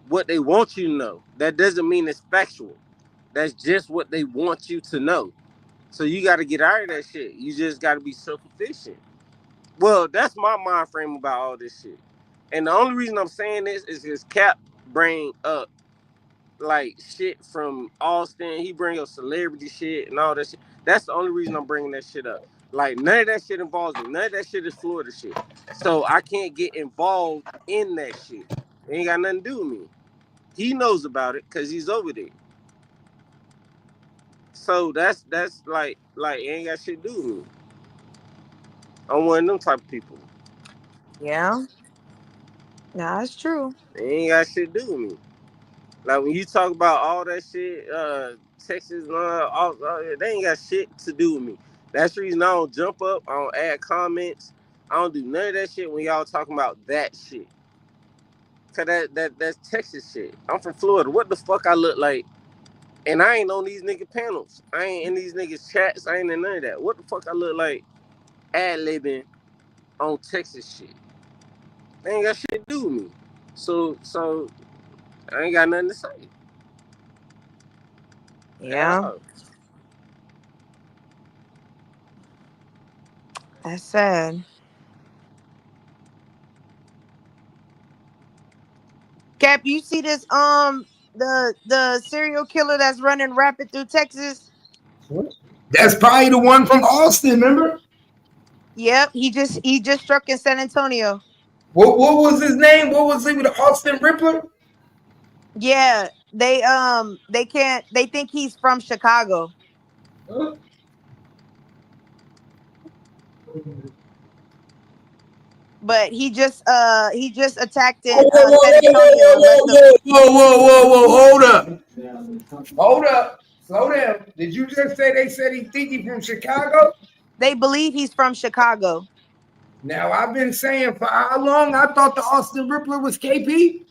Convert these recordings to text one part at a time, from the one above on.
what they want you to know. That doesn't mean it's factual. That's just what they want you to know. So you got to get out of that shit. You just got to be self-efficient. Well, that's my mind frame about all this shit. And the only reason I'm saying this is his Cap bring up like shit from Austin. He bring up celebrity shit and all that shit. That's the only reason I'm bringing that shit up. Like none of that shit involves me. None of that shit is Florida shit. So I can't get involved in that shit. It ain't got nothing to do with me. He knows about it because he's over there. So that's like it ain't got shit to do with me. I'm one of them type of people. Yeah, nah, that's true. It ain't got shit to do with me. Like when you talk about all that shit, Texas, and they ain't got shit to do with me. That's the reason I don't jump up. I don't add comments. I don't do none of that shit when y'all talking about that shit. Cause that's Texas shit. I'm from Florida. What the fuck I look like? And I ain't on these nigga panels. I ain't in these niggas chats. I ain't in none of that. What the fuck I look like ad libbing on Texas shit? They ain't got shit to do with me. So I ain't got nothing to say at Yeah, all. that's sad. Cap, you see this? The serial killer that's running rapid through Texas. That's probably the one from Austin, remember? Yep, he just struck in San Antonio. What was his name? What was he with the Austin Ripper? Yeah, they can't. They think he's from Chicago, Huh? but he just attacked Whoa, in whoa, whoa, San whoa, Antonio and left them. whoa, whoa, whoa, whoa, whoa, whoa, hold up. Hold up. Slow down. Did you just say they said he think he from Chicago? They believe he's from Chicago. Now I've been saying for how long I thought the Austin Ripper was KP.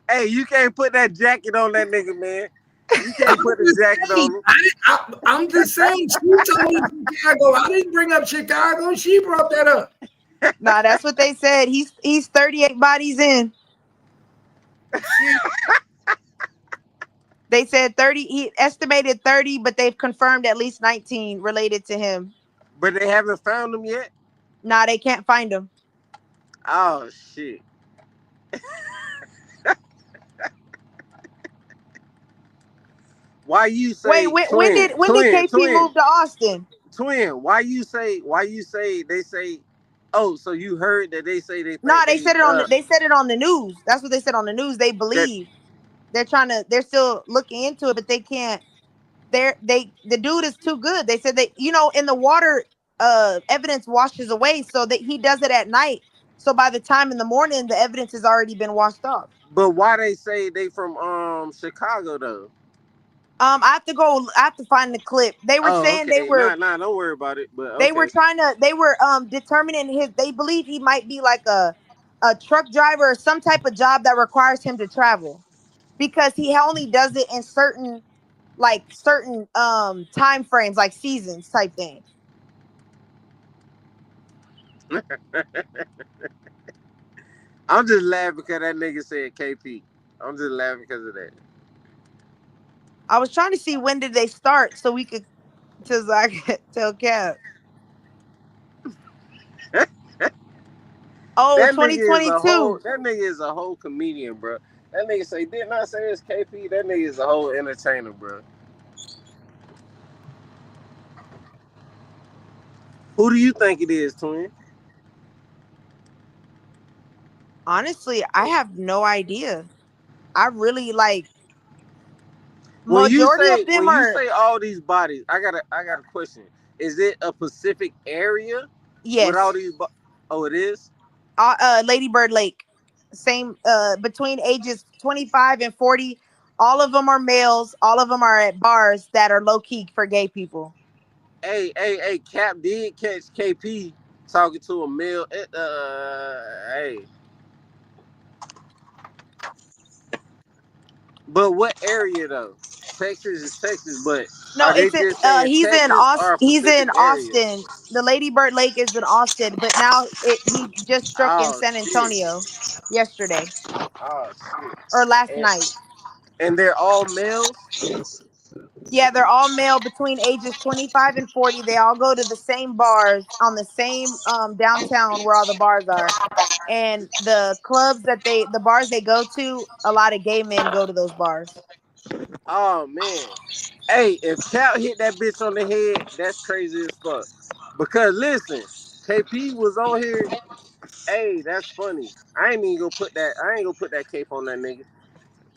Hey, you can't put that jacket on that nigga, man. You can't put the jacket Saying, on him. I'm just saying she told me Chicago. I didn't bring up Chicago. She brought that up. Nah, that's what they said. He's 38 bodies in. She They said 30. He estimated 30, but they've confirmed at least 19 related to him. But they haven't found him yet. Nah, they can't find him. Oh shit. Why you Wait, say when twin, did twin, KP twin, move to Austin? twin? Why you say they say? Oh, so you heard that they say they Nah, think they they said it on the news. That's what they said on the news. They that believe they're still looking into it, but they can't. The dude is too good. They said that in the water, evidence washes away, so that he does it at night. So by the time in the morning, the evidence has already been washed off. but why they say they from Chicago though? I have to go. I have to find the clip. They were Oh, saying okay. Nah, don't worry about it. But they were okay. trying to. They were determining his. They believe he might be like a truck driver or some type of job that requires him to travel because he only does it in certain time frames, like seasons type thing. I'm just laughing because that nigga said KP. I'm just laughing because of that. I was trying to see when did they start so we could to I could tell Cap. Oh, That twenty nigga is twenty a whole. two. That nigga is a whole comedian, bro. That nigga say didn't I say it's KP? That nigga is a whole entertainer, bro. Who do you think it is, twin? Honestly, I have no idea. I really like When you majority say of them are all these bodies, I got a question. Is it a specific area with all yes. these? Oh, it is. Lady Bird Lake. Same between ages 25 and 40. All of them are males. All of them are at bars that are low key for gay people. Hey, Cap did catch KP talking to a male. Hey, but what area though? Texas is Texas, but No, are they it's in, just saying he's in Texas or a He's in specific area? Austin. The Lady Bird Lake is in Austin, but now he just struck in Oh San shit! Antonio yesterday Oh shit! or last And, night. and they're all males. Yeah, they're all male between ages 25 and 40. They all go to the same bars on the same downtown where all the bars are. And the clubs the bars they go to, a lot of gay men go to those bars. Oh man. Hey, if Cal hit that bitch on the head, that's crazy as fuck. Because listen, KP was on here. Hey, that's funny. I ain't even gonna put that. I ain't gonna put that cape on that nigga.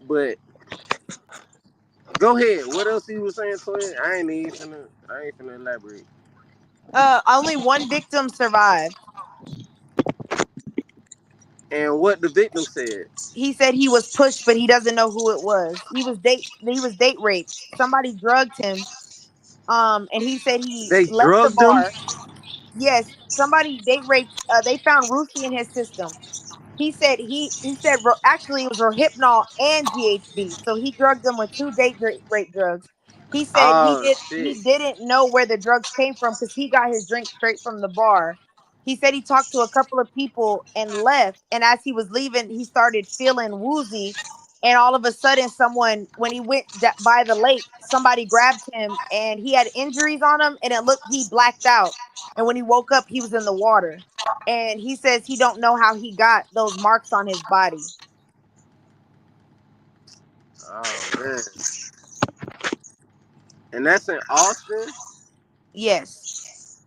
But go ahead. What else he was saying, twin? I ain't finna elaborate. Only one victim survived. And what the victim said. He said he was pushed, but he doesn't know who it was. He was date raped. Somebody drugged him. And he said he They left the drugged him. bar. Yes, somebody date raped. They found Ruthie in his system. Actually it was Rohypnol and GHB. So he drugged them with two rape drugs. He said Oh he shit. didn't know where the drugs came from because he got his drink straight from the bar. He said he talked to a couple of people and left. And as he was leaving, he started feeling woozy. And all of a sudden, when he went by the lake, somebody grabbed him and he had injuries on him. And it looked, he blacked out. And when he woke up, he was in the water. And he says he don't know how he got those marks on his body. Oh man. And that's in Austin. Yes.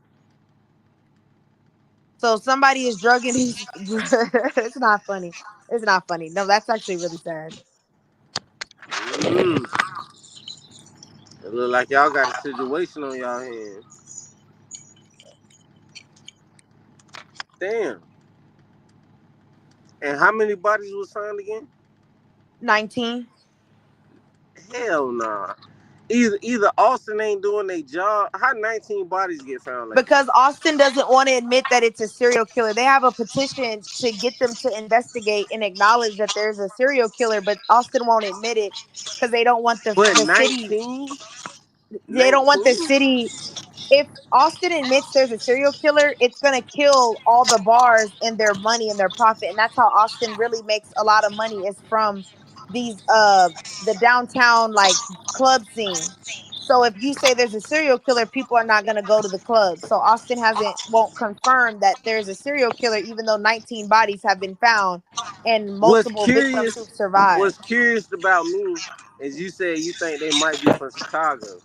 So somebody is drugging these. It's not funny. It's not funny. No, that's actually really sad. Mm. It look like y'all got a situation on y'all hands. Damn. And how many bodies was found again? 19. Hell nah. Either Austin ain't doing their job. How 19 bodies get found like Because that? Austin doesn't want to admit that it's a serial killer. They have a petition to get them to investigate and acknowledge that there's a serial killer, but Austin won't admit it because they don't want But the city. 19? They don't want 19? the city. If Austin admits there's a serial killer, it's gonna kill all the bars and their money and their profit. And that's how Austin really makes a lot of money, is from these the downtown like club scene. So if you say there's a serial killer, people are not gonna go to the club. So Austin won't confirm that there's a serial killer, even though 19 bodies have been found and What's multiple victims who've curious, survived. what's curious about me is you said you think they might be from Chicago.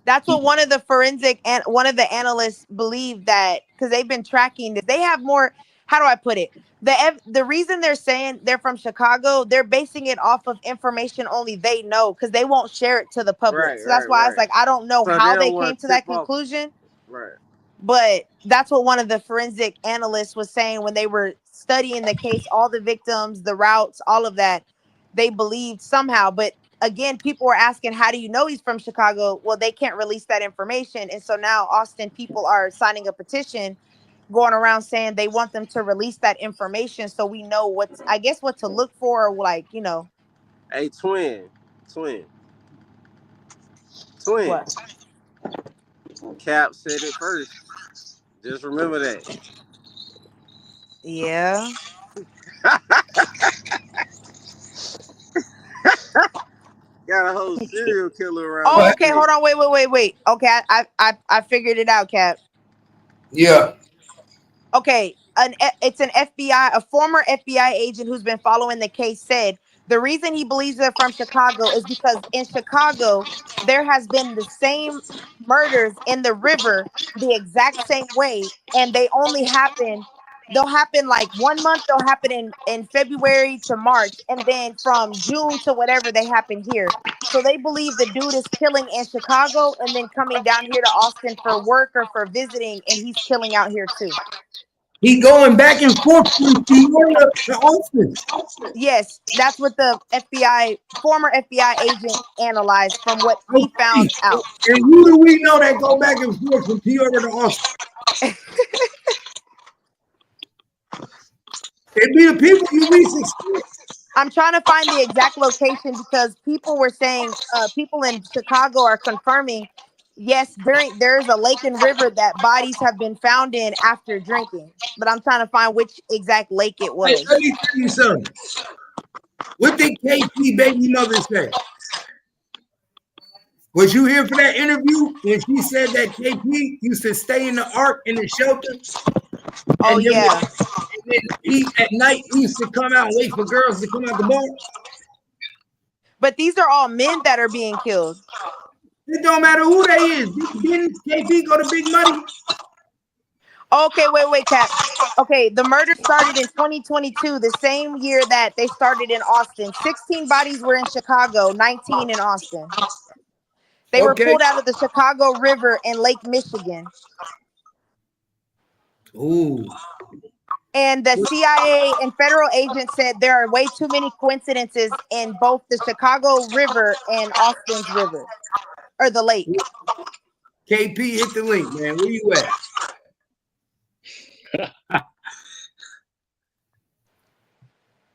That's what one of the forensic and one of the analysts believe, that because they've been tracking this. They have more. How do I put it? The reason they're saying they're from Chicago, they're basing it off of information only they know, because they won't share it to the public. Right, So that's right, why I was right. like, I don't know So they how they don't came want to to that tip off. conclusion, Right. but that's what one of the forensic analysts was saying when they were studying the case, all the victims, the routes, all of that. They believed somehow, but again, people were asking, how do you know he's from Chicago? Well, they can't release that information. And so now Austin people are signing a petition going around saying they want them to release that information so we know what to look for, like, Hey, twin. what. Cap said it first. Just remember that. Yeah. Got a whole serial killer around Oh, this What? okay, hold bitch. on, wait. Okay, I figured it out, Cap. Yeah. Okay, it's an a former FBI agent who's been following the case, said the reason he believes they're from Chicago is because in Chicago there has been the same murders in the river the exact same way, and they'll happen like 1 month, they'll happen in February to March, and then from June to whatever they happen here. So they believe the dude is killing in Chicago and then coming down here to Austin for work or for visiting, and he's killing out here too. He going back and forth from Florida to Austin. Yes, that's what the former FBI agent analyzed from what he Okay. found out. And who do we know that go back and forth from Florida to Austin? It be the people you least expect. I'm trying to find the exact location because people were saying, people in Chicago are confirming, yes, there's a lake and river that bodies have been found in after drinking. But I'm trying to find which exact lake it Hey, was. let me tell you something. What did KP baby mother say? Was you here for that interview when she said that KP used to stay in the ark in the shelter? Oh And then, yeah. and then he at night he used to come out and wait for girls to come out the bar? But these are all men that are being killed. It don't matter who they is. Didn't KP go to Big Money? Okay, wait, Cap. Okay, the murder started in 2022, the same year that they started in Austin. 16 bodies were in Chicago, 19 in Austin. They were Okay. pulled out of the Chicago River in Lake Michigan. Ooh. And the CIA and federal agents said there are way too many coincidences in both the Chicago River and Austin's river, or the lake. KP, hit the link, man. Where you at?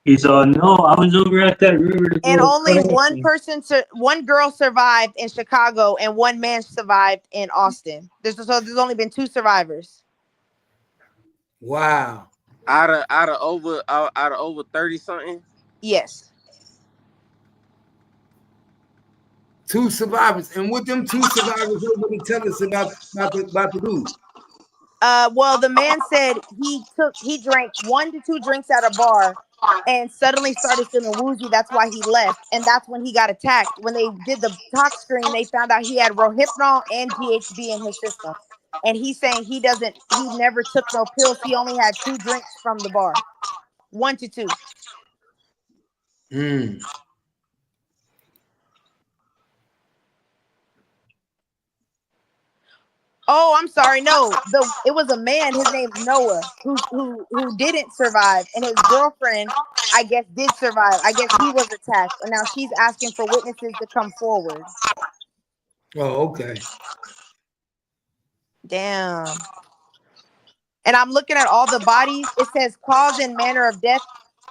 He's all, no, I was over at that river. To And go only kayaking. one girl survived in Chicago, and one man survived in Austin. There's only been 2 survivors. Wow. Out of over 30 something. Yes. 2 survivors. And with them 2 survivors, what would tell us about the dude? Well, the man said he drank 1 to 2 drinks at a bar and suddenly started feeling woozy. That's why he left. And that's when he got attacked. When they did the tox screen, they found out he had Rohypnol and GHB in his system. And he's saying he never took no pills. He only had 2 drinks from the bar. 1 to 2. Oh, I'm sorry. No, it was a man. His name's Noah, who didn't survive, and his girlfriend, I guess, did survive. I guess he was attacked, and now she's asking for witnesses to come forward. Oh, okay. Damn. And I'm looking at all the bodies. It says cause and manner of death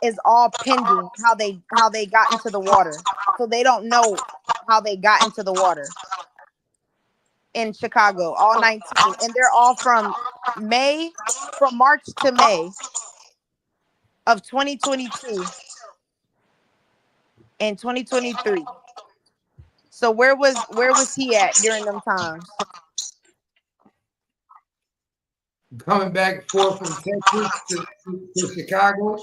is all pending how they got into the water, so they don't know how they got into the water. In Chicago, all 19, and they're all from March to May of 2022 and 2023. So where was he at during them times? Coming back and forth from Texas to Chicago.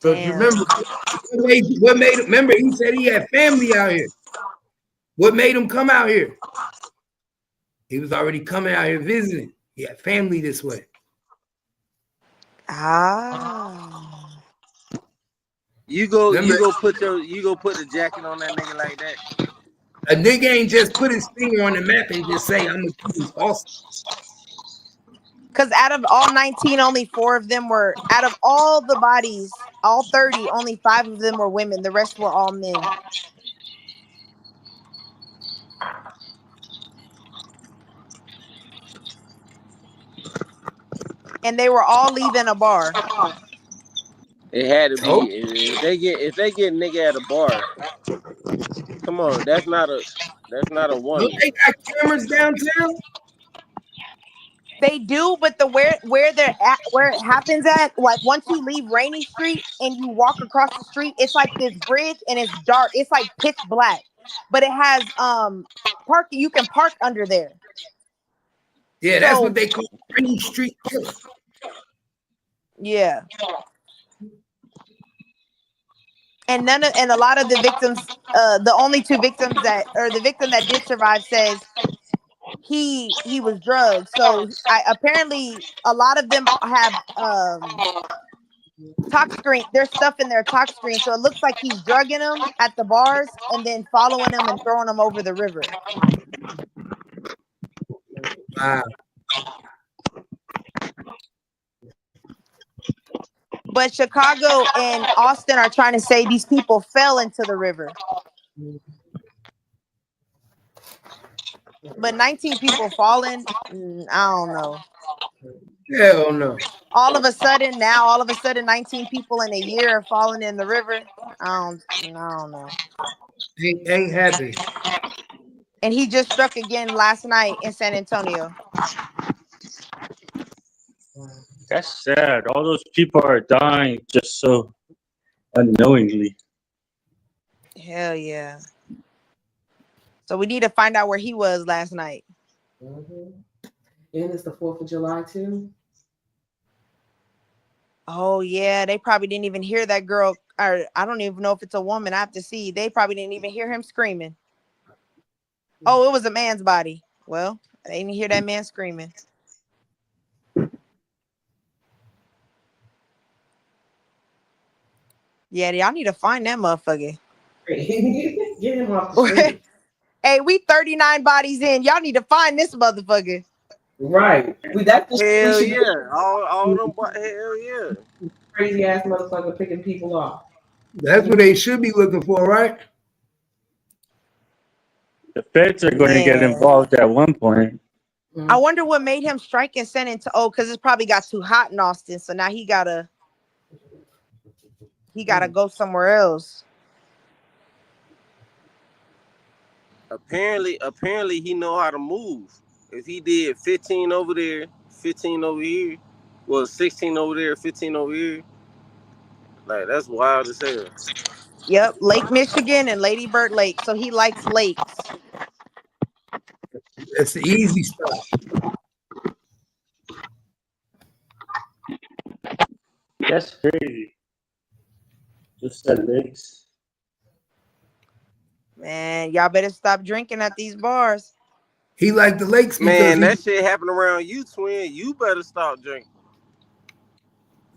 But remember, what made him? Remember, he said he had family out here. What made him come out here? He was already coming out here visiting. He had family this way. Ah. You go put the jacket on that nigga like that. A nigga ain't just put his finger on the map and just say, I'm gonna choose Austin. Because out of all 19, only 4 of them were, out of all the bodies, all 30, only 5 of them were women. The rest were all men. And they were all leaving a bar. It had to be. If they get nigga at a bar, come on, that's not a woman. Don't they got cameras downtown? They do, but where it happens at, like once you leave Rainy Street and you walk across the street, it's like this bridge and it's dark. It's like pitch black, but it has parking. You can park under there. Yeah, that's what they call Rainy Street Killer. Yeah. And a lot of the victims, the only 2 victims the victim that did survive says he was drugged. So apparently a lot of them have tox screen. There's stuff in their tox screen, so it looks like he's drugging them at the bars and then following them and throwing them over the river. Wow. But Chicago and Austin are trying to say these people fell into the river. But 19 people falling, I don't know. Hell no. All of a sudden, 19 people in a year are falling in the river. I don't know. Ain't happening. And he just struck again last night in San Antonio. That's sad. All those people are dying just so unknowingly. Hell yeah. So we need to find out where he was last night. And it's the 4th of July too. Oh yeah, they probably didn't even hear that girl, or I don't even know if it's a woman. I have to see. They probably didn't even hear him screaming. Oh, it was a man's body. Well, they didn't hear that man screaming. Yeah, y'all need to find that motherfucker. Get him off the street. Hey, we 39 bodies in. Y'all need to find this motherfucker. Right. Hell yeah. All them hell yeah. Crazy ass motherfucker picking people off. That's what they should be looking for, right? The feds are going to get involved at one point. I wonder what made him strike and send it to because it's probably got too hot in Austin. So now he gotta go somewhere else. Apparently he know how to move. If he did 15 over there, 15 over here, well 16 over there, 15 over here, like that's wild as hell. Yep, Lake Michigan and Lady Bird Lake. So he likes lakes. That's the easy stuff. That's crazy. Just the lakes. Man, y'all better stop drinking at these bars. He liked the lakes. Man, that shit happened around you, twin. You better stop drinking.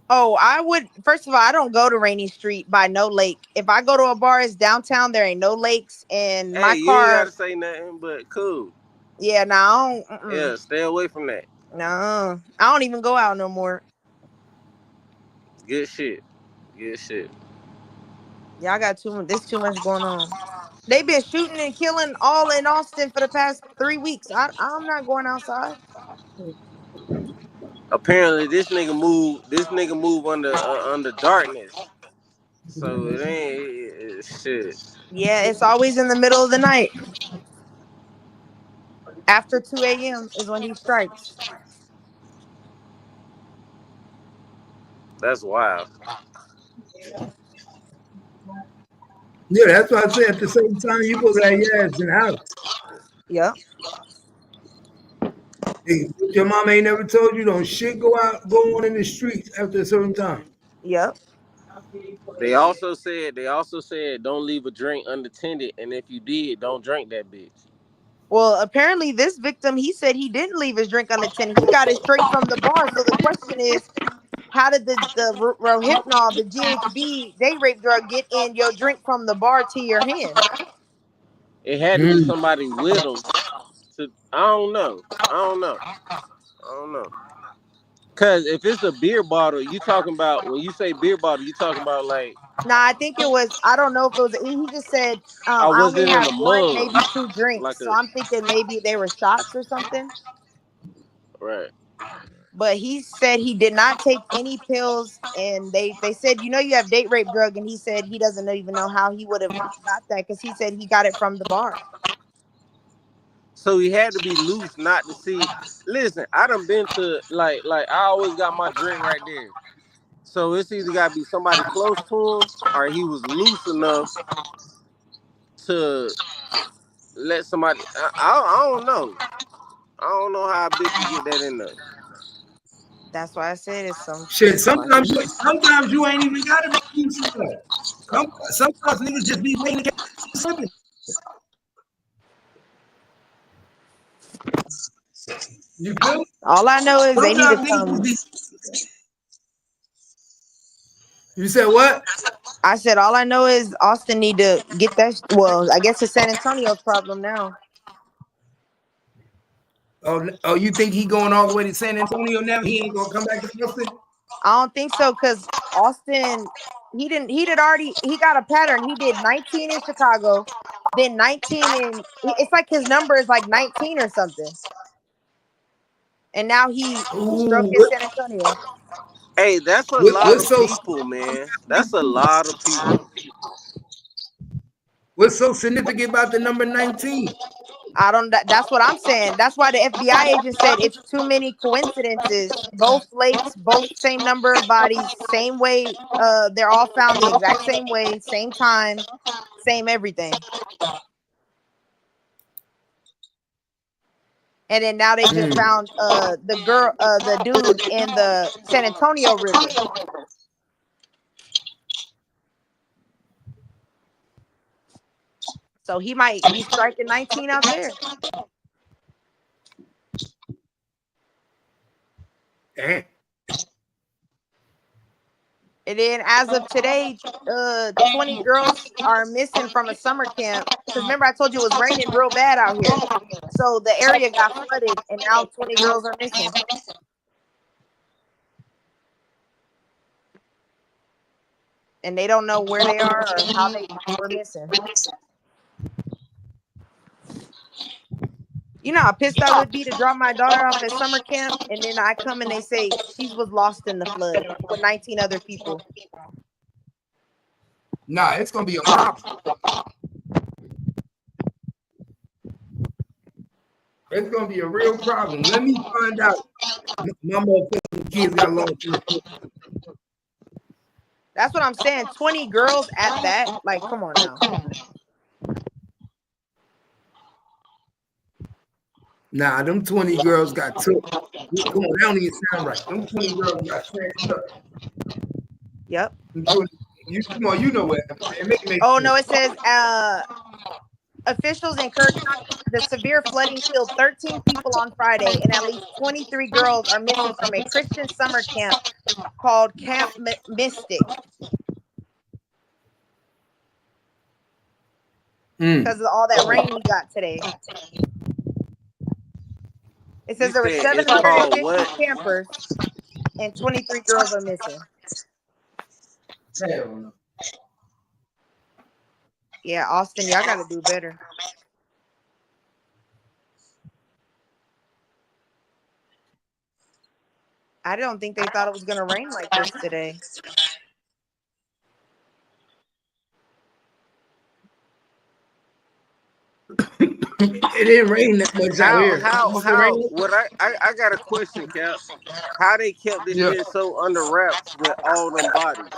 Oh, I would. First of all, I don't go to Rainy Street by no lake. If I go to a bar, it's downtown. There ain't no lakes, and my car. You ain't gotta say nothing, but cool. Yeah, no, I don't. Yeah, stay away from that. No, I don't even go out no more. Good shit. Good shit. Y'all got too much going on. They've been shooting and killing all in Austin for the past 3 weeks. I'm not going outside. Apparently, this nigga move under darkness. So it ain't shit. Yeah, it's always in the middle of the night. After 2 a.m. is when he strikes. That's wild. Yeah, that's why I say at the same time you supposed to have your ass in the house. Yep. Hey, your mom ain't never told you don't shit go on in the streets after a certain time. Yep. They also said don't leave a drink unattended, and if you did, don't drink that bitch. Well, apparently this victim, he said he didn't leave his drink unattended. He got it straight from the bar. So the question is, how did the Rohypnol, the GHB day rape drug, get in your drink from the bar to your hand? It had to be somebody with them. I don't know. Cause if it's a beer bottle, you talking about when you say beer bottle, you talking about like. Nah, I think it was. I don't know if it was. He just said I only had one, maybe 2 drinks. Like so I'm thinking maybe they were shots or something. Right. But he said he did not take any pills, and they said, you have date rape drug, and he said he doesn't even know how he would have got that because he said he got it from the bar. So he had to be loose not to see. Listen, I done been to like I always got my drink right there. So it's either got to be somebody close to him or he was loose enough to let somebody. I don't know. I don't know how a bitch can get that in there. That's why I said it's some shit. Sometimes you ain't even got to be loose enough. Sometimes niggas just be waiting to get something. You feel? All I know is they need to come. You said what? I said all I know is Austin need to get that. Well, I guess it's San Antonio's problem now. Oh, you think he going all the way to San Antonio now? He ain't gonna come back to Austin? I don't think so, because Austin, he got a pattern. He did 19 in Chicago, then 19 in. It's like his number is like 19 or something. and now he struck Ooh, in San Antonio. Hey, that's a lot what's of so people, man. That's a lot of people. what's so significant about the number 19? I don't. That's what I'm saying. That's why the FBI agent said it's too many coincidences. Both lakes, both same number of bodies, same way. They're all found the exact same way, same time, same everything. And then now they just found the dude in the San Antonio River. So he might be striking 19 out there. Damn. And then as of today, 20 girls are missing from a summer camp. Because remember, I told you it was raining real bad out here. So the area got flooded, and now 20 girls are missing. And they don't know where they are or how they were missing. You know how pissed I would be to drop my daughter off at summer camp, and then I come and they say she was lost in the flood with 19 other people. Nah, it's gonna be a problem. It's gonna be a real problem. Let me find out. My motherfucking kids got lost. That's what I'm saying. 20 girls at that. Like, come on now. Nah, them 20 girls got took. Come on, that don't even sound right. Them 20 girls got snatched up. Yep. Come on, you know what? Oh no, it says officials in Kirk County, the severe flooding killed 13 people on Friday, and at least 23 girls are missing from a Christian summer camp called Camp Mystic. Because of all that rain we got today. It says there were 750 campers and 23 girls are missing. Hell no. Yeah, Austin, y'all got to do better. I don't think they thought it was going to rain like this today. It didn't rain that much out here. I got a question, Cap. How they kept this shit so under wraps with all them bodies?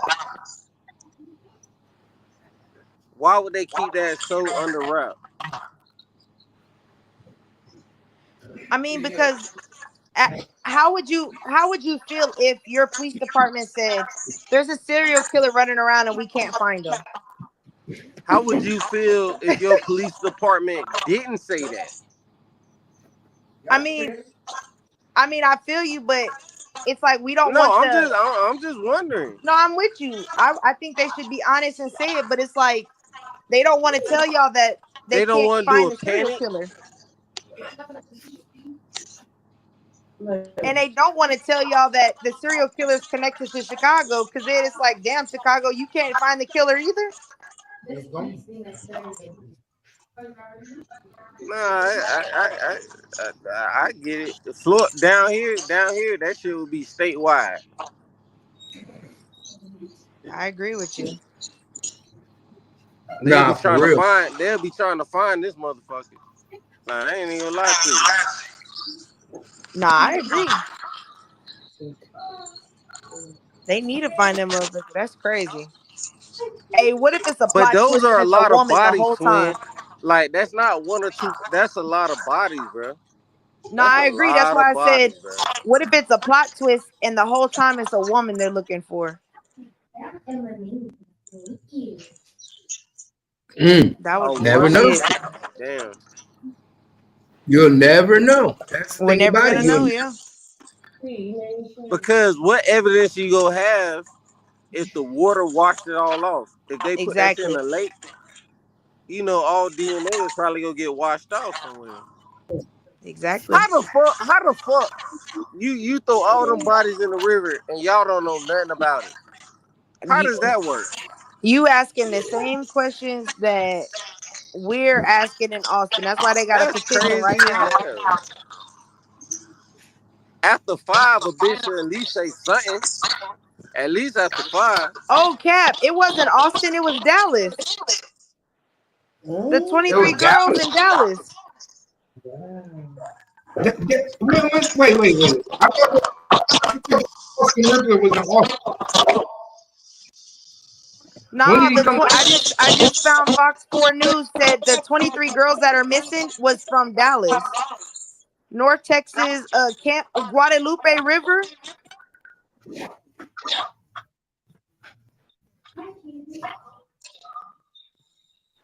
Why would they keep that so under wraps? I mean, because how would you feel if your police department said there's a serial killer running around and we can't find him? How would you feel if your police department didn't say that? I mean, I feel you, but it's like we don't I'm just wondering. No, I'm with you. I think they should be honest and say it, but it's like they don't want to tell y'all that they don't can't want to find do the serial killer. And they don't want to tell y'all that the serial killer is connected to Chicago, because then it's like, damn, Chicago, you can't find the killer either. Nah, I get it. The floor down here, that shit would be statewide. I agree with you. They'll be trying to find this motherfucker. Nah, I ain't even gonna lie to you. Nah, I agree. They need to find them motherfucker. That's crazy. Hey, what if it's a plot? But those are a lot of bodies, the whole time? Like, that's not one or two. That's a lot of bodies, bro. No, I agree. That's why I said, what if it's a plot twist and the whole time it's a woman they're looking for? That would never know. Damn. You'll never know. That's we're never gonna know, yeah. Because what evidence you gonna have if the water washed it all off? If they put that shit in a lake, you know, all DNA is probably gonna get washed off somewhere. Exactly. How the fuck you throw all them bodies in the river and y'all don't know nothing about it? How does that work? You asking the same questions that we're asking in Austin. That's why they got a petition right now. after 5, a bitch should at least say something. At least after 5. Oh, Cap, it wasn't Austin, it was Dallas. The Mm. 23 girls in Dallas. Wait. I thought Austin Ripper was in Austin. Nah, I just found Fox 4 News said the 23 girls that are missing was from Dallas. North Texas, Camp Guadalupe River.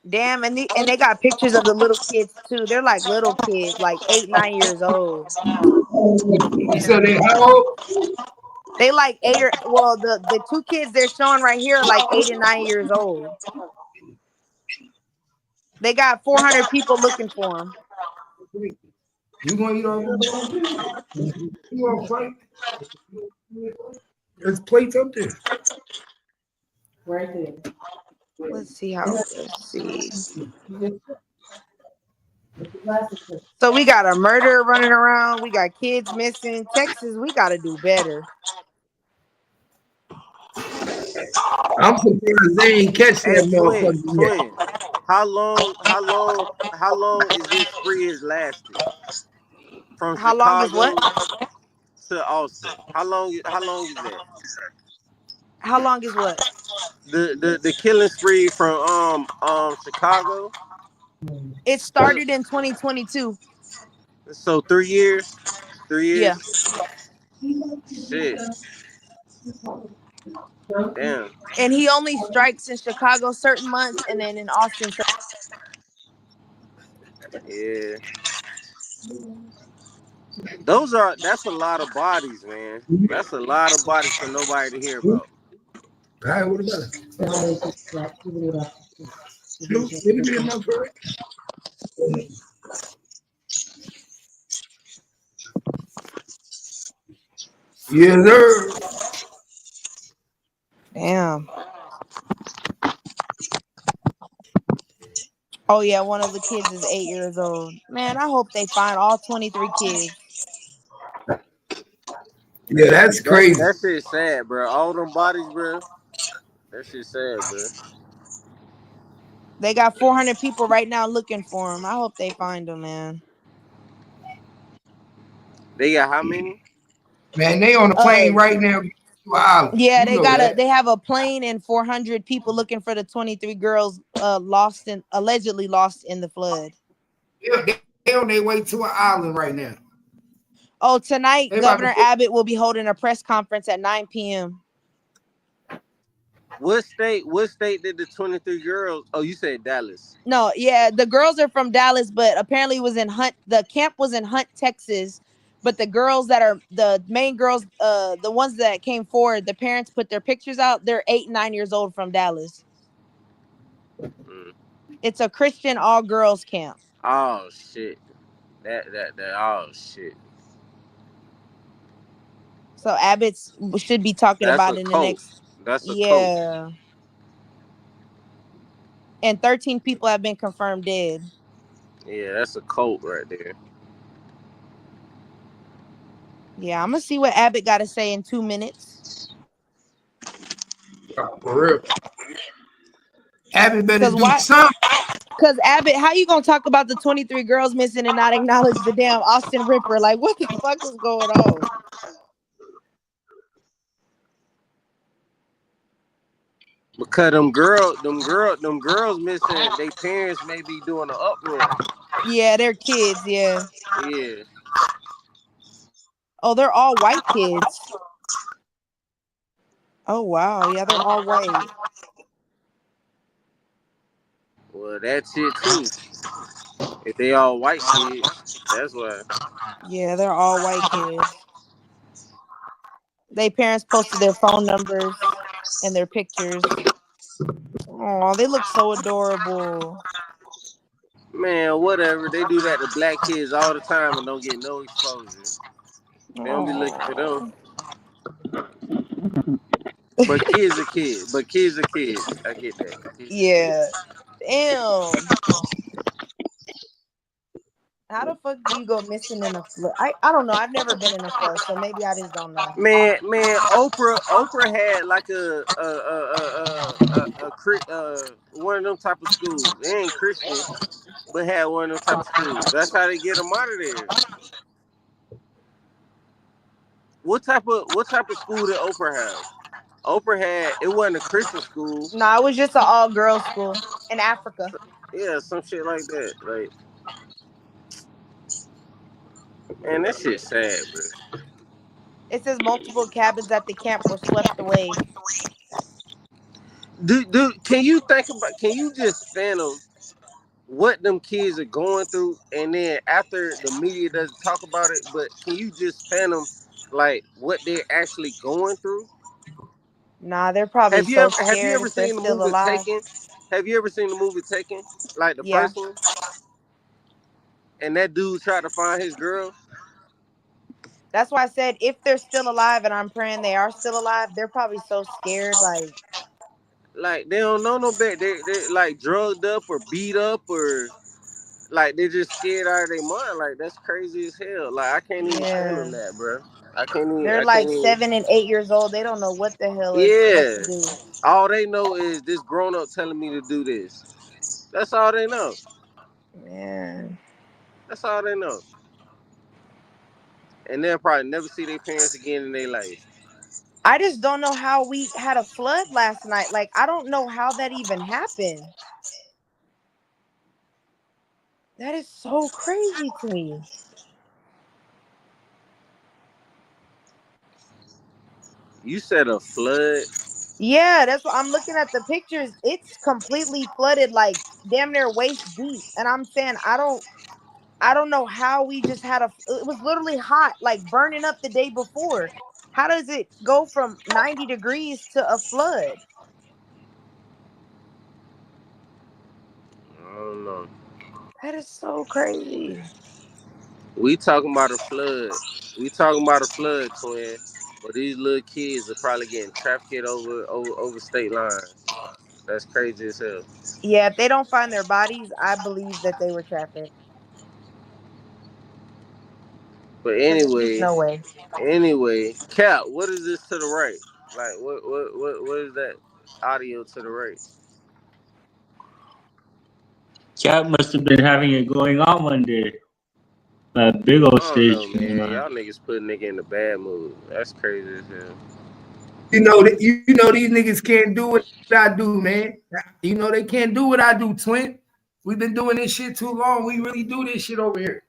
Damn, and they got pictures of the little kids too. They're like little kids, like 8, 9 years old. So they how old? They like 8 or well, the 2 kids they're showing right here are like 8 and 9 years old. They got 400 people looking for them. You gonna eat all that? You gonna fight? There's plates up there. Right there. Let's see. So we got a murder running around. We got kids missing. Texas, we got to do better. I'm surprised they ain't catch that motherfucker. Twin. How long is this spree is lasting? From How Chicago long is what? To Austin. How long is that? How long is what? The killing spree from Chicago. It started in 2022. So 3 years. 3 years. Yeah. Shit. Damn. And he only strikes in Chicago certain months, and then in Austin. Yeah. That's a lot of bodies, man. That's a lot of bodies for nobody to hear about. All right, what about it? Yes, sir. Damn. Oh yeah, one of the kids is 8 years old. Man, I hope they find all 23 kids. Yeah, that's crazy. That shit's sad, bro. All them bodies, bro. That shit's sad, bro. They got 400 people right now looking for them. I hope they find them, man. They got how many? Man, they on the plane right now. Yeah, they have a plane and 400 people looking for the 23 girls allegedly lost in the flood. Yeah, they on their way to an island right now. Oh, tonight Governor Abbott will be holding a press conference at 9 p.m. What state did the 23 girls? Oh, you said Dallas. No, yeah, the girls are from Dallas, but apparently it was in Hunt. The camp was in Hunt, Texas. But the girls that are the main girls, the ones that came forward, the parents put their pictures out. They're 8 and 9 years old from Dallas. It's a Christian all girls camp. Oh shit! That oh shit! So Abbott should be talking about it in the next. That's a cult. And 13 people have been confirmed dead. Yeah, that's a cult right there. Yeah, I'm gonna see what Abbott got to say in 2 minutes. For real. Abbott better do something. Because Abbott, how you gonna talk about the 23 girls missing and not acknowledge the damn Austin Ripper? Like, what the fuck is going on? Because them girls missing. Their parents may be doing an uproar. Yeah, they're kids. Yeah. Yeah. Oh, they're all white kids. Oh, wow. Yeah, they're all white. Well, that's it, too. If they all white kids, that's why. Yeah, they're all white kids. Their parents posted their phone numbers and their pictures. Oh, they look so adorable. Man, whatever. They do that to black kids all the time and don't get no exposure. They don't be looking for them. But kids are kids. I get that. Yeah. Damn. How the fuck do you go missing in a flood? I don't know. I've never been in a flood, so maybe I just don't know. Man, Oprah had like one of them type of schools. It ain't Christian, but had one of them type of schools. That's how they get them out of there. What type of school did Oprah have? Oprah had, it wasn't a Christian school. No, it was just an all girls school in Africa. Yeah, some shit like that. Like, man, that shit's sad, bro. It says multiple cabins at the camp were swept away. Dude, can you just fathom what them kids are going through, and then after the media doesn't talk about it, but can you just fathom like what they're actually going through? Nah, they're probably scared. Have you ever if they're seen the still movie alive. Taken? Have you ever seen the movie Taken? Like the Yeah. first one? And that dude tried to find his girl? That's why I said if they're still alive, and I'm praying they are still alive, they're probably so scared. Like they don't know no better. They're like drugged up or beat up, or like they're just scared out of their mind. Like that's crazy as hell. Like I can't even fathom that, bro. I can't even. They're like 7 and 8 years old. They don't know what the hell is what to do. All they know is this grown up telling me to do this. That's all they know. Man. That's all they know. And they'll probably never see their parents again in their life. I just don't know how we had a flood last night. Like, I don't know how that even happened. That is so crazy to me. You said a flood? Yeah, that's what I'm looking at the pictures. It's completely flooded, like damn near waist deep. And I'm saying I don't know how we just had it was literally hot, like burning up the day before. How does it go from 90 degrees to a flood? I don't know. That is so crazy. We talking about a flood. We talking about a flood, twin. But these little kids are probably getting trafficked over state lines. That's crazy as hell. Yeah, if they don't find their bodies, I believe that they were trafficked. But anyway, no way. Anyway, Cap, what is this to the right? Like, what is that audio to the right? Cap must have been having it going on one day. That big old stage. Man. Y'all niggas put nigga in the bad mood. That's crazy as hell. You know these niggas can't do what I do, man. You know they can't do what I do, twin. We've been doing this shit too long. We really do this shit over here.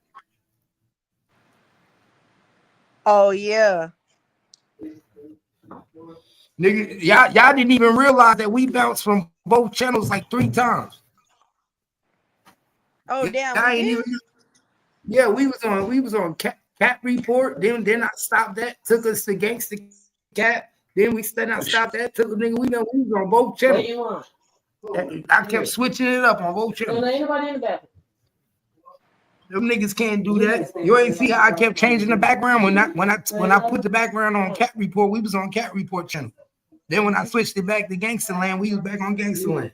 Oh yeah. Nigga, y'all didn't even realize that we bounced from both channels like 3 times. Oh damn. Yeah, we was on Cat Report. Then I stopped that. Took us to Gangsta Cat. Then we stopped that. Took a nigga. We was on both channels. I kept switching it up on both channels. Ain't nobody in the back. Them niggas can't do that. You ain't see how I kept changing the background when I put the background on Cat Report. We was on Cat Report channel. Then when I switched it back to Gangsta Land, we was back on Gangsta Land.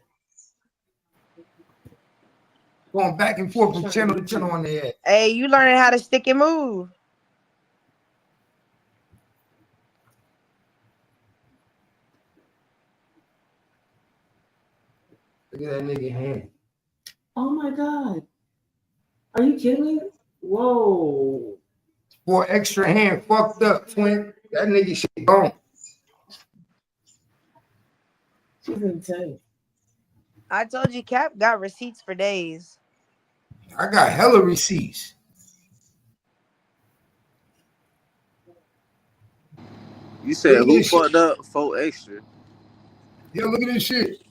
Going back and forth from channel to channel on the air. Hey, you learning how to stick and move. Look at that nigga hand. Oh my God. Are you kidding me? Whoa. For extra hand fucked up, twin. That nigga shit gone. She's insane. I told you Cap got receipts for days. I got hella receipts. You said who fucked up 4 extra? Yeah, look at this shit.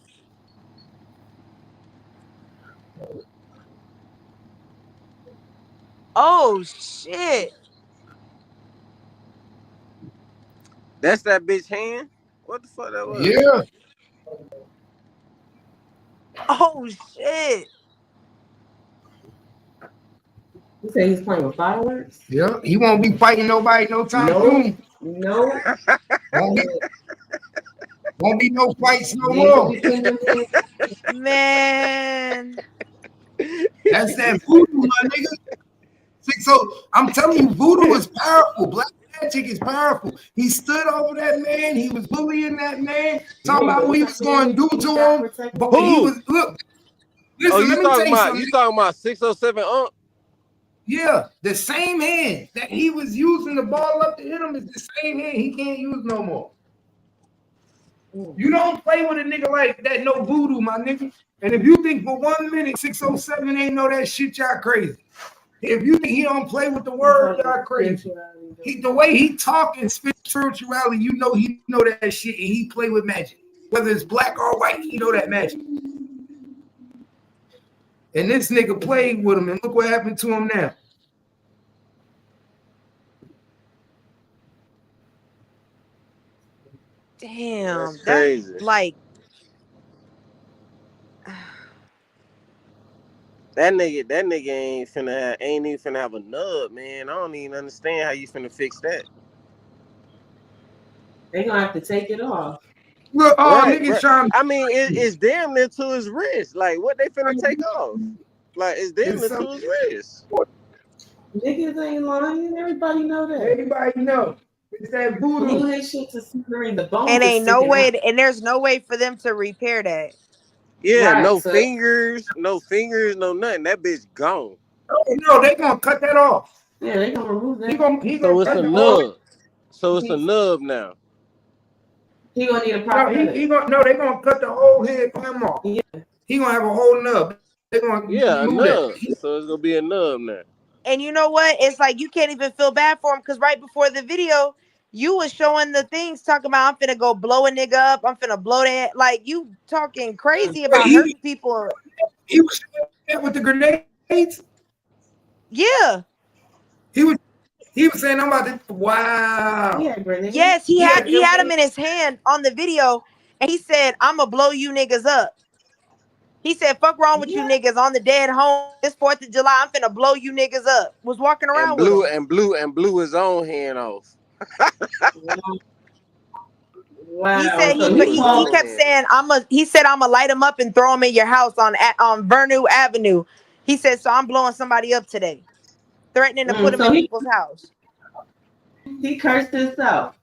Oh shit. That's that bitch hand? What the fuck that was? Yeah. Oh shit. You say he's playing with fireworks? Yeah, he won't be fighting nobody no time soon. No. Won't be no fights no more. Man. That's that voodoo, my nigga. So I'm telling you, voodoo is powerful. Black magic is powerful. He stood over that man. He was bullying that man. Talking about what he was going to do to him. But he was look. Listen, Oh, you let me tell talking you about something. you talking about 607 Ump? Yeah, the same hand that he was using the ball up to hit him is the same hand he can't use no more. You don't play with a nigga like that, no voodoo, my nigga. And if you think for 1 minute 607 ain't know that shit, y'all crazy. If you think he don't play with the word, y'all crazy. The way he talk and spit spirituality, you know he know that shit and he play with magic. Whether it's black or white, he know that magic. And this nigga played with him, and look what happened to him now. Damn, That's crazy. That's like That nigga ain't even finna have a nub, man. I don't even understand how you finna fix that. They gonna have to take it off. Look, all Right, niggas right. trying. I mean, it's damn near to his wrist. Like, what they finna take off? Like, it's damn near to his wrist. Niggas ain't lying. Everybody know that. Everybody know. It's that voodoo. Glue his shit to searing the bones. and is ain't no sticking way, out. and there's no way for them to repair that. Yeah, Right, no so- fingers, no nothing. That bitch gone. No, they gonna cut that off. Yeah, they gonna remove that. He gonna So it's cut a the whole- nub. So it's a nub now. He gonna need a No, prosthetic. they gonna cut the whole head from him off. Yeah. He gonna have a whole nub. They gonna Yeah, a do nub. that. So it's gonna be a nub now. And you know what? It's like you can't even feel bad for him because right before the video, you was showing the things talking about I'm finna go blow a nigga up. I'm finna blow that. Like you talking crazy about hurting people. He was shooting that with the grenades. Yeah. He was saying I'm about to. Wow. Yeah, Brittany. Yes, he Yeah, had him in his hand on the video, and he said, "I'ma blow you niggas up." He said, "Fuck wrong with you niggas on the dead home this 4th of July. I'm finna blow you niggas up." Was walking around with him. and blew his own hand off. Wow. He said So he kept saying I'ma light him up and throw him in your house on Vernu Avenue. He said, so I'm blowing somebody up today, threatening to put him in people's house. He cursed himself,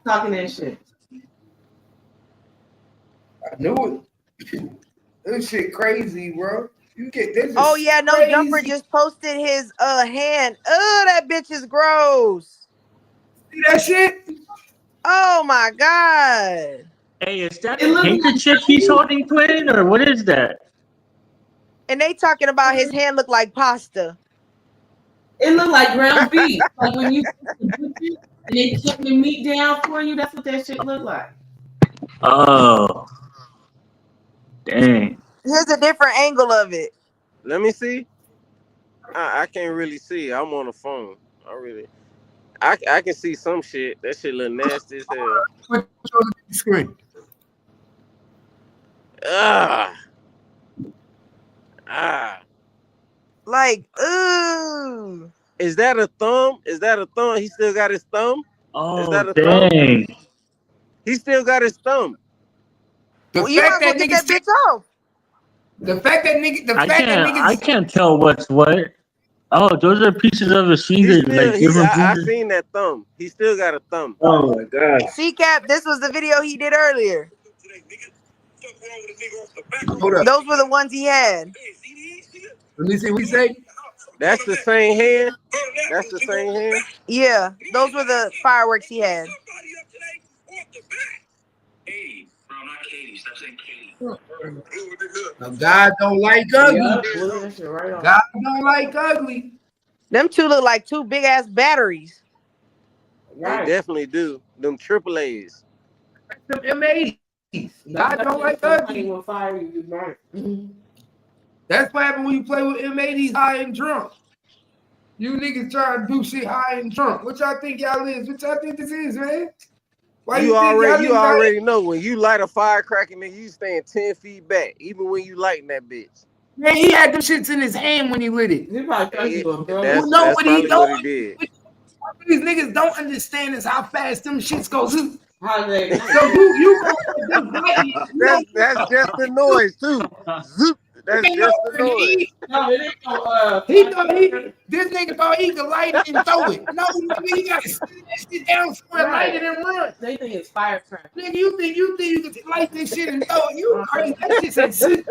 talking that shit. I knew it. This shit crazy, bro. You get this. Oh yeah, no crazy. jumper just posted his hand. Oh, that bitch is gross. See that shit? Oh my god. Hey, is that a handkerchief he's holding, Quinn, or what is that? And they talking about his hand look like pasta. It looked like ground beef. Like when you and they took the meat down for you, that's what that shit looked like. Oh. Dang. Here's a different angle of it. Let me see. I can't really see. I'm on the phone. I can see some shit. That shit look nasty as hell. Put on the screen. Like, ooh. Is that a thumb? He still got his thumb? Oh, is that a dang. thumb? He still got his thumb. Well, you might as well get that bitch off. The fact that nigga, I can't tell what's what. Oh, those are pieces of his finger. I seen that thumb. He still got a thumb. Oh my god. C-Cap, this was the video he did earlier. Hold up. Those were the ones he had. Let me see what he say. That's the same hand? That's the same hand? Yeah, those were the fireworks he had. Now, God don't like ugly. God don't like ugly. Them two look like two big ass batteries. They definitely do. Them AAAs. Them M80s. God don't like ugly. That's what happens when you play with M80s high and drunk. You niggas trying to do shit high and drunk. What y'all think y'all is? What y'all think this is, man? Why You think already know when you light a firecracker, nigga, you staying 10 feet back, even when you lighting that bitch. Man, he had them shits in his hand when he lit it. That's probably what he did. These niggas don't understand is how fast them shits go. Zoop. How they? So you that's just the noise too. Zoop. That's just the noise. No, it ain't no. This nigga thought he could light it and throw it. No, nigga, you gotta sit down somewhere, light it and run. They think it's firecracker. Nigga, you think you could light this shit and throw it? You crazy? That shit said sit.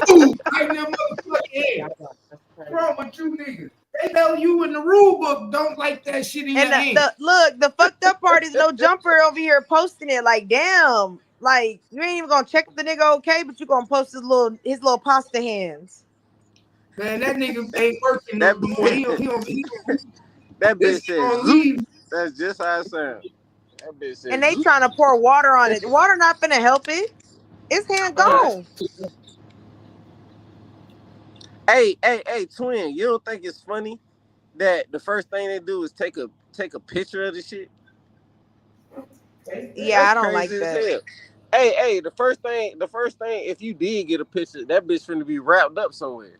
Boom! Like that motherfucking head. What's wrong with you niggas? They tell you in the rule book don't like that shit in your hand. The fucked up part is no jumper over here posting it. Like, damn, like you ain't even gonna check if the nigga okay, but you gonna post his little pasta hands. Man, that nigga ain't working That no more. That bitch This said, gonna "Zoop." leave. That's just how it sounds. That bitch said, And they "Zoop." trying to pour water on it. Water not gonna help it. His hand gone. Hey, twin, you don't think it's funny that the first thing they do is take a picture of the shit? Yeah, That's I don't like crazy as that. hell. Hey, the first thing, if you did get a picture, that bitch finna be wrapped up somewhere.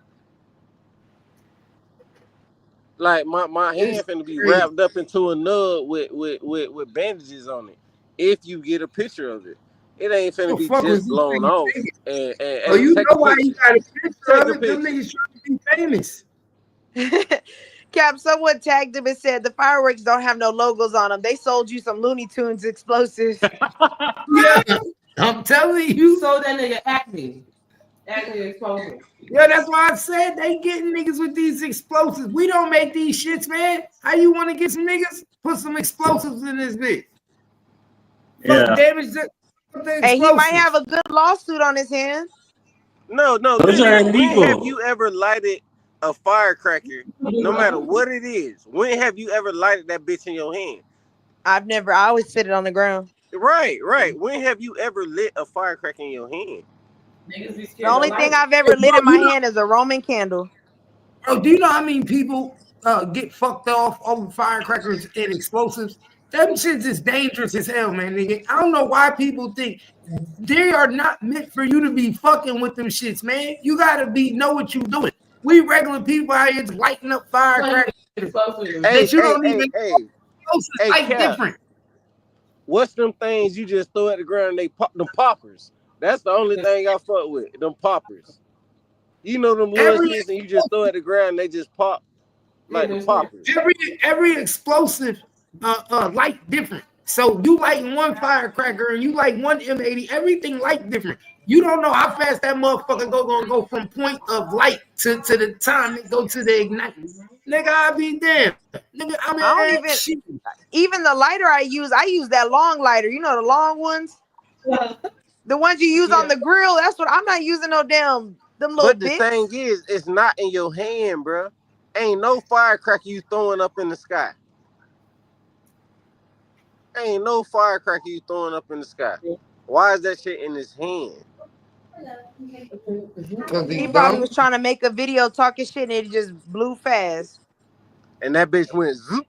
Like my hand finna be wrapped up into a nub with bandages on it. If you get a picture of it, it ain't finna be just blown off. And Oh, you take know a why picture. you got a picture Take of a it? Them picture. niggas trying to be famous. Cap, someone tagged him and said the fireworks don't have no logos on them. They sold you some Looney Tunes explosives. Yeah, I'm telling you. You sold that nigga Acme explosive. Yeah, that's why I said they getting niggas with these explosives. We don't make these shits, man. How you want to get some niggas? Put some explosives in this bitch. Yeah. Damage the Hey, he might have a good lawsuit on his hands. No. Those are When illegal. have you ever lighted a firecracker, no matter what it is? When have you ever lighted that bitch in your hand? I've never. I always sit it on the ground. Right. When have you ever lit a firecracker in your hand? Niggas be scared. The only thing I've ever lit in my hand is a Roman candle. Bro, do you know how many people get fucked off over firecrackers and explosives? Them shits is dangerous as hell, man, nigga. I don't know why people think they are not meant for you to be fucking with them shits, man. You gotta know what you doing. We regular people out here just lighting up firecrackers. Hey, you don't even Cap, different. What's them things you just throw at the ground and they pop them poppers? That's the only thing I fuck with. Them poppers. You know them little shits and you just throw at the ground and they just pop like the poppers. Every explosive light different. So you lighting one firecracker and you light one M80, everything light different. You don't know how fast that motherfucker gonna go from point of light to the time it go to the ignite. Nigga, I be damn. Nigga, I don't even the lighter I use that long lighter. You know the long ones? The ones you use on the grill. That's what I'm not using no damn them little But the thing is, it's not in your hand, bro. Ain't no firecracker you throwing up in the sky. Ain't no firecracker you throwing up in the sky. Why is that shit in his hand? He probably was trying to make a video talking shit and it just blew fast. And that bitch went zoop.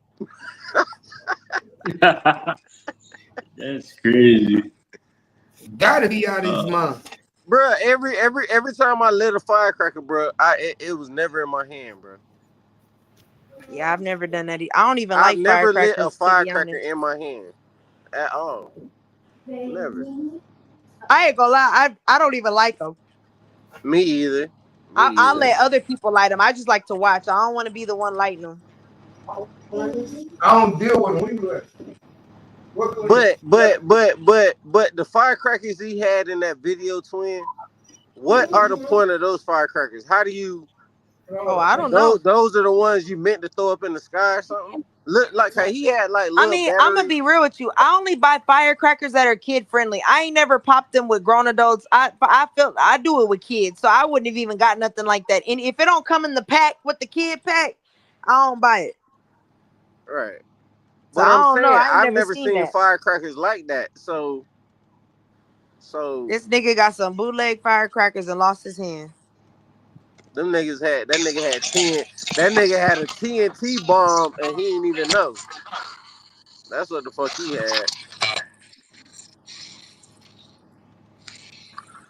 That's crazy. Gotta be out of his mind. Bro, every time I lit a firecracker, bro, it was never in my hand, bro. Yeah, I've never done that. I don't even like firecrackers. I've never lit a firecracker in my hand at all. Never. I ain't gonna lie. I don't even like them. Me either. I'll let other people light them. I just like to watch. I don't want to be the one lighting them. I don't deal with them. But the firecrackers he had in that video, twin. What are the point of those firecrackers? How do you? Oh, I don't know. Those are the ones you meant to throw up in the sky or something. Look like he had like. I mean, I'm gonna be real with you. I only buy firecrackers that are kid friendly. I ain't never popped them with grown adults. I do it with kids, so I wouldn't have even got nothing like that. And if it don't come in the pack with the kid pack, I don't buy it. Right. So But I don't know. I've never seen firecrackers like that. So this nigga got some bootleg firecrackers and lost his hand. Them niggas had that nigga had a TNT bomb and he didn't even know. That's what the fuck he had.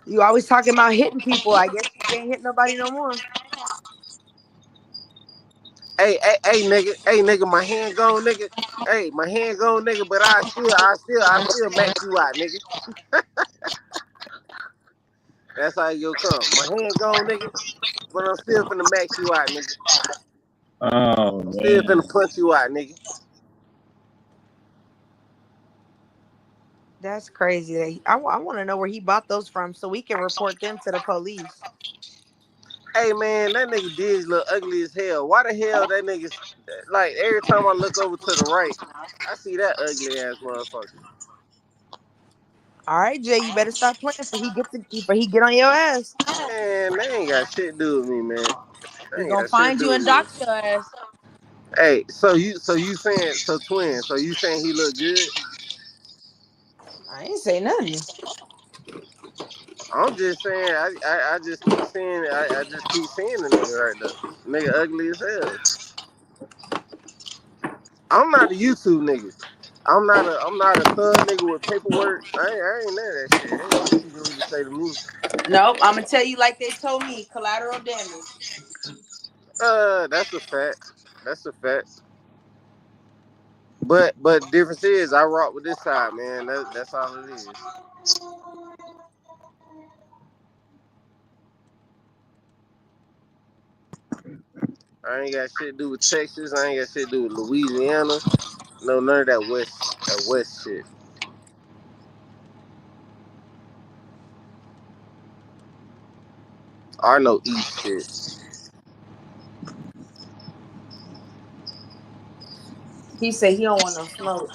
You always talking about hitting people. I guess you can't hit nobody no more. Hey, nigga, my hand gone, nigga. Hey, my hand gone, nigga, but I still max you out, nigga. That's how you come. My hand gone, nigga. But I'm still finna max you out, nigga. Oh I'm still man. finna punch you out, nigga. That's crazy. I want to know where he bought those from so we can report them to the police. Hey man, that nigga Diggs look ugly as hell. Why the hell that nigga, like every time I look over to the right, I see that ugly ass motherfucker. All right, Jay, you better stop playing for he get on your ass. Man, they ain't got shit to do with me, man. They He ain't gonna got shit to find do you with and me. dox your ass. Hey, so you saying twin? So you saying he look good? I ain't say nothing. I'm just saying I just keep seeing I just keep seeing the nigga right there. Nigga ugly as hell. I'm not a YouTube nigga. I'm not a thug nigga with paperwork. I ain't none of that shit. Ain't shit you can really say to me. Nope, I'm gonna tell you like they told me, collateral damage. That's a fact. That's a fact. But the difference is I rock with this side, man. That's all it is. I ain't got shit to do with Texas. I ain't got shit to do with Louisiana. No, none of that west shit. I know east shit. He said he don't want no smoke.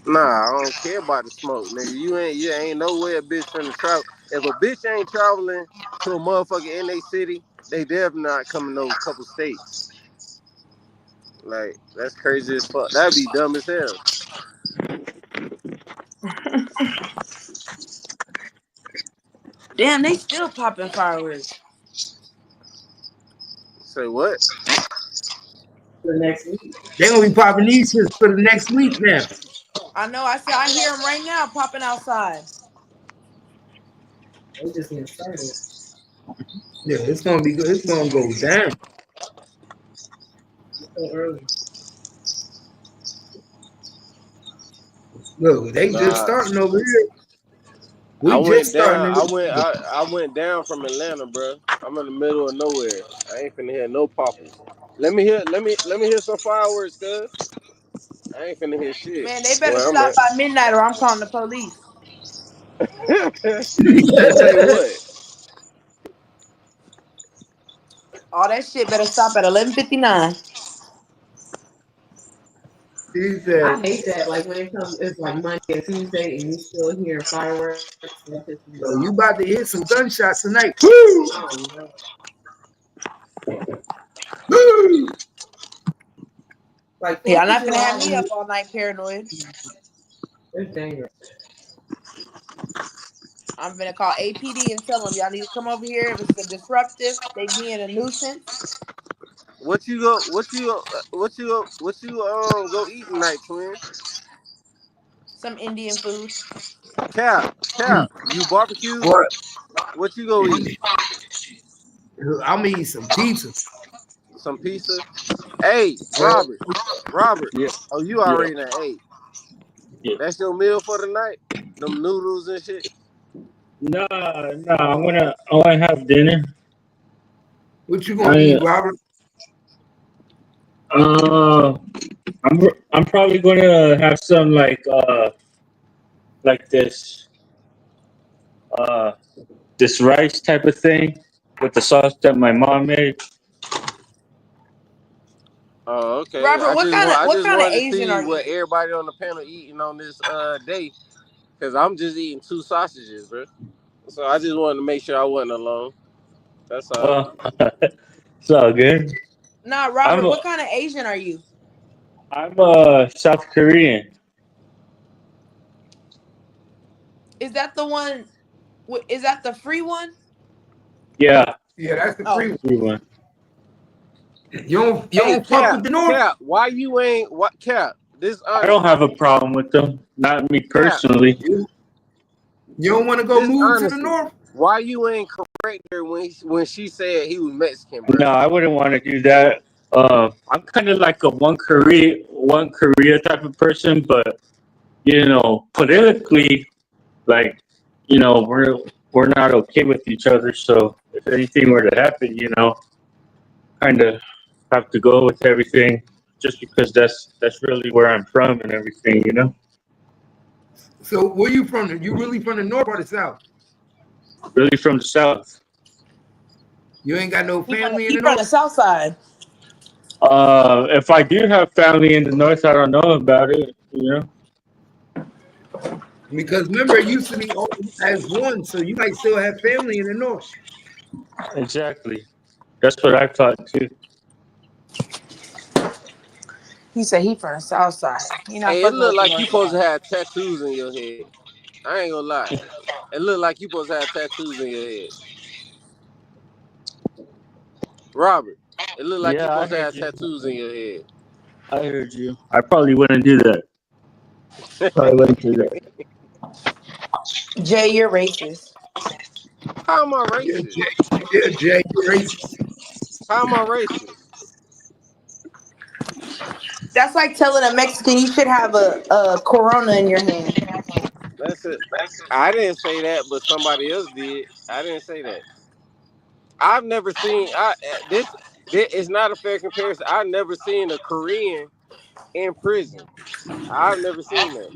Nah, I don't care about the smoke, nigga. You ain't no way a bitch finna travel. If a bitch ain't traveling to a motherfucker in they city, they definitely not coming no couple states. Like that's crazy as fuck. That'd be dumb as hell. Damn, they still popping fireworks. Say what? The next week. They're gonna be popping these shits for the next week now. I know. I said I hear them right now popping outside. They just getting started. Yeah, it's gonna be good. It's gonna go down. So early. Look, they just Nah, starting over here. I We just went down. starting. I went down from Atlanta, bro. I'm in the middle of nowhere. I ain't finna hear no poppers. Let me hear some fireworks, cuz. I ain't finna hear shit. Man, they better Well, I'm stop at. by midnight or I'm calling the police. They say what? All that shit better stop at 11:59. He I said, hate that. Like when it comes, it's like Monday and Tuesday, and you still hearing fireworks. That pisses me "So you off. about to hit some gunshots tonight?" Woo! Oh, no. Woo! Like Yeah, 4th I'm of not gonna have July, me up all night paranoid. it's dangerous. I'm gonna call APD and tell them y'all need to come over here. If it's a disruptive, they being a nuisance. What you go eat tonight, twin? Some Indian food. Cap, you barbecue? What? What you go eat? I'm gonna eat some pizza. Some pizza? Hey, Robert. Yeah. Oh, you Yeah. already done ate. Yeah. That's your meal for the night? Them noodles and shit? Nah. I wanna have dinner. What you gonna eat, I Robert? uh I'm probably gonna have some like uh this rice type of thing with the sauce that my mom made. Oh, okay. Robert, I what just kind of wanted to Asian see are you? what everybody on the panel eating on this day. Cause I'm just eating 2 sausages, bro. So I just wanted to make sure I wasn't alone. That's all. It's all good. Nah, I'm Robert, a, what kind of Asian are you? I'm South Korean. Is that the one? Is that the free one? Yeah, Yeah, that's the Oh, free one. everyone. You Hey, don't fuck with Cap, the North? why you ain't what Cap? This I don't have a problem with them. Not me Cap, personally. You don't want to go this move to the honesty. North? Why you ain't correct her when she said he was Mexican, bro? No, I wouldn't want to do that. I'm kind of like a one Korea type of person, but politically, like, we're not okay with each other. So if anything were to happen, kind of have to go with everything, just because that's really where I'm from and everything. So where you from? You really from the north or the south? Really from the south. You ain't got no family in He the from the north? south side. If I do have family in the north, I don't know about it. Because remember, it used to be all as one, so you might still have family in the north. Exactly. That's what I thought too. He said he from the south side. He not Hey, it fucking look with the like you north supposed to side. have tattoos in your head. I ain't gonna lie. It look like you supposed to have tattoos in your head. Robert, it look like you Yeah, I supposed to heard have you. tattoos in your head. I heard you. I probably wouldn't do that. Probably wouldn't do that. Jay, you're racist. How am I Yeah, racist? Jay, racist. How am I racist? That's like telling a Mexican you should have a corona in your hand. That's it. I didn't say that, but somebody else did. I didn't say that. I've never seen this is not a fair comparison. I've never seen a Korean in prison. I've never seen that.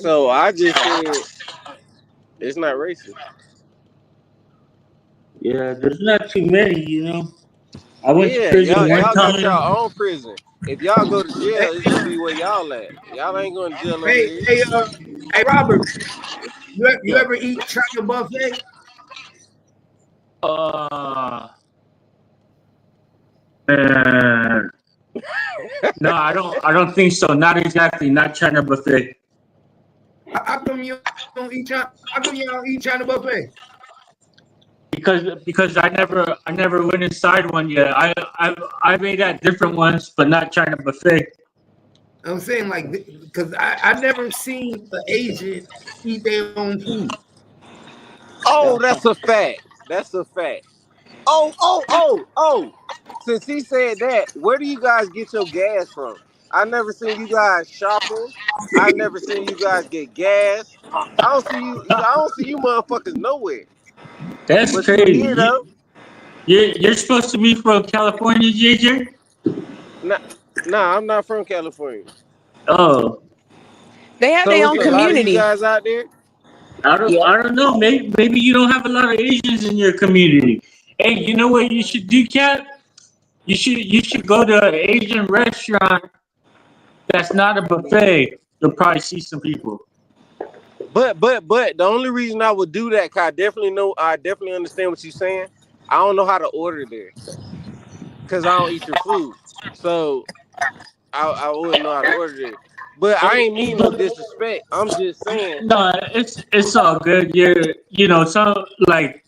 So I just said it's not racist. Yeah, there's not too many. I went to Yeah, prison one y'all got time. y'all own prison. If y'all go to Hey, jail, it's gonna be where y'all at. Y'all ain't going to jail over hey, here. hey, hey, Robert, you Yeah. ever eat China buffet? Uh, uh, no, I don't think so. Not exactly. Not China buffet. How come you don't eat China? How come you don't eat China buffet? Because I never went inside one yet. I made at different ones, but not China buffet. I'm saying like because I never seen an Asian eat their own food. Oh, that's a fact. That's a fact. Oh. Since he said that, where do you guys get your gas from? I never seen you guys shopping. I never seen you guys get gas. I don't see you motherfuckers nowhere. That's But you here crazy. though. You're supposed to be from California, JJ? Nah, nah, I'm not from California. Oh, They have So their it's own a lot of you community. guys out there. Yep. I don't know. Maybe you don't have a lot of Asians in your community. Hey, you know what you should do, Cat? You should go to an Asian restaurant that's not a buffet. You'll probably see some people. But the only reason I would do that, cause I definitely understand what you're saying. I don't know how to order there, cause I don't eat your food. So I wouldn't know how to order there. But I ain't mean no disrespect. I'm just saying. No, it's all good. So like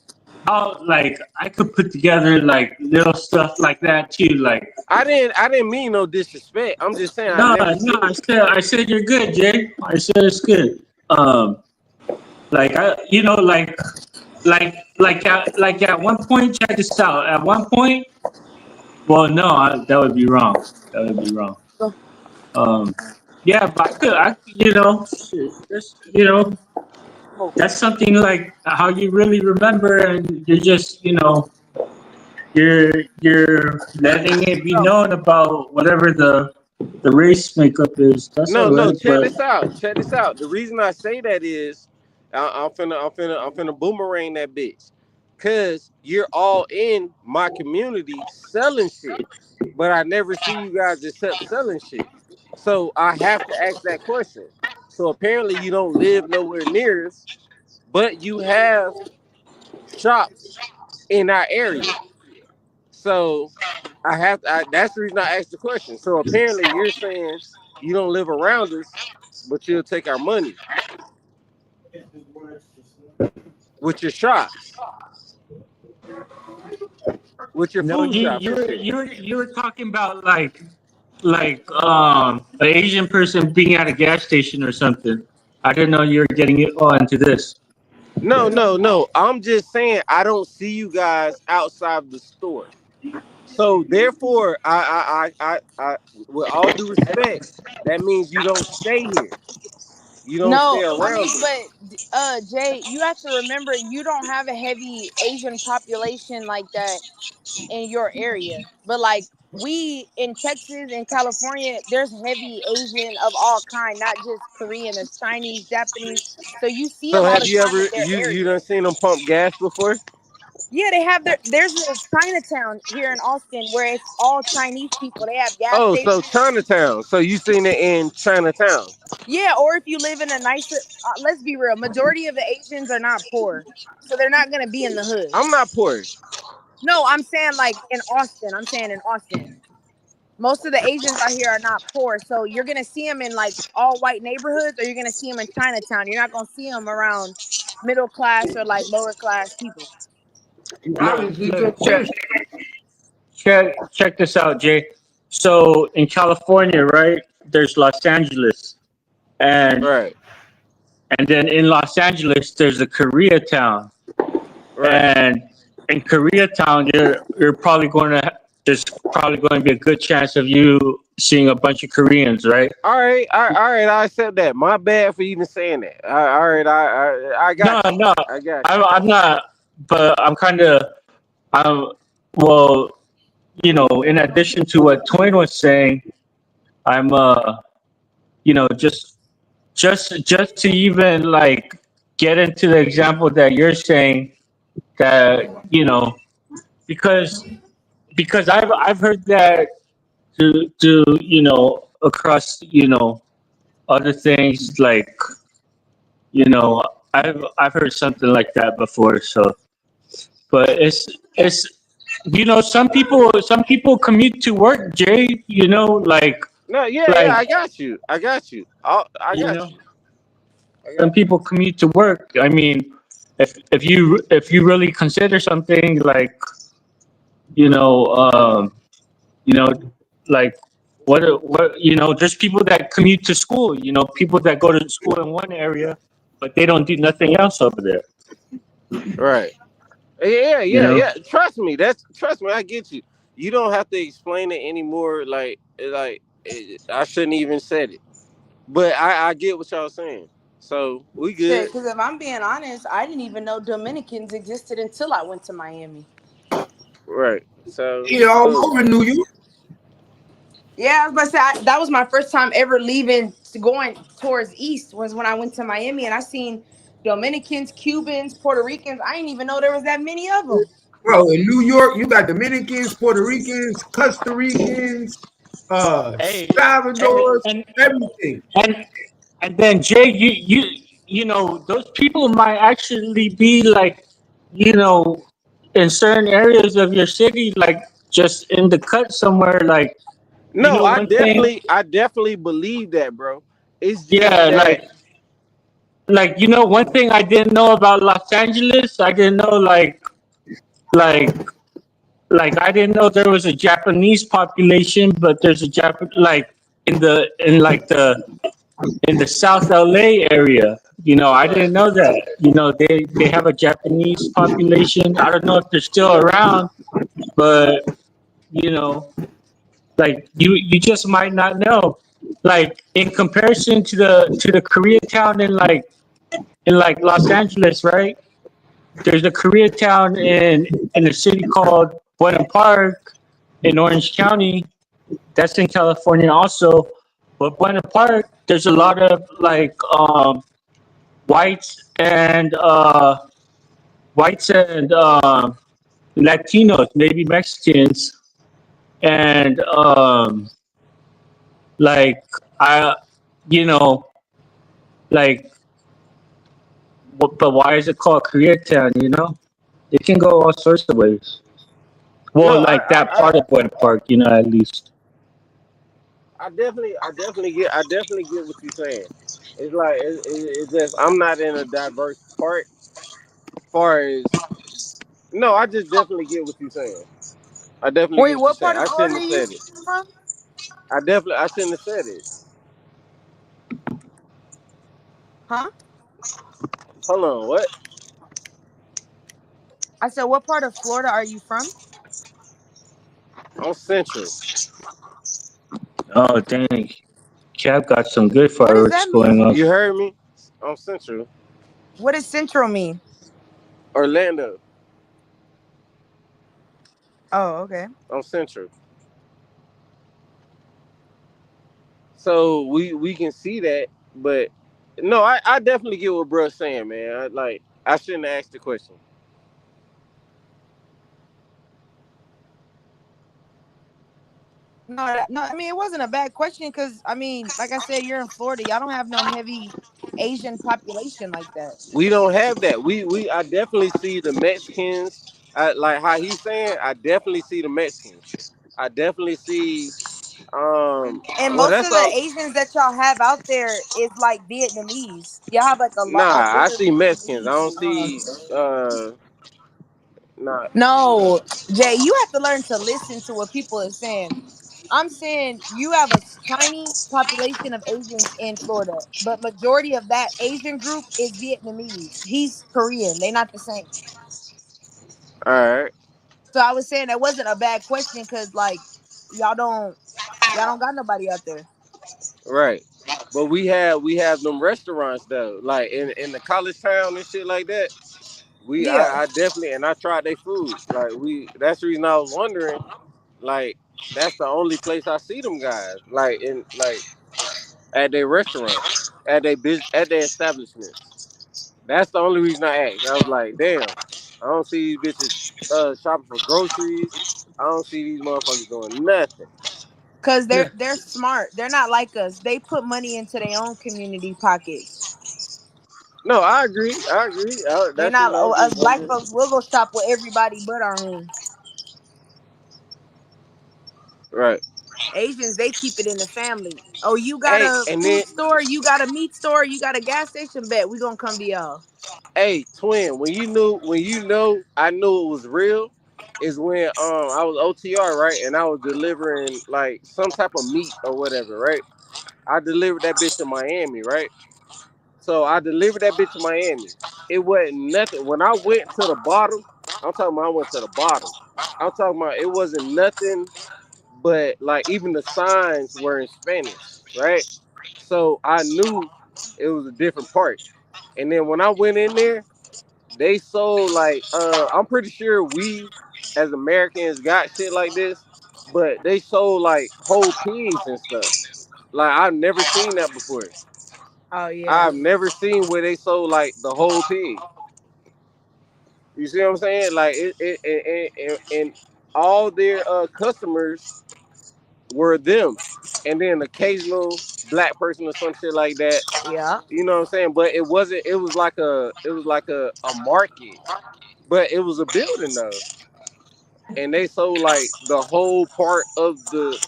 I could put together like little stuff like that too. Like I didn't mean no disrespect. I'm just saying I no, never no, seen. I said you're good, Jay. I said it's good. Like like at one point, check this out. At one point, well, no, that would be wrong. That would be wrong. Um, yeah, but shit, that's something like how you really remember, and you're just, you're letting it be known about whatever the race makeup is. That's all No. right, Check but this out. Check this out. The reason I say that is I'm finna boomerang that bitch, cause you're all in my community selling shit, but I never see you guys except selling shit. So I have to ask that question. So apparently you don't live nowhere near us, but you have shops in our area. So that's the reason I asked the question. So apparently you're saying you don't live around us, but you'll take our money with your shops, with your no, food shops and shit. you were talking about an Asian person being at a gas station or something. I didn't know you were getting it on to this. No. I'm just saying I don't see you guys outside of the store. So therefore, I with all due respect, that means you don't stay here. You don't No, stay I around mean, it. but Jay, you have to remember you don't have a heavy Asian population like that in your area. But like we in Texas and California, there's heavy Asian of all kind, not just Korean. There's Chinese, Japanese. So you see So them all have the you time ever in their you area. done seen them pump gas before? Yeah, they have there's a Chinatown here in Austin where it's all Chinese people. They have gas Oh, so stations. Chinatown. So you seen it in Chinatown? Yeah, or if you live in a nicer, let's be real, majority of the Asians are not poor, so they're not gonna be in the hood. I'm not poor. No, I'm saying like in Austin. I'm saying in Austin, most of the Asians out here are not poor, so you're gonna see them in like all white neighborhoods, or you're gonna see them in Chinatown. You're not gonna see them around middle class or like lower class people. Obviously, Look, so check this out, Jay. So in California, right? There's Los Angeles, and Right, then in Los Angeles, there's a Koreatown, right. and in Koreatown, you're probably going to there's probably going to be a good chance of you seeing a bunch of Koreans, right? All right, all right. I accept that. My bad for even saying that. All right, I No, got you. no, I got I'm not, but I'm well, in addition to what Twin was saying, I'm just to even like get into the example that you're saying that because I've heard that to across other things like I've heard something like that before. So, but it's some people commute to work, Jay. Like no. Yeah. like I got you. I got you. I you got know you. I some got you. people commute to work. I mean, if you really consider something like you know you know like what there's people that commute to school. People that go to school in one area, but they don't do nothing else over there. Right. Yeah. You know. Trust me. Trust me. I get you. You don't have to explain it anymore. I shouldn't even said it. But I get what y'all saying. So we good. Shit, because if I'm being honest, I didn't even know Dominicans existed until I went to Miami. Right. So all over New York. Yeah, I was about to say that was my first time ever leaving, going towards east was when I went to Miami, and I seen Dominicans, Cubans, Puerto Ricans. I didn't even know there was that many of them. Bro, in New York, you got Dominicans, Puerto Ricans, Costa Ricans, Hey, Salvadors, and everything. and then Jay, those people might actually be like, in certain areas of your city, like just in the cut somewhere, like no, one thing. I definitely believe that, bro. It's just Yeah, that one thing I didn't know about Los Angeles, I didn't know like I didn't know there was a Japanese population, but there's a like in the South LA area. I didn't know that. They have a Japanese population. I don't know if they're still around, but like you just might not know. Like in comparison to the Koreatown in Los Angeles, right? There's a Koreatown in a city called Buena Park in Orange County. That's in California also. But Buena Park, there's a lot of whites and Latinos, maybe Mexicans, and like I, like, but why is it called Koreatown? It can go all sorts of ways. Well, no, like that part of Buena Park, at least. I definitely get what you're saying. It's like it's just I'm not in a diverse part. As far as no, I just definitely get what you're saying. I definitely Wait, get what you're what saying. part of I shouldn't Florida have are you said it. from? I shouldn't have said it. Huh? Hold on, what? I said, what part of Florida are you from? I'm central. Oh dang! Cap got some good What does fireworks that mean? going on. You heard me? On Central. What does Central mean? Orlando. Oh, okay. On Central. So we can see that, but no, I definitely get what bruh's saying, man. I shouldn't have asked the question. No. I mean, it wasn't a bad question because I mean, like I said, you're in Florida. Y'all don't have no heavy Asian population like that. We don't have that. I definitely see the Mexicans. Like how he's saying, I definitely see the Mexicans. I definitely see And well most that's of the all. Asians that y'all have out there is like Vietnamese. Y'all have like Nah, a I bigger see Mexicans. I Vietnamese. don't see nah. No, Jay, you have to learn to listen to what people are saying. I'm saying you have a tiny population of Asians in Florida, but majority of that Asian group is Vietnamese. He's Korean. They're not the same. Alright, So I was saying that wasn't a bad question because like y'all don't got nobody out there. right. But we have them restaurants though, like in the college town and shit like that. Yeah, I definitely and I tried their food. Like that's the reason I was wondering. Like that's the only place I see them guys. Like in like at their restaurants, at their establishments. That's the only reason I asked. I was like, damn, I don't see these bitches shopping for groceries. I don't see these motherfuckers doing nothing. because they're smart. They're not like us. They put money into their own community pockets. No, I agree. I agree. They're That's not I'm us just, I'm black just folks. We'll go shop with everybody but our own. right. Asians, they keep it in the family. Oh, you got Hey, a and then food store, you got a meat store, you got a gas station. Bet we gonna come to y'all. hey, twin, when you know I knew it was real is when I was OTR, right? And I was delivering like some type of meat or whatever, right? I delivered that bitch in Miami, right? So I delivered that bitch in Miami. It wasn't nothing. When I went to the bottom, I'm talking about I went to the bottom. I'm talking about it wasn't nothing but like even the signs were in Spanish, right? So I knew it was a different part. And then when I went in there, they sold like I'm pretty sure we as Americans got shit like this, but they sold like whole pigs and stuff. Like I've never seen that before. Oh yeah. I've never seen where they sold like the whole pig. You see what I'm saying? Like and all their customers were them, and then occasional black person or some shit like that. Yeah. You know what I'm saying? But it wasn't. It was like a market, but it was a building though, and they sold like the whole part of the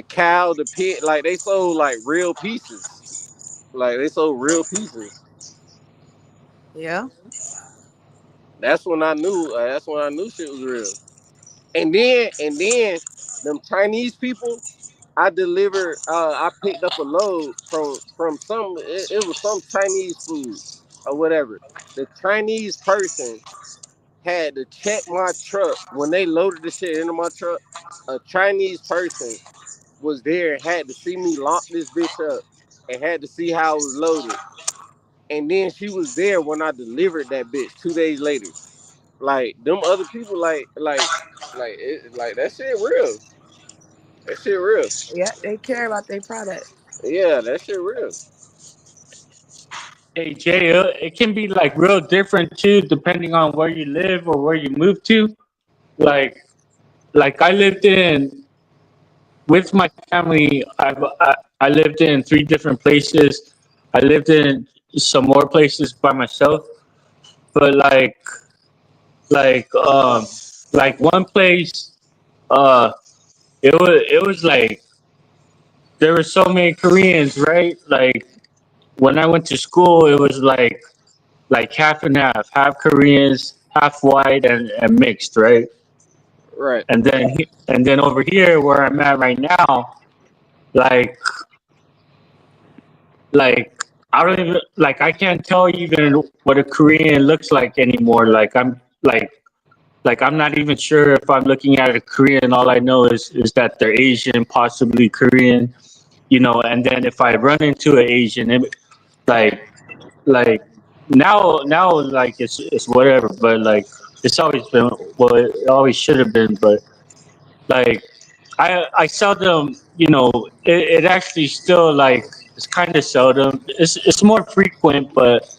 cow, the pig. Like they sold like real pieces. Like they sold real pieces. Yeah. That's when I knew. That's when I knew shit was real. And then them Chinese people, I delivered. I picked up a load from some. It was some Chinese food or whatever. The Chinese person had to check my truck when they loaded the shit into my truck. A Chinese person was there and had to see me lock this bitch up and had to see how it was loaded. And then she was there when I delivered that bitch 2 days later. Like them other people, like that shit real. That shit real. Yeah. They care about their product. Yeah, that shit real. Hey Jay, it can be like real different too, depending on where you live or where you move to. Like, like I lived in with my family. I lived in 3 different places. I lived in some more places by myself, but like um like one place, uh, it was like there were so many Koreans, right? Like when I went to school, it was like half and half Koreans, half white and mixed, right? Right. And then over here where I'm at right now, like like I don't even like I can't tell even what a Korean looks like anymore. Like I'm Like I'm not even sure if I'm looking at a Korean. All I know is that they're Asian, possibly Korean. And then if I run into an Asian, like like now like it's whatever. But like it's always been, well, it always should have been. But like I seldom, it actually still like it's kind of seldom. It's more frequent, but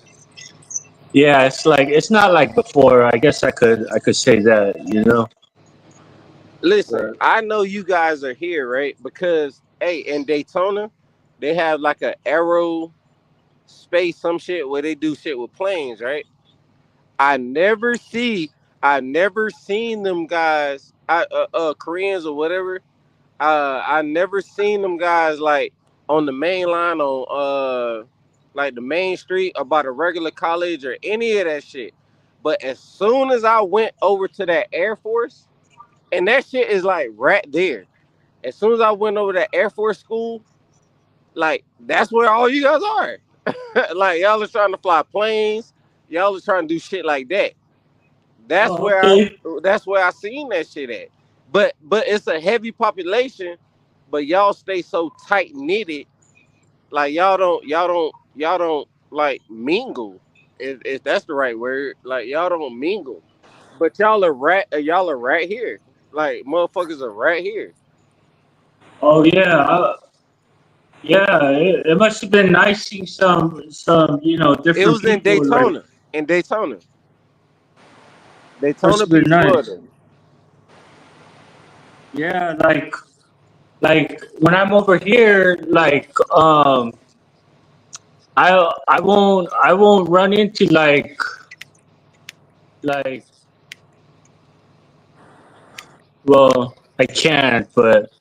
yeah, it's like it's not like before. I guess I could say that. Listen, I know you guys are here, right? Because hey, in Daytona, they have like a aero space, some shit where they do shit with planes, right? I never see, I never seen them guys, Koreans or whatever. I never seen them guys like on the main line on like the main street or by the regular college or any of that shit. But as soon as I went over to that Air Force, and that shit is like right there. As soon as I went over to Air Force school, like that's where all you guys are. Like y'all are trying to fly planes, y'all are trying to do shit like that. That's Oh, where okay. I seen that shit at. But it's a heavy population, but y'all stay so tight knitted, like y'all don't like mingle. If that's the right word, like y'all don't mingle. But y'all are right here. Like motherfuckers are right here. Oh yeah, yeah. It must have been nice seeing some It different was in people. Like Daytona. In Daytona. must Daytona have been Beach, nice. Florida. Yeah, like when I'm over here, like I won't run into like well I can't, but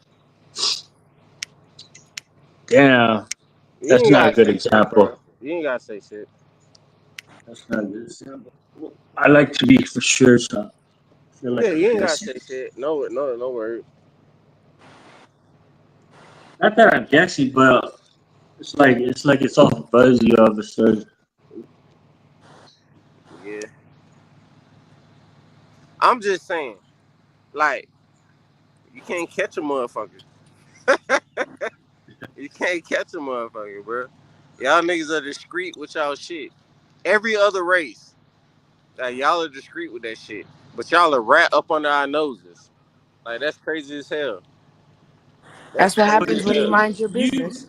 damn, You that's ain't not a gotta good say shit, example. bro. You ain't gotta say shit. That's not a good example. I like to be for sure, so I feel Yeah, like I'm you ain't gotta guessing. say shit. No word. Not that I'm guessing, but it's like it's all fuzzy all of a sudden. Yeah. I'm just saying, like, you can't catch a motherfucker. You can't catch a motherfucker, bro. Y'all niggas are discreet with y'all shit. Every other race, like, y'all are discreet with that shit. But y'all are right up under our noses. Like, that's crazy as hell. That's That's what crazy happens as when you hell. mind your You business.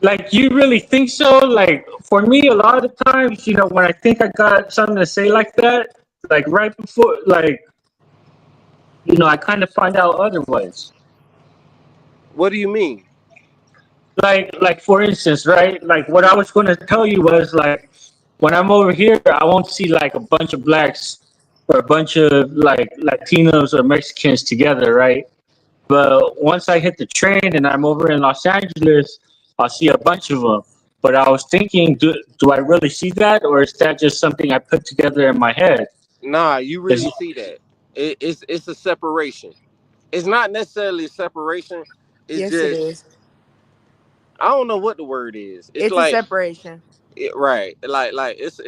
like you really think so? Like for me, a lot of the times, when I think I got something to say like that, like right before, like I kind of find out otherwise. What do you mean? Like for instance, right? Like what I was going to tell you was like when I'm over here, I won't see like a bunch of blacks or a bunch of like Latinos or Mexicans together, right? But once I hit the train and I'm over in Los Angeles, I'll see a bunch of them. But I was thinking, do I really see that, or is that just something I put together in my head? Nah, you Is really see that. It's a separation. It's not necessarily a separation. It's Yes, it just is. I don't know what the word is. It's It's a like separation. right, like it's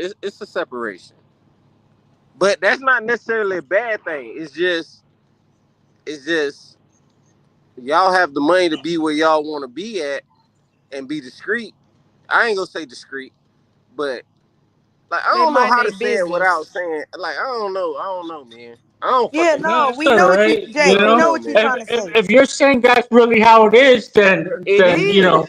a separation. But that's not necessarily a bad thing. It's just y'all have the money to be where y'all want to be at and be discreet. I ain't gonna say discreet, but like I They don't know mind how their to say it without business. saying like I don't know, man. I don't Yeah, fucking know. no, that's we all know what you, right. Jay. I We don't know know, what you're man. trying If, to if say. if you're saying that's really how it is, then It then is.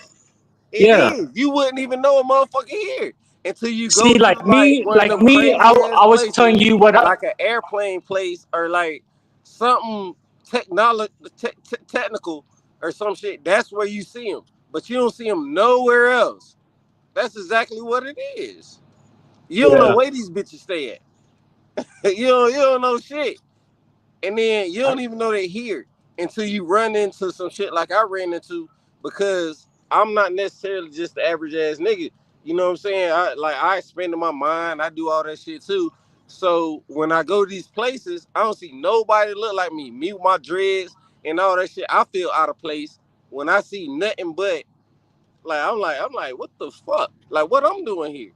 It yeah. is. You wouldn't even know a motherfucker here until you go See, to like like me, one of like them me, I, crazy ass I was telling places, you what I. like an airplane place or like something technical or some shit. That's where you see them, but you don't see them nowhere else. That's exactly what it is. You don't know Yeah. where these bitches stay at. You don't know shit. And then you don't even know they're here until you run into some shit like I ran into because I'm not necessarily just the average ass nigga. You know what I'm saying? I expand my mind. I do all that shit too. So when I go to these places, I don't see nobody look like me. Me with my dreads and all that shit. I feel out of place when I see nothing but I'm like, what the fuck? Like what I'm doing here?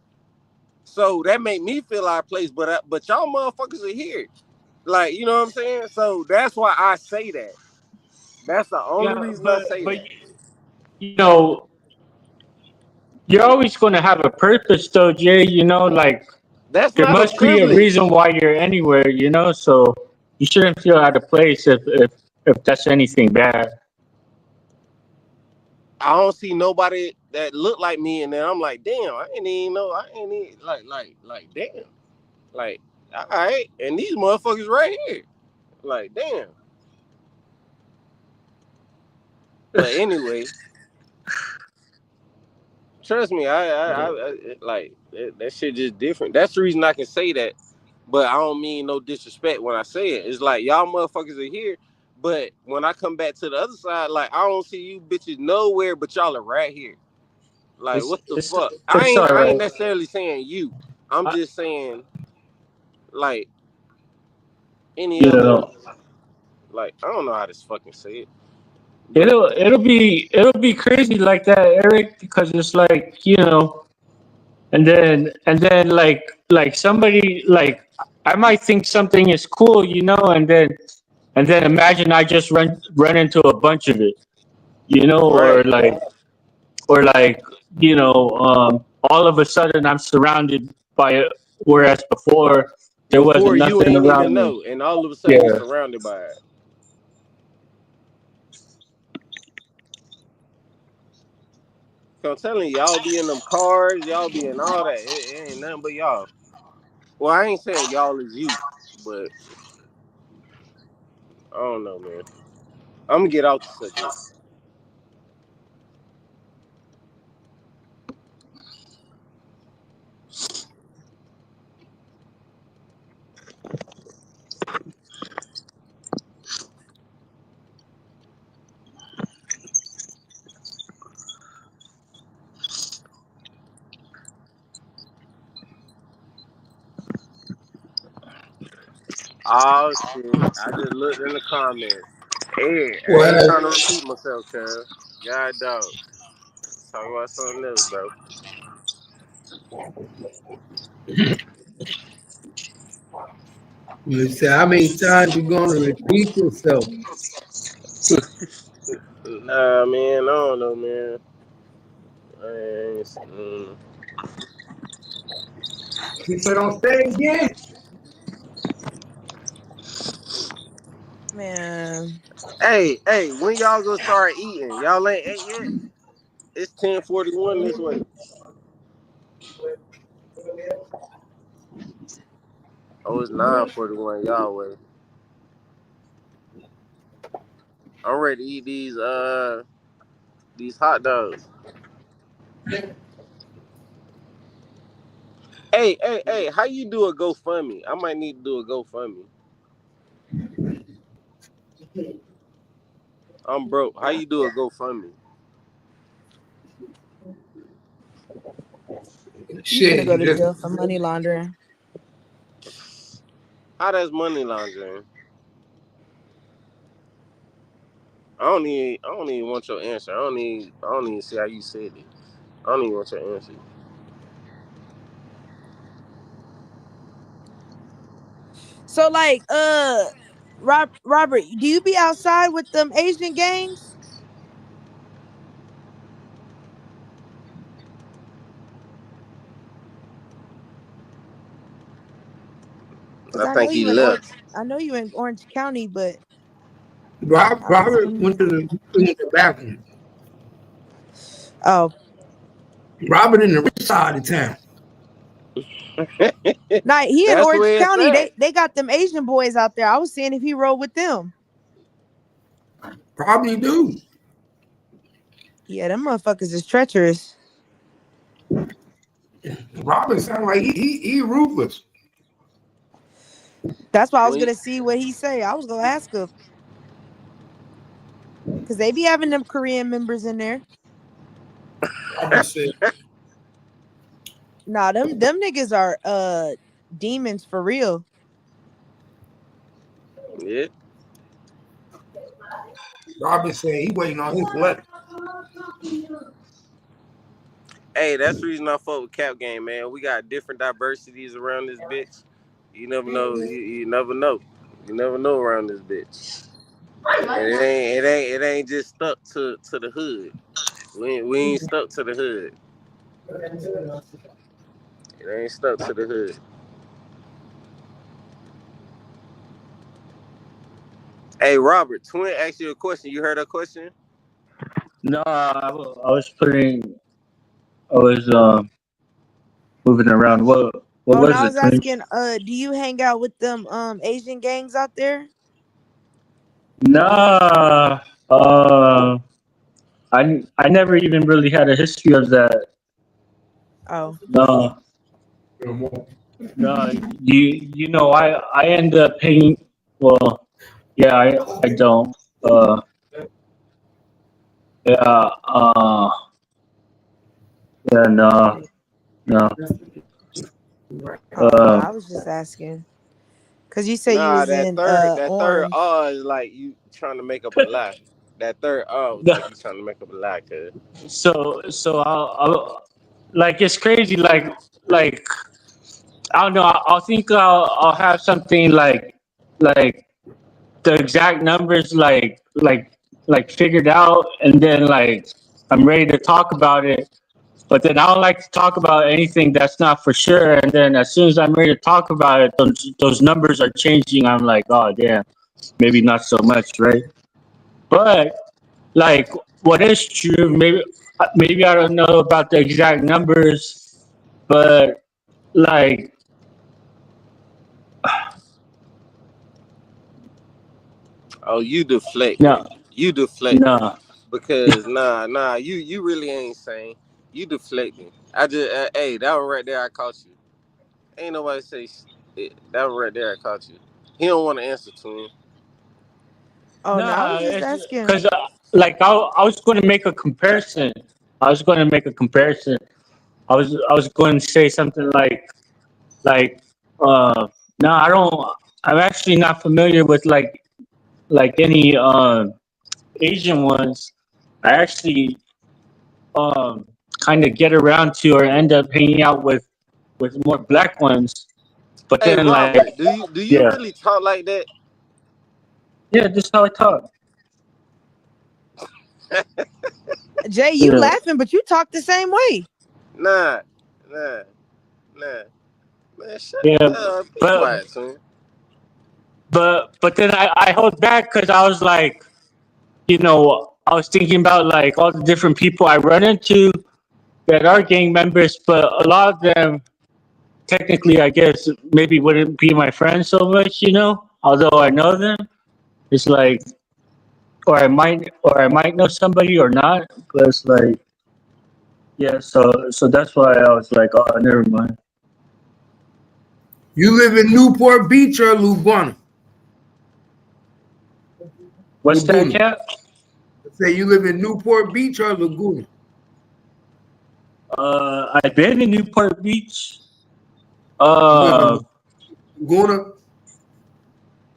So that made me feel out of place. But y'all motherfuckers are here. Like, you know what I'm saying? So that's why I say that. That's the only Yeah, reason I say but that. you know, you're always going to have a purpose, though, Jay. You know, like That's there not a must be a privilege. reason why you're anywhere. You know, so you shouldn't feel out of place if that's anything bad. I don't see nobody that look like me, and then I'm like, damn, I ain't even know. I ain't even like, damn, like, all right, and these motherfuckers right here, like, damn. But anyway, trust me, I like that shit just different. That's the reason I can say that. But I don't mean no disrespect when I say it. It's like y'all motherfuckers are here, but when I come back to the other side, like I don't see you bitches nowhere, but y'all are right here. Like It's what the it's fuck? it's all I ain't right. necessarily saying you. I'm I, just saying like any you other, know, like I don't know how to fucking say it, but it'll be crazy like that, Eric, because it's like and then like somebody like I might think something is cool, and then imagine I just run into a bunch of it, or right. like all of a sudden I'm surrounded by it, whereas before there Before wasn't you nothing ain't even around me. know, and all of a sudden you're Yeah. surrounded by it. So I'm telling you, y'all be in them cars, y'all be in all that. It ain't nothing but y'all. Well, I ain't saying y'all is you, but I don't know, man. I'm gonna get out the subject. Oh shit! I just looked in the comments. Hey, I ain't Well, trying to repeat myself, cuz. God dog. Talk about something else, bro. you say how many times you gonna repeat yourself? Nah, man, I don't know, man. I ain't, He said, "Don't say it again." Man. Hey, when y'all gonna start eating? Y'all ain't ate yet? It's 10:41 this way. Oh, it's 9:41 y'all way. I'm ready to eat these hot dogs. Hey, how you do a GoFundMe? I might need to do a GoFundMe. I'm broke. How you do a GoFundMe? You finna Shit, go you to just jail for money laundering. How that's money laundering? I don't even want your answer. I don't even see how you said it. I don't even want your answer. So like Robert, do you be outside with them Asian gangs? Because I think he left. I know you in Orange County, but I was Robert wondering. went to the bathroom. Oh, Robert in the rich side of town. nah, he in That's Orange where it's County. at. They got them Asian boys out there. I was seeing if he rode with them. Probably do. Yeah, them motherfuckers is treacherous. Robert sound like he ruthless. That's why I was When gonna see what he say. I was gonna ask him because they be having them Korean members in there. Robert said, Nah, them niggas are demons for real. yeah. Robert said he waiting on his letter. Hey, that's the reason I fuck with Cap Game, man. We got different diversities around this bitch. You never know. You never know. You never know around this bitch. And it ain't just stuck to the hood. We ain't stuck to the hood. It ain't stuck to the hood. Hey Robert, Twin asked you a question. You heard her question? No, I was moving around. What Oh, and was I it, was Twin? asking, do you hang out with them Asian gangs out there? Nah, I never even really had a history of that. Oh, No, no. You know, I end up hanging. Well, yeah, I don't. Yeah, yeah, no, no. oh no, Uh, I was just asking. Cause you said you Nah, was in that third Orange. is like you trying to make up a lie. That third was no. like you trying to make up a lie, cuz. So I'll like it's crazy. Like I don't know. I'll think I'll have something like the exact numbers like figured out, and then like I'm ready to talk about it. But then I don't like to talk about anything that's not for sure. And then as soon as I'm ready to talk about it, those numbers are changing. I'm like, oh damn, maybe not so much, right? But like, what is true? Maybe I don't know about the exact numbers, but like, Oh, you deflecting. no, You deflecting. no. Because you really ain't saying. You deflecting. I just hey, that one right there I caught you. Ain't nobody say that one right there I caught you. He don't want to answer to him. Oh no, I No, was just it's asking. because like I was going to make a comparison. I was going to make a comparison. I was going to say something like no, I don't. I'm actually not familiar with like any Asian ones. I actually um kind of get around to or end up hanging out with more black ones. But Hey then like Robert, do you yeah really talk like that? yeah, this is how I talk. Jay, you Yeah. laughing, but you talk the same way. Nah, nah, nah. Man, shut Yeah, be but quiet, son. but then I hold back because I was like, you know, I was thinking about like all the different people I run into that are gang members, but a lot of them technically, I guess, maybe wouldn't be my friends so much, you know. Although I know them, it's like, or I might know somebody or not, but it's like, yeah. So that's why I was like, oh, never mind. You live in Newport Beach or Lugana? What's that, Laguna. Cap? I say you live in Newport Beach or Laguna? I've been in Newport Beach. You live Uh, in Laguna?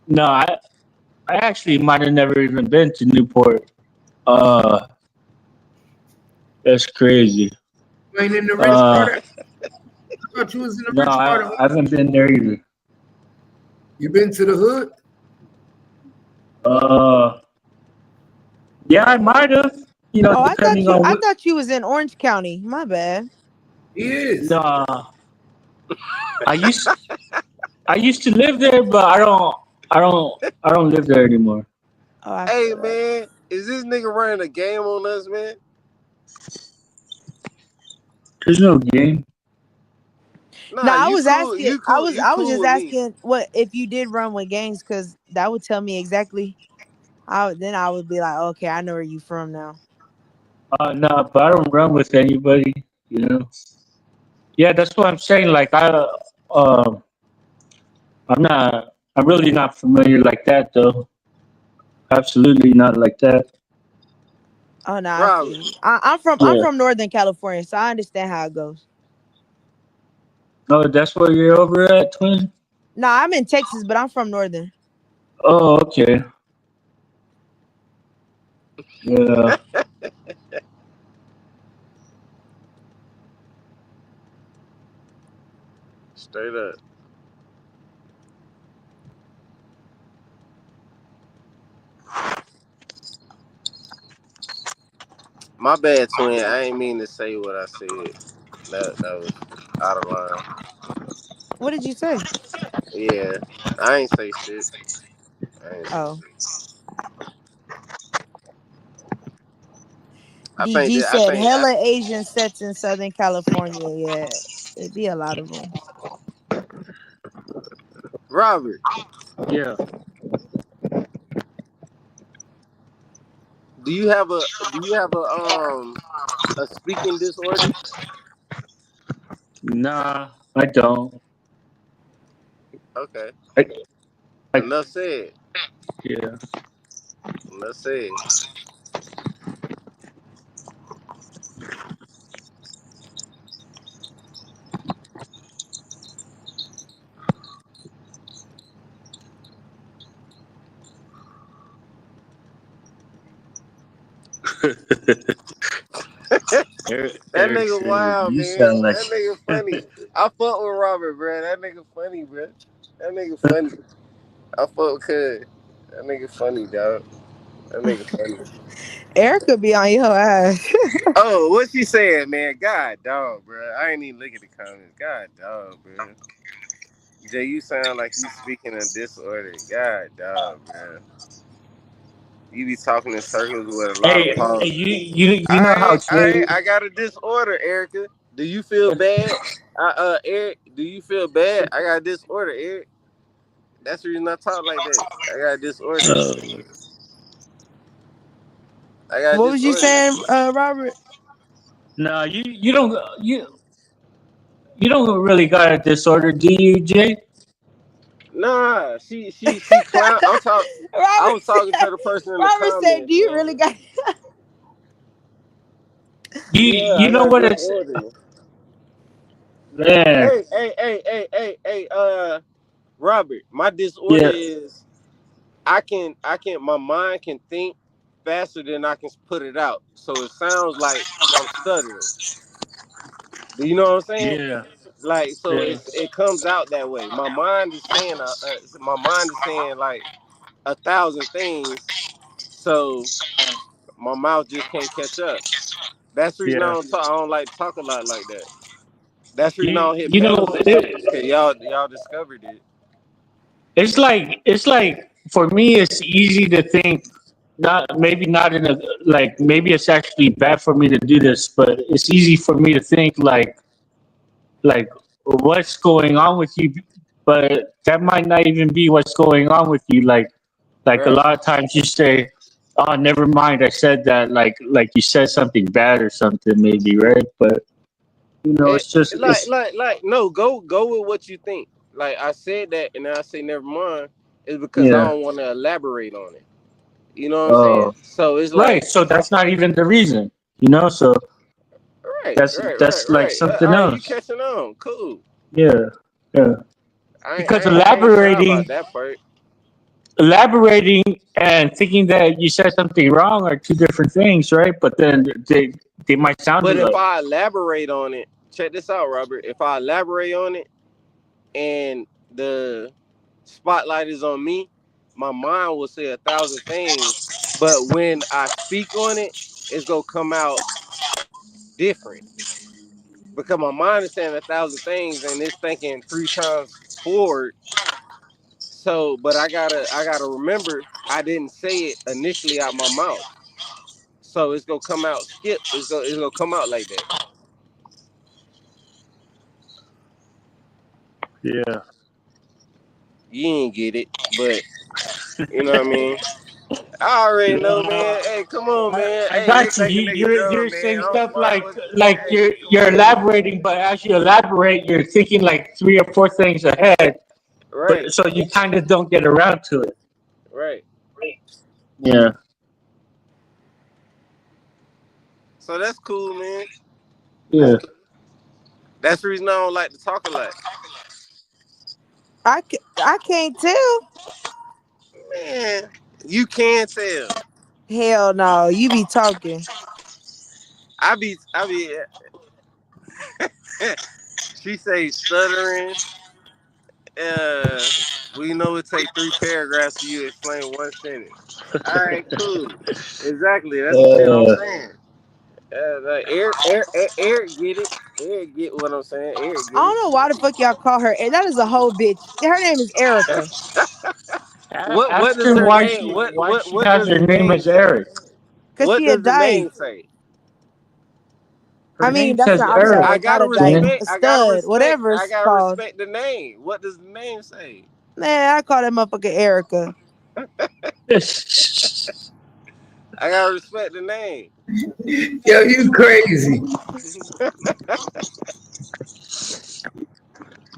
no, I actually might have never even been to Newport. Uh, that's crazy. You ain't in the rich Uh, part of I thought you was in the no, rich part of I haven't been there either. You been to the hood? Uh, yeah, I might have. You know, Oh, depending on I what. thought you was in Orange County. My bad. He is. Nah, I used I used to live there, but I don't live there anymore. Oh, I Hey feel that. man, is this nigga running a game on us, man? There's no game. No, Nah, I you was cool. asking. You cool. You I was cool just with me. asking what if you did run with gangs, because that would tell me exactly. Then I would be like, okay, I know where you from now. Nah, but I don't run with anybody. You know. Yeah, that's what I'm saying. Like um, I'm not. I'm really not familiar like that though. Absolutely not like that. Oh no, I feel Robert, you. I'm Yeah. from Northern California, so I understand how it goes. Oh, that's where you're over at, Twin. No, I'm in Texas, but I'm from Northern. Oh, okay. Yeah. straight up. My bad, twin. I ain't mean to say what I said. That was out of line. What did you say? Yeah, I ain't say shit. I ain't say Oh, shit. I think DG that. I said think. hella Asian sets in Southern California. Yeah, it be a lot of them. Robert, Yeah. do you have a speaking disorder? Nah, I don't. Okay. I, I Enough said. yeah. Enough said. That Eric nigga said, wild, "You man. sound like." That nigga funny. I fuck with Robert, bro. That nigga funny, bro. That nigga funny. I fuck with Cuz. That nigga funny, dog. That nigga funny. Erica be on your ass. Oh, what she said, man? God dog, bro. I ain't even look at the comments. God dog, bro. Jay, you sound like you speaking a disorder. God dog, bro. You be talking in circles with a lot of Hey, pauses. you know how Jay? I got a disorder, Erica. Do you feel bad? Eric, do you feel bad? I got a disorder, Eric. That's the reason I talk like that. I got a disorder. I got a What was you disorder. saying, Robert? No, you don't really got a disorder, do you, Jay? Nah, she clown. I Robert was said, talking to the person in the Robert said, "Do comments, you man. really got?" Yeah, You I know got a what it's disorder. man. Hey, Robert, my disorder Yeah, is my mind can think faster than I can put it out. So it sounds like I'm stuttering. Do you know what I'm saying? yeah, Like, so yeah, it comes out that way. My mind is saying like 1,000 things. So my mouth just can't catch up. That's the reason yeah. I don't like to talk a lot like that. That's the reason I don't hit You know panels and shit. Cause y'all discovered it. it's like for me it's easy to think, not maybe not in a, like, maybe it's actually bad for me to do this, but it's easy for me to think like what's going on with you, but that might not even be what's going on with you. Like a Right. lot of times you say, "Oh, never mind, I said that." Like you said something bad or something, maybe, right? But And it's just it's no, go with what you think. Like I said that, and then I say never mind, is because I yeah. don't want to elaborate on it. You know what I'm saying? Oh, So it's right. like, So that's not even the reason, So that's like all something right, you else. catching on? Cool. Yeah, yeah. Because I ain't shy about that part. elaborating and thinking that you said something wrong are two different things, right? But then they might sound But if alike. I elaborate on it, check this out, Robert. If I elaborate on it and the spotlight is on me, my mind will say 1,000 things. But when I speak on it, it's gonna come out different because my mind is saying 1,000 things and it's thinking 3 times forward. So, but I gotta remember I didn't say it initially out my mouth. So it's gonna come out skip. It's gonna come out like that. Yeah. You ain't get it, but you know what I mean. I already know, Yeah. man. Hey, come on, man. I Hey, they got you. think a nigga You're dumb, man. saying I'm stuff smart like hey, come you're on, man. elaborating, but as you elaborate, you're thinking like three or four things ahead. Right, But so you kind of don't get around to it. right. Yeah. So that's cool, man. That's Yeah. cool. That's the reason I don't like to talk a lot. I can't tell. Man, you can tell. Hell no, you be talking. I be she say stuttering. We know it take 3 paragraphs for you to explain one sentence. All right, cool. Exactly. That's the shit I'm saying. Eric get it. Eric get what I'm saying. Eric I get don't know why the fuck y'all call her. That is a whole bitch. Her name is Erica. What Ask does her her why name? she What why what she what has does her the name name as say? Eric. Cause What she a does the dyke. name say? Her I mean, name that's says not. I'm Eric. I sorry, not gotta a dyke. Jen. respect. A stud, whatever I it's gotta called. respect the name. What does the name say? Man, I call that motherfucker Erica. I gotta respect the name. Yo, you crazy.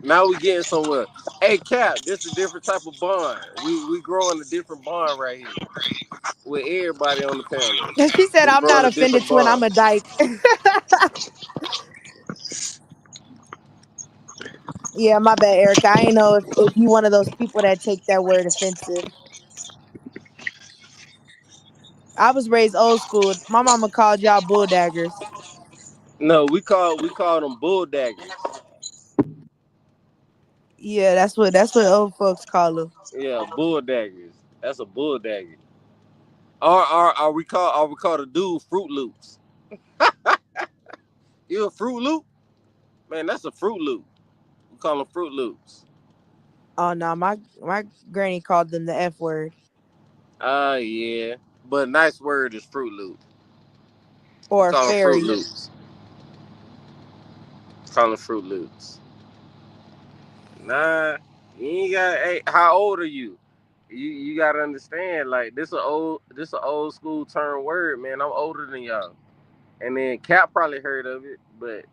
Now we getting somewhere. Hey Cap, this is a different type of bond. We growing a different bond right here with everybody on the panel. She said, We "I'm not growing a offended different when I'm bond. a dyke." Yeah, my bad, Erica. I ain't know if you one of those people that take that word offensive. I was raised old school. My mama called y'all bull daggers. No, we call them bull daggers. Yeah, that's what old folks call them. Yeah, bull daggers. That's a bull dagger. Or we call the dude Fruit Loops. You a Fruit Loop? Man, that's a Fruit Loop. We call them Fruit Loops. Oh no, my granny called them the F word Yeah. But nice word is Fruit Loop. We or call them Fruit fairy. Loops. Call them Fruit Loops. Nah, you ain't got. Hey, how old are you? You gotta understand. Like this a old school term word, man. I'm older than y'all. And then Cap probably heard of it, but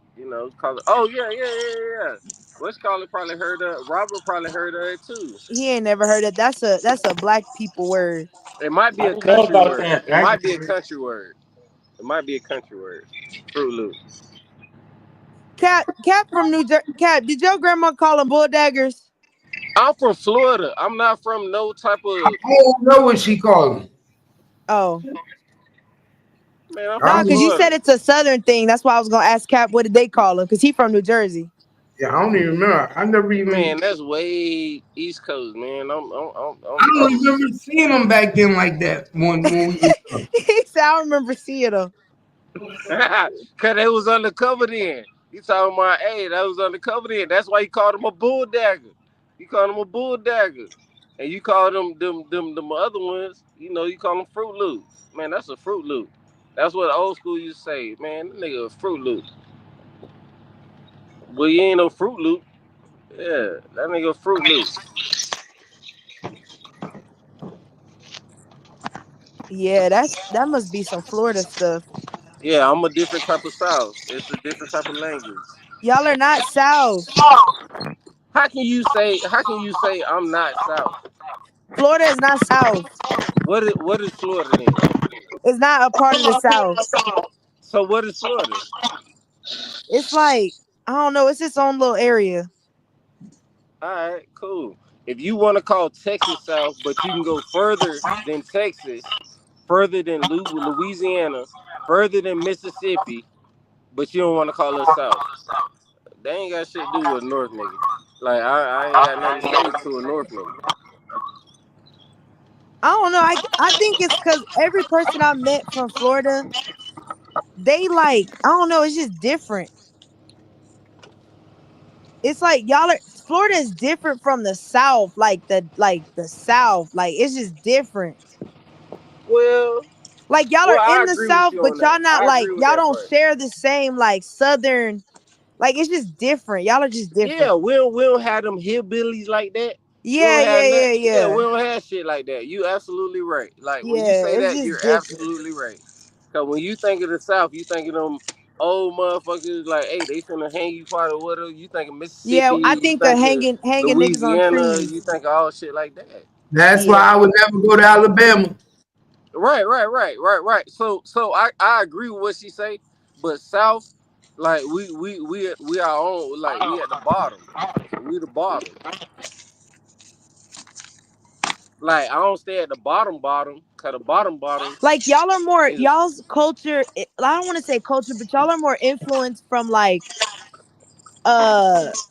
call it. Oh yeah. What's call it probably heard of. Robert probably heard of it too. He ain't never heard it. That's a black people word. It might be I a don't know country about word. that. It might be a country word. It might be a country word. Fruit Loop. Cap from New Jersey. Cap, did your grandma call them bull daggers? I'm from Florida. I'm not from no type I of don't know what she called him. Oh. man. I'm I from No, don't, because you Florida. said it's a southern thing. That's why I was gonna ask Cap what did they call him? Because he from New Jersey. yeah, I don't even remember. I never even. Man, that's way East Coast, man. I don't I'm remember seeing them back then like that. When we was young. He said, I remember seeing him. Cause they was undercover then. You talking about, hey, that was undercover then. That's why you called him a bull dagger. You called him a bull dagger. And you call them other ones, you call them Fruit Loops. Man, that's a Fruit Loop. That's what old school used to say. Man, that nigga a Fruit Loop. But you ain't no Fruit Loop. Yeah, that nigga a Fruit Loop. Yeah, that must be some Florida stuff. Yeah, I'm a different type of South. It's a different type of language. Y'all are not South. How can you say I'm not South? Florida is not South. What is Florida then? It's not a part of the South. So what is Florida? It's like I don't know. It's its own little area. All right, cool. If you want to call Texas South, but you can go further than Texas, further than Louisiana, further than Mississippi, but you don't want to call us South. They ain't got shit to do with North nigga. Like I ain't got nothing to say to a North nigga. I don't know. I think it's because every person I met from Florida, they like I don't know. It's just different. It's like y'all are Florida is different from the South. Like the South. Like it's just different. Well, Like y'all well, are I in the agree with South, you on but that. y'all not I like agree with y'all that don't part. share the same like Southern. Like it's just different. Y'all are just Yeah, different. we don't have them hillbillies like that. We Yeah, don't have yeah, yeah, nothing. Yeah, yeah. we don't have shit like that. You absolutely right. Like when you Yeah, say it's that, just you're different. absolutely right. Cause when you think of the South, you think of them old motherfuckers like, hey, they finna hang you part of whatever. You think of Mississippi, Yeah, I you think of think of hanging niggas on Louisiana, trees. you think of all shit like that. That's why Yeah. I would never go to Alabama. Right. So I agree with what she say, but South, like we our own, like we at the bottom. We the bottom. Like I don't stay at the bottom, cause the bottom Like y'all are more is y'all's culture. I don't want to say culture, but y'all are more influenced from like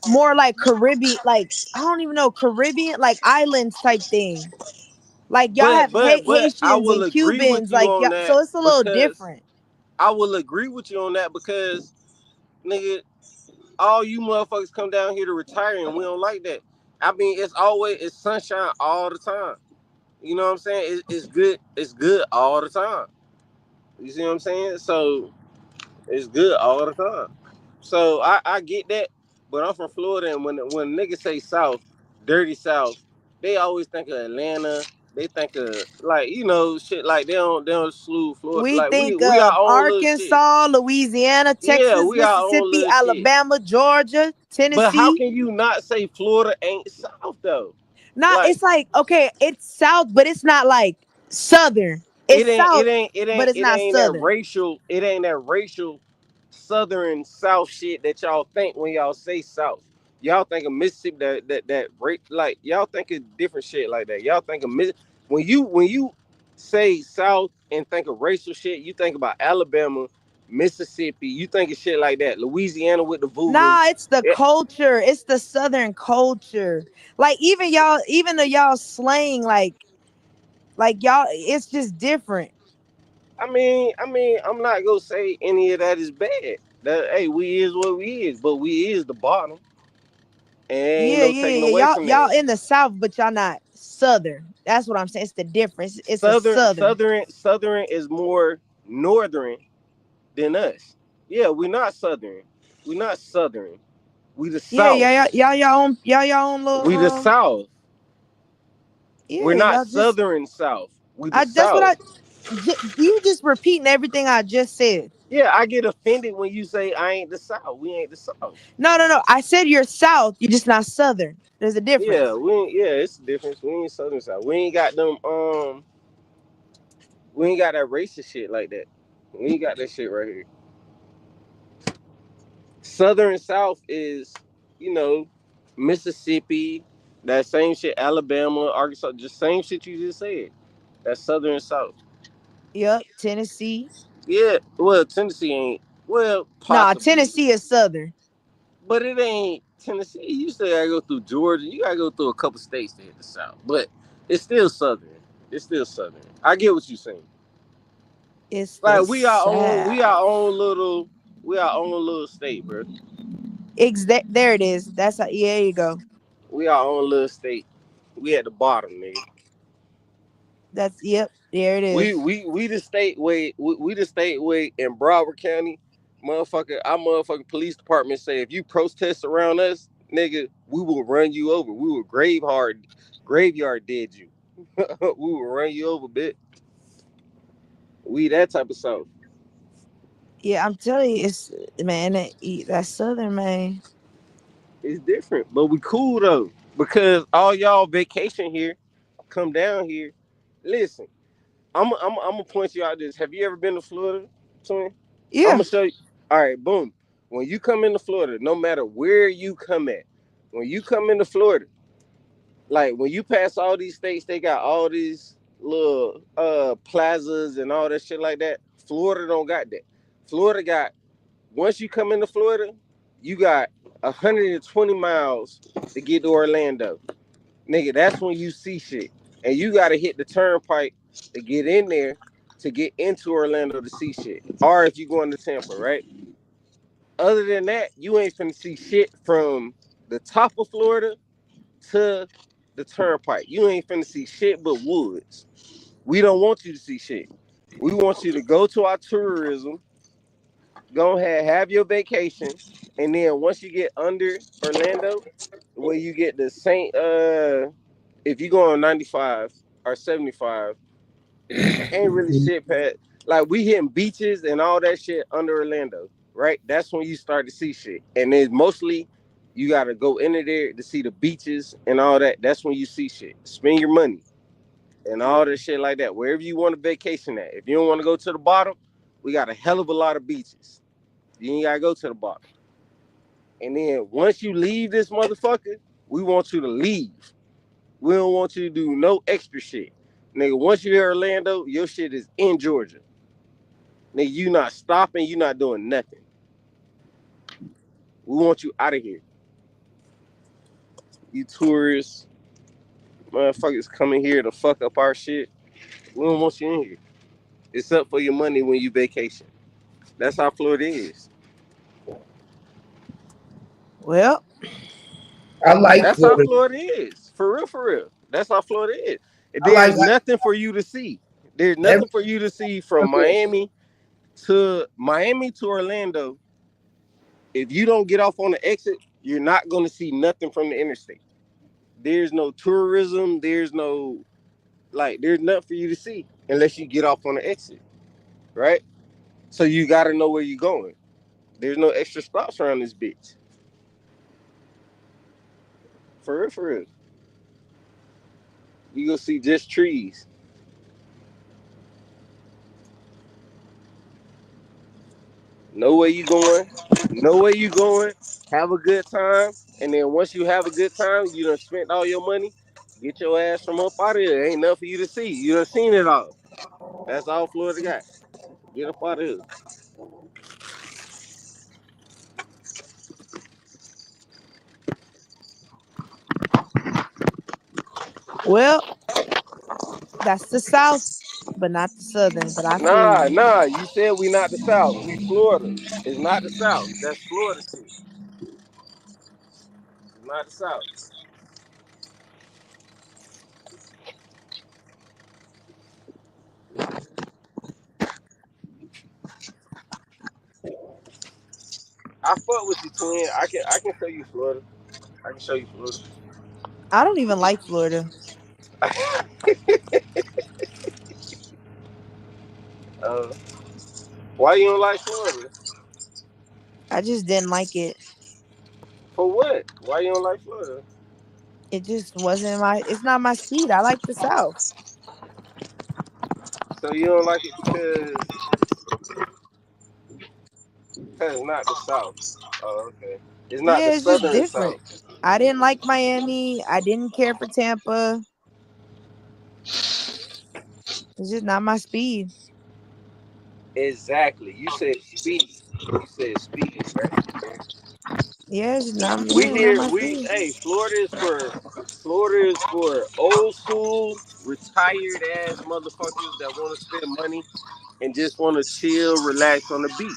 more like Caribbean, like I don't even know Caribbean, like islands type thing. Like y'all but have but but I Haitians will and agree with Cubans, you like on y'all, so that it's a little because different. I will agree with you on that because, nigga, all you motherfuckers come down here to retire and we don't like that. I mean, it's sunshine all the time. You know what I'm saying? It's good. It's good all the time. You see what I'm saying? So it's good all the time. So I get that, but I'm from Florida, and when niggas say South, dirty South, they always think of Atlanta. They think of shit like they don't slew Florida. We Like think we our of own little shit. Arkansas, Louisiana, Yeah, Texas, we our own Mississippi, little shit. Alabama, Georgia, But how Tennessee. can you not say Florida ain't South though? Not Like it's like okay, it's South, but it's not like Southern. It's South, but it's it not ain't that Southern. racial Southern South shit that y'all think when y'all say South. Y'all think of Mississippi like y'all think of different shit like that. Y'all think of when you say South and think of racial shit, you think about Alabama, Mississippi, you think of shit like that. Louisiana with the voodoo. Nah, it's the It- culture. It's the Southern culture. Like even the y'all slang, like y'all, it's just different. I'm not gonna say any of that is bad. That hey, we is what we is, but we is the bottom, and ain't Yeah, no yeah, taking yeah. away Y'all from y'all that. in the South, but y'all not Southern. That's what I'm saying. It's the difference. It's a Southern. Southern is more northern than us. Yeah, we're not Southern. We're not Southern. We the Yeah, South. yeah, y'all own little We the South. We're yeah, not y'all just Southern South. We the that's what South. you just repeating everything I just said. Yeah, I get offended when you say I ain't the South. We ain't the South. No, no, no. I said you're South. You're just not Southern. There's a Yeah, difference. it's the difference. We ain't Southern South. We ain't got them we ain't got that racist shit like that. We ain't got that shit right here. Southern South is, you know, Mississippi, that same shit, Alabama, Arkansas, just same shit you just said. That's Southern South. Yep, Tennessee. Yeah, well, Tennessee ain't, well, Nah, possibly, Tennessee is Southern. but it ain't Tennessee. You still gotta go through Georgia. You gotta go through a couple states to hit the South, but it's still Southern. It's still Southern. I get what you're saying. It's the Like South. we our own little state, bro. There it is. That's how. Yeah, there you go. We our own little state. We at the bottom, nigga. That's yep. There it We is. we we the state way we the state way in Broward County, motherfucker. Our motherfucking police department say if you protest around us, nigga, we will run you over. We will graveyard dead you. We will run you over, bitch. We that type of South. Yeah, I'm telling you, it's man. That's Southern, man. It's different, but we cool though because all y'all vacation here, come down here. Listen, I'm gonna point you out this. Have you ever been to Florida, twin? I'm Yeah, gonna show you. All right, boom. When you come into Florida, no matter where you come at, when you come into Florida, like when you pass all these states, they got all these little plazas and all that shit like that. Florida don't got that. Florida got once you come into Florida, you got 120 miles to get to Orlando. Nigga, that's when you see shit. And you gotta hit the turnpike to get in there to get into Orlando to see shit. Or if you going to Tampa, right? Other than that, you ain't finna see shit from the top of Florida to the turnpike. You ain't finna see shit but woods. We don't want you to see shit. We want you to go to our tourism, go ahead, have your vacation, and then once you get under Orlando, where you get the Saint if you go on 95 or 75, ain't really shit, Pat. Like we hitting beaches and all that shit under Orlando, right? That's when you start to see shit. And then mostly you gotta go into there to see the beaches and all that. That's when you see shit. Spend your money and all that shit like that. Wherever you want to vacation at. If you don't want to go to the bottom, we got a hell of a lot of beaches. You ain't gotta go to the bottom. And then once you leave this motherfucker, we want you to leave. We don't want you to do no extra shit. Nigga, once you're in Orlando, your shit is in Georgia. Nigga, you not stopping, you not doing nothing. We want you out of here. You tourists, motherfuckers coming here to fuck up our shit. We don't want you in here. It's up for your money when you vacation. That's how Florida is. Well, I like That's how Florida. Florida is. For real, for real. That's how Florida is. I like There's nothing for you to see. There's every. nothing for you to see from Miami to Orlando. If you don't get off on the exit, you're not going to see nothing from the interstate. There's no tourism. There's nothing for you to see unless you get off on the exit, right? So you got to know where you're going. There's no extra stops around this bitch. For real, for real. You gonna see just trees. Know where you going. Know where you going. Have a good time. And then once you have a good time, you done spent all your money. Get your ass from up out of here. Ain't nothing for you to see. You done seen it all. That's all Florida got. Get up out of here. well, that's the South, but not the Southern. But I feel Nah, you. nah. You said we not the South. We Florida. It's not the South. That's Florida shit. It's not the South. I fuck with you, twin. I can show you Florida. I can show you Florida. I don't even like Florida. uh, why you don't like Florida? I just didn't like it. For what? Why you don't like Florida? It just wasn't my. It's not my speed. I like the South. So you don't like it because it's not the South. Oh, okay. It's not the Yeah, it's just Southern different. South. I didn't like Miami. I didn't care for Tampa. It's just not my speed. Exactly. You said speed. You said speed, right? Yeah, it's not. We Yeah, not here. my We speed. hey, Florida is for old school, retired ass motherfuckers that want to spend money and just want to chill, relax on the beach.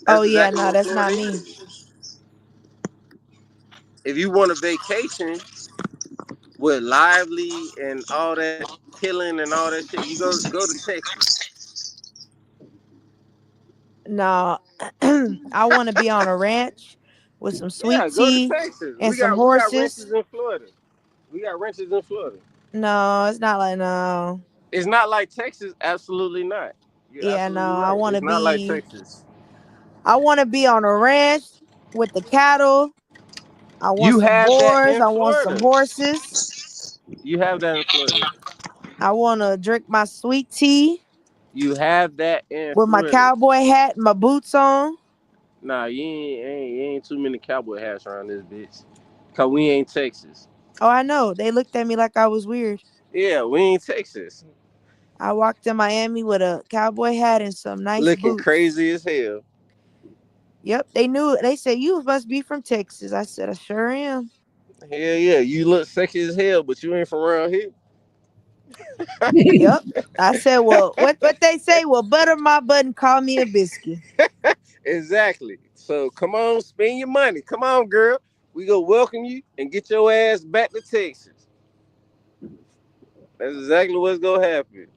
Oh That's yeah, exactly no, what that's Florida not me. is. If you want a vacation with lively and all that killing and all that shit, you go to Texas. No, I want to be on a ranch with some Yeah, sweet go to tea Texas. and We some got horses. ranches in Florida. We got ranches in Florida. No, it's not like no. It's not like Texas. Absolutely not. You're Yeah, no. absolutely right. It's not like Texas. I want to be on a ranch with the cattle. I want You some have that boars. in I want some Florida. horses. You have that in Florida. I want to drink my sweet tea You have that in with my Florida. cowboy hat and my boots on. Nah, you ain't too many cowboy hats around this bitch. Cause we ain't Texas. Oh, I know. They looked at me like I was weird. Yeah, we ain't Texas. I walked in Miami with a cowboy hat and some nice Looking boots. crazy as hell. Yep, they knew it. They said, "You must be from Texas." I said, "I sure am." Hell yeah, you look sexy as hell, but you ain't from around here. Yep. I said, "Well, what they say? Well, butter my butt and call me a biscuit." Exactly. So come on, spend your money. Come on, girl. We go welcome you and get your ass back to Texas. That's exactly what's gonna happen.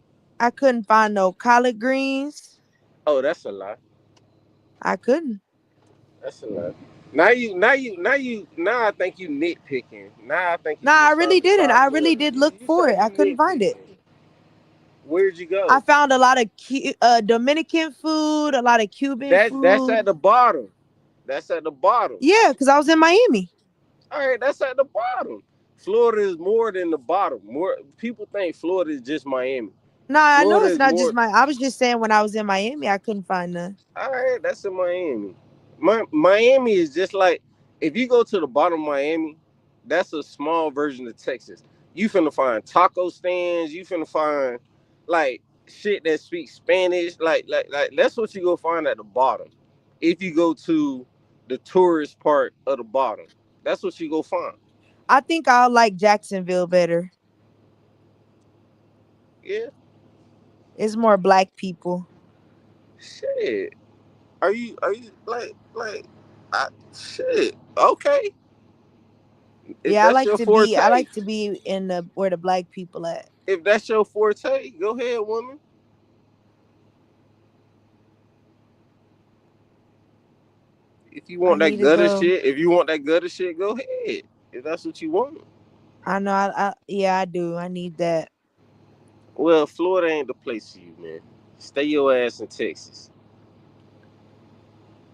I couldn't find no collard greens. Oh, that's a lie. I couldn't. That's a lie. Now I think you nitpicking. Now I think you Nah, I just really trying to didn't. start I really Florida. did look You for say it. I you couldn't find it. nitpicking. Where'd you I go? found a lot of Dominican food, a lot of Cuban That's at food. the bottom. That's at the bottom. Yeah, because I was in Miami. All right, that's at the bottom. Florida is more than the bottom. More people think Florida is just Miami. Nah, I know Florida it's is not just more. my. I was just saying when I was in Miami, I couldn't find none. All right, that's in Miami. Miami is just like if you go to the bottom of Miami, that's a small version of Texas. You finna find taco stands. You finna find like shit that speaks Spanish. Like that's what you go find at the bottom. If you go to the tourist part of the bottom, that's what you go find. I think I'll like Jacksonville better. Yeah, It's more black people. shit. Are you shit? Okay. If Yeah, that's your I forte, like to be in the where the black people at. if that's your forte, go ahead, woman. If you I want that need to gutter go. shit, if you want that gutter shit, go ahead. If that's what you want. I know. Yeah, I do. I need that. Well, Florida ain't the place for you, man. Stay your ass in Texas.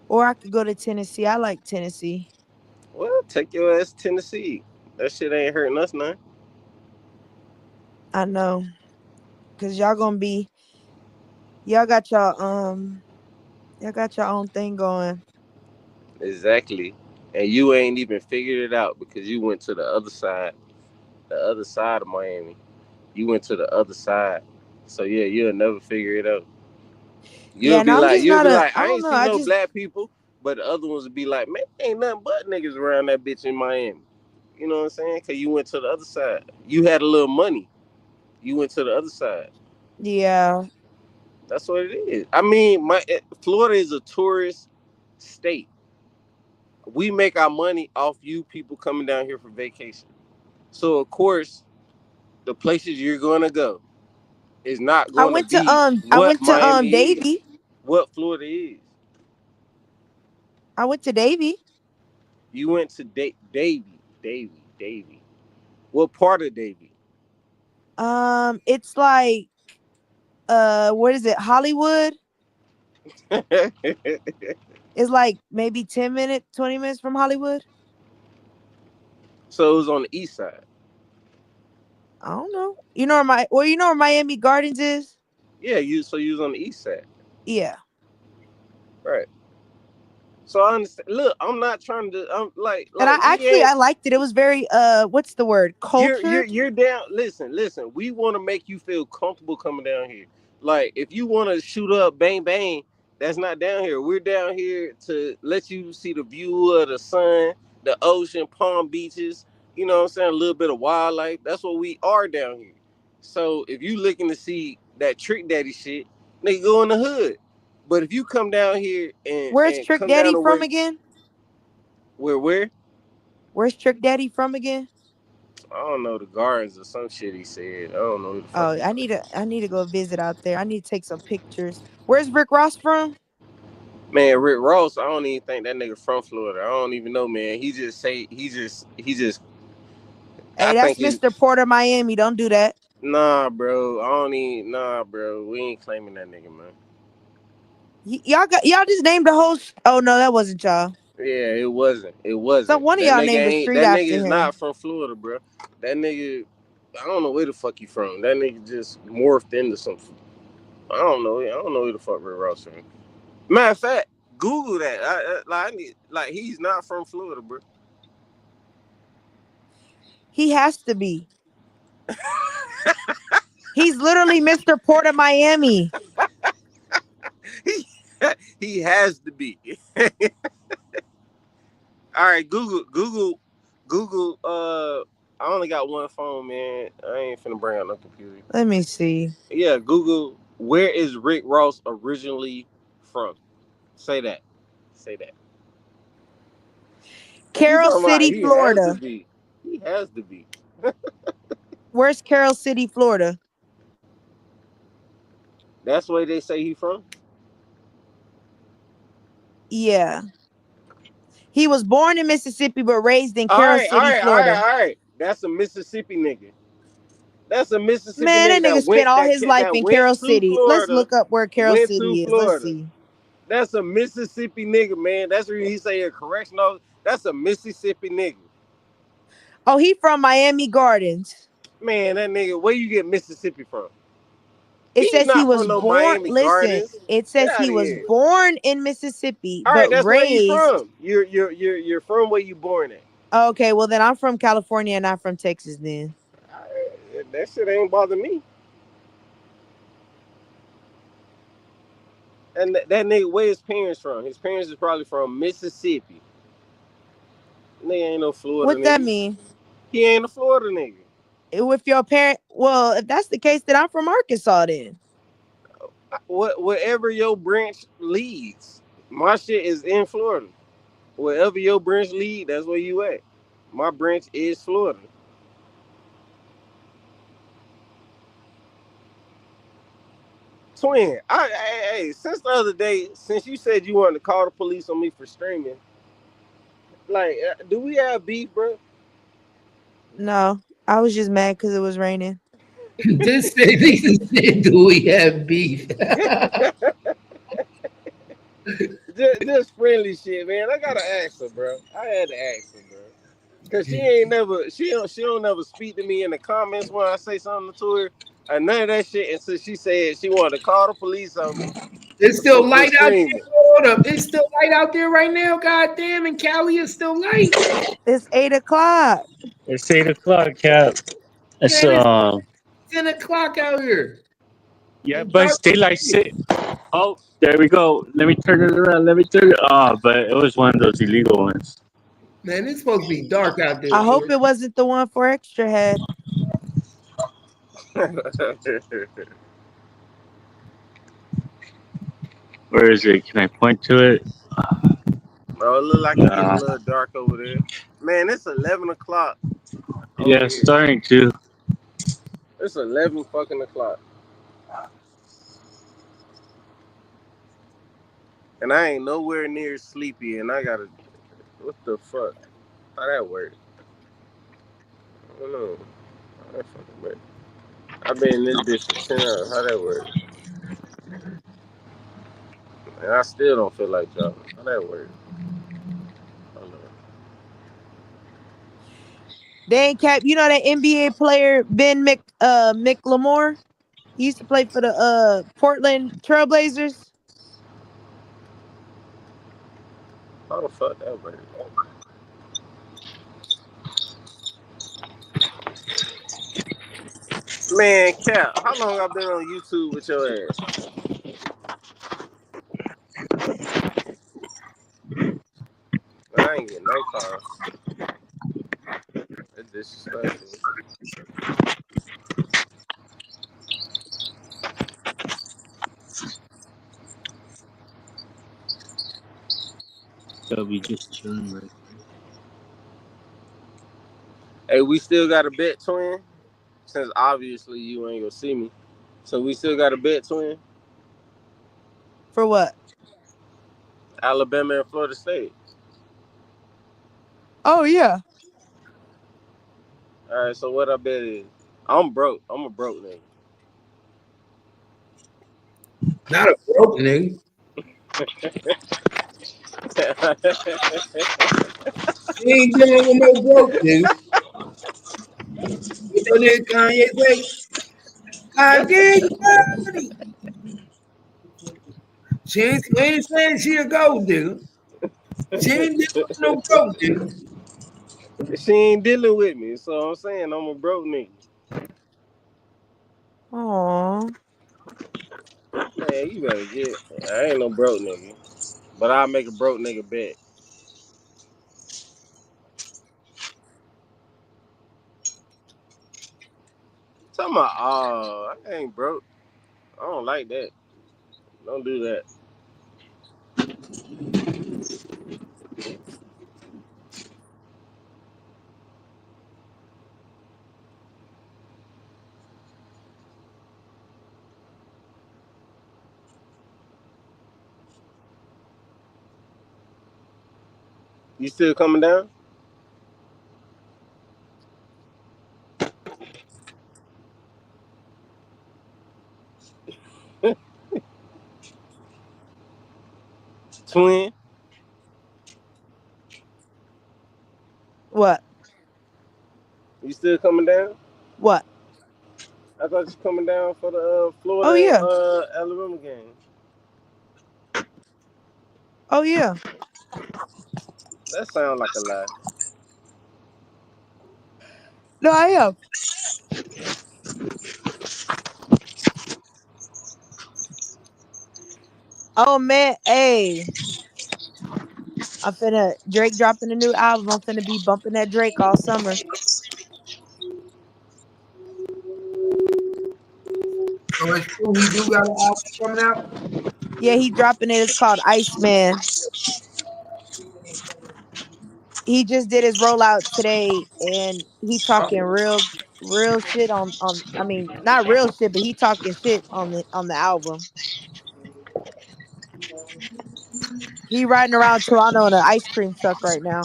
Or I could go to Tennessee. I like Tennessee. Well, take your ass to Tennessee. That shit ain't hurting us none. I know, cause y'all gonna be. Y'all got Y'all got your own thing going. Exactly. And you ain't even figured it out because you went to the other side of Miami. You went to the other side. So yeah, you'll never figure it out. Yeah, no, I'm just You'll not be a. like, I I don't ain't know. see I no just. black people, but the other ones would be like, man, ain't nothing but niggas around that bitch in Miami. You know what I'm saying? Cause you went to the other side. You had a little money. You went to the other side. Yeah. That's what it is. I mean, Florida is a tourist state. We make our money off you people coming down here for vacation. So of course, the places you're gonna go is not gonna be I what went to Miami is, Davie. what Florida is. I went to Davie. You went to Davie. What part of Davie? It's like what is it? Hollywood. It's like maybe 10 minutes, 20 minutes from Hollywood. So it was on the east side. I don't know. You know where Miami Gardens is? Yeah, you was on the east side, Yeah. right? So I understand. Look, I'm not trying to. I'm And we ain't. I liked it. It was very what's the word? Cultured. You're down. Listen. We want to make you feel comfortable coming down here. Like if you want to shoot up, bang bang, that's not down here. We're down here to let you see the view of the sun, the ocean, palm beaches. You know what I'm saying? A little bit of wildlife. That's what we are down here. So if you looking to see that trick daddy shit, nigga, go in the hood. But if you come down here Where's and Trick come down Daddy to from again? where Where's Trick Daddy from again? I don't know, the gardens or some shit he said. I don't know who the fuck Oh, he from. I need to go visit out there. I need to take some pictures. Where's Rick Ross from? Man, Rick Ross, I don't even think that nigga from Florida. I don't even know, man. He just I Hey, that's think he Mr. Porter Miami. Don't do that. nah, bro. I don't even nah, bro. We ain't claiming that nigga, man. Y'all just named the whole oh no, that wasn't y'all. Yeah, it wasn't. It So wasn't. one of y'all named a street That nigga after is him. not from Florida, bro. That nigga I don't know where the fuck he from. That nigga just morphed into something. I don't know. I don't know who the fuck Rick Ross from. Matter of fact, Google that. He's not from Florida, bro. He has to be. He's literally Mr. Porter Miami. he, he has to be. All right, Google. I only got one phone, man. I ain't finna bring out no computer. Let me see. Yeah, Google. Where is Rick Ross originally from? Say that. Say that. He Carroll talking about City, he has to Florida. be. He has to be. Where's Carroll City, Florida? That's where they say he from. Yeah. He was born in Mississippi but raised in All Carroll right, all City, right, all right, Florida. all right. That's a Mississippi nigga. That's a Mississippi Man, that nigga nigga spent all his life that in went Carroll to City. Let's Florida. look up where Carroll Went to City is. Let's Florida. see. That's a Mississippi nigga, man. That's where he say a correctional. That's a Mississippi nigga. Oh, he from Miami Gardens. Man, that nigga, where you get Mississippi from? It He's says he not was from no born. Miami Listen, Gardens. it Get says out he of was here. born in Mississippi All but right, that's where you raised. from. You're from where you born at. Okay, well then I'm from California and not from Texas then. That shit ain't bother me. And that nigga, where his parents from? His parents is probably from Mississippi. Nigga ain't no Florida What that nigga. mean? He ain't a Florida nigga. With your parent, well, if that's the case, then I'm from Arkansas then. Whatever your branch leads. My shit is in Florida. Wherever your branch lead, that's where you at. My branch is Florida. Twin, hey, since the other day, since you said you wanted to call the police on me for streaming, like, do we have beef, bro? No, I was just mad because it was raining. This said, do we have beef? just friendly shit, man. I gotta ask her, bro. I had to ask her, bro. Cause she don't never speak to me in the comments when I say something to her. And none of that shit until she said she wanted to call the police on me. It's still for light out there. streaming. Hold up. It's still light out there right now. God damn, and Cali is still light. It's 8 o'clock. It's 8 o'clock, Cap. It's Man, 10 o'clock out here. yeah, It's but dark. it's daylight sit. Oh, there we go. Let me turn it around. But it was one of those illegal ones. Man, it's supposed to be dark out there. I hope it wasn't the one for Extra Head. Where is it? Can I point to it? Bro, it look like it's getting a little dark over there. Man, it's 11 o'clock. Yeah, it's starting to. It's 11 fucking o'clock. And I ain't nowhere near sleepy, and I gotta. What the fuck? How that work? I don't know. How that fucking work? I've been in this bitch for 10 hours. How that work? And I still don't feel like y'all. How that work? I don't know. Dang, Cap, you know that NBA player Ben McLemore? He used to play for the Portland Trailblazers. How the fuck that work? Man, Cap, how long I been on YouTube with your ass? I ain't getting no calls. That's disrespectful. They'll be just chilling right Hey, we still got a bet, twin. Since obviously you ain't gonna see me, so we still got a bet, twin. For what? Alabama and Florida State. Oh, yeah. All right, so what I bet is I'm broke. I'm a broke nigga. Not a broke nigga. You ain't dealing with no broke nigga. You know that Kanye say? I get money. She ain't saying she a gold digger. She ain't dealing with no broke nigga. She ain't dealing with me, so I'm saying I'm a broke nigga. Aww. Man, you better get. I ain't no broke nigga, but I'll make a broke nigga bet. Talking about, oh, I ain't broke. I don't like that. Don't do that. You still coming down? Twin? What? You still coming down? What? I thought you coming down for the Florida Oh, yeah. Alabama game. Oh, yeah. That sounds like a lie. No, I am. Oh, man. Hey. Drake dropping a new album. I'm finna be bumping that Drake all summer. So it's true he do got an album coming out? Yeah, he dropping it. It's called Iceman. He just did his rollout today, and he talking real shit on. I mean, not real shit, but he talking shit on the album. He riding around Toronto in an ice cream truck right now.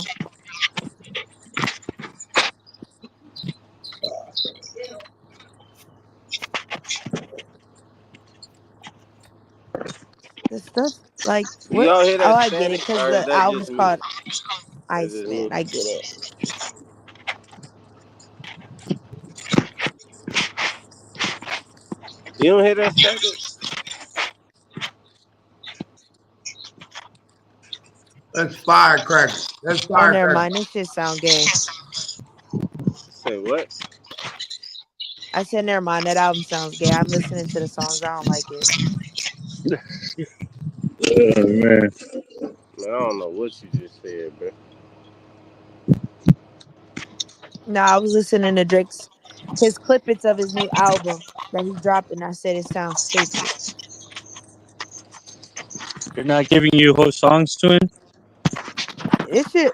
The stuff like Do what? y'all hear Oh, that I get it static, because or is the that just album's me? called That's just Iceman. me. I get it. You don't hear that static? That's firecracker. That's Oh, never firecracker. mind. This shit sound gay. Say what? I said never mind. That album sounds gay. I'm listening to the songs. I don't like it. Oh, man. Man, I don't know what you just said, bro. No, I was listening to Drake's his clippets of his new album that he dropped, and I said it sounds stupid. They're not giving you whole songs to him?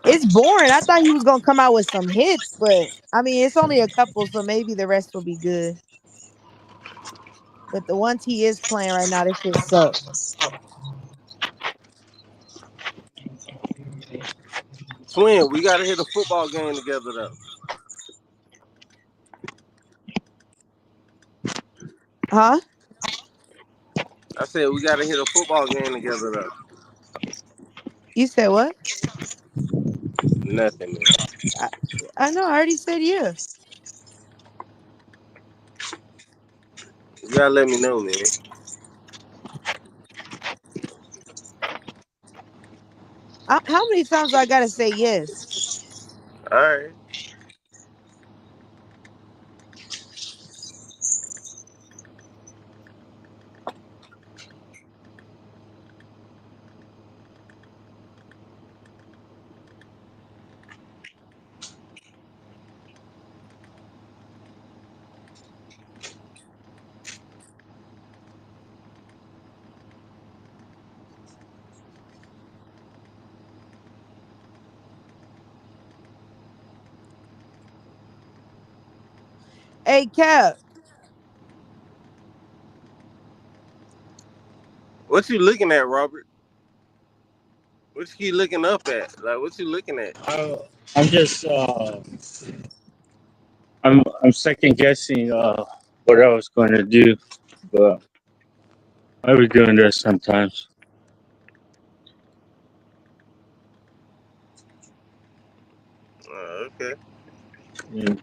It's boring. I thought he was gonna come out with some hits, but I mean it's only a couple, so maybe the rest will be good. But the ones he is playing right now, this shit suck. Twin, we gotta hit a football game together though. Huh? I said we gotta hit a football game together though. You said what? Nothing, man. I, I know. I already said yeah. You gotta let me know, man. How many times do I gotta say yes? All right. Hey, Cap. What you looking at, Robert? What you keep looking up at? Like, what you looking at? I'm just I'm second guessing what I was going to do, but I be doing this sometimes. Okay. Yeah.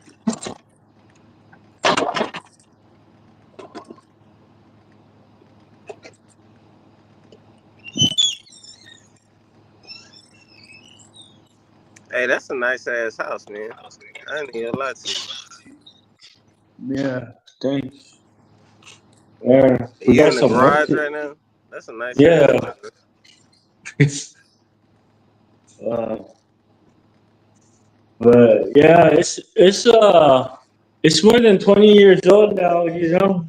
Hey, that's a nice ass house, man. I ain't gonna lie to you. Yeah, thanks. Yeah, we You got in the some work. garage right now? That's a nice Yeah. ass house. But yeah, it's more than 20 years old now. You know,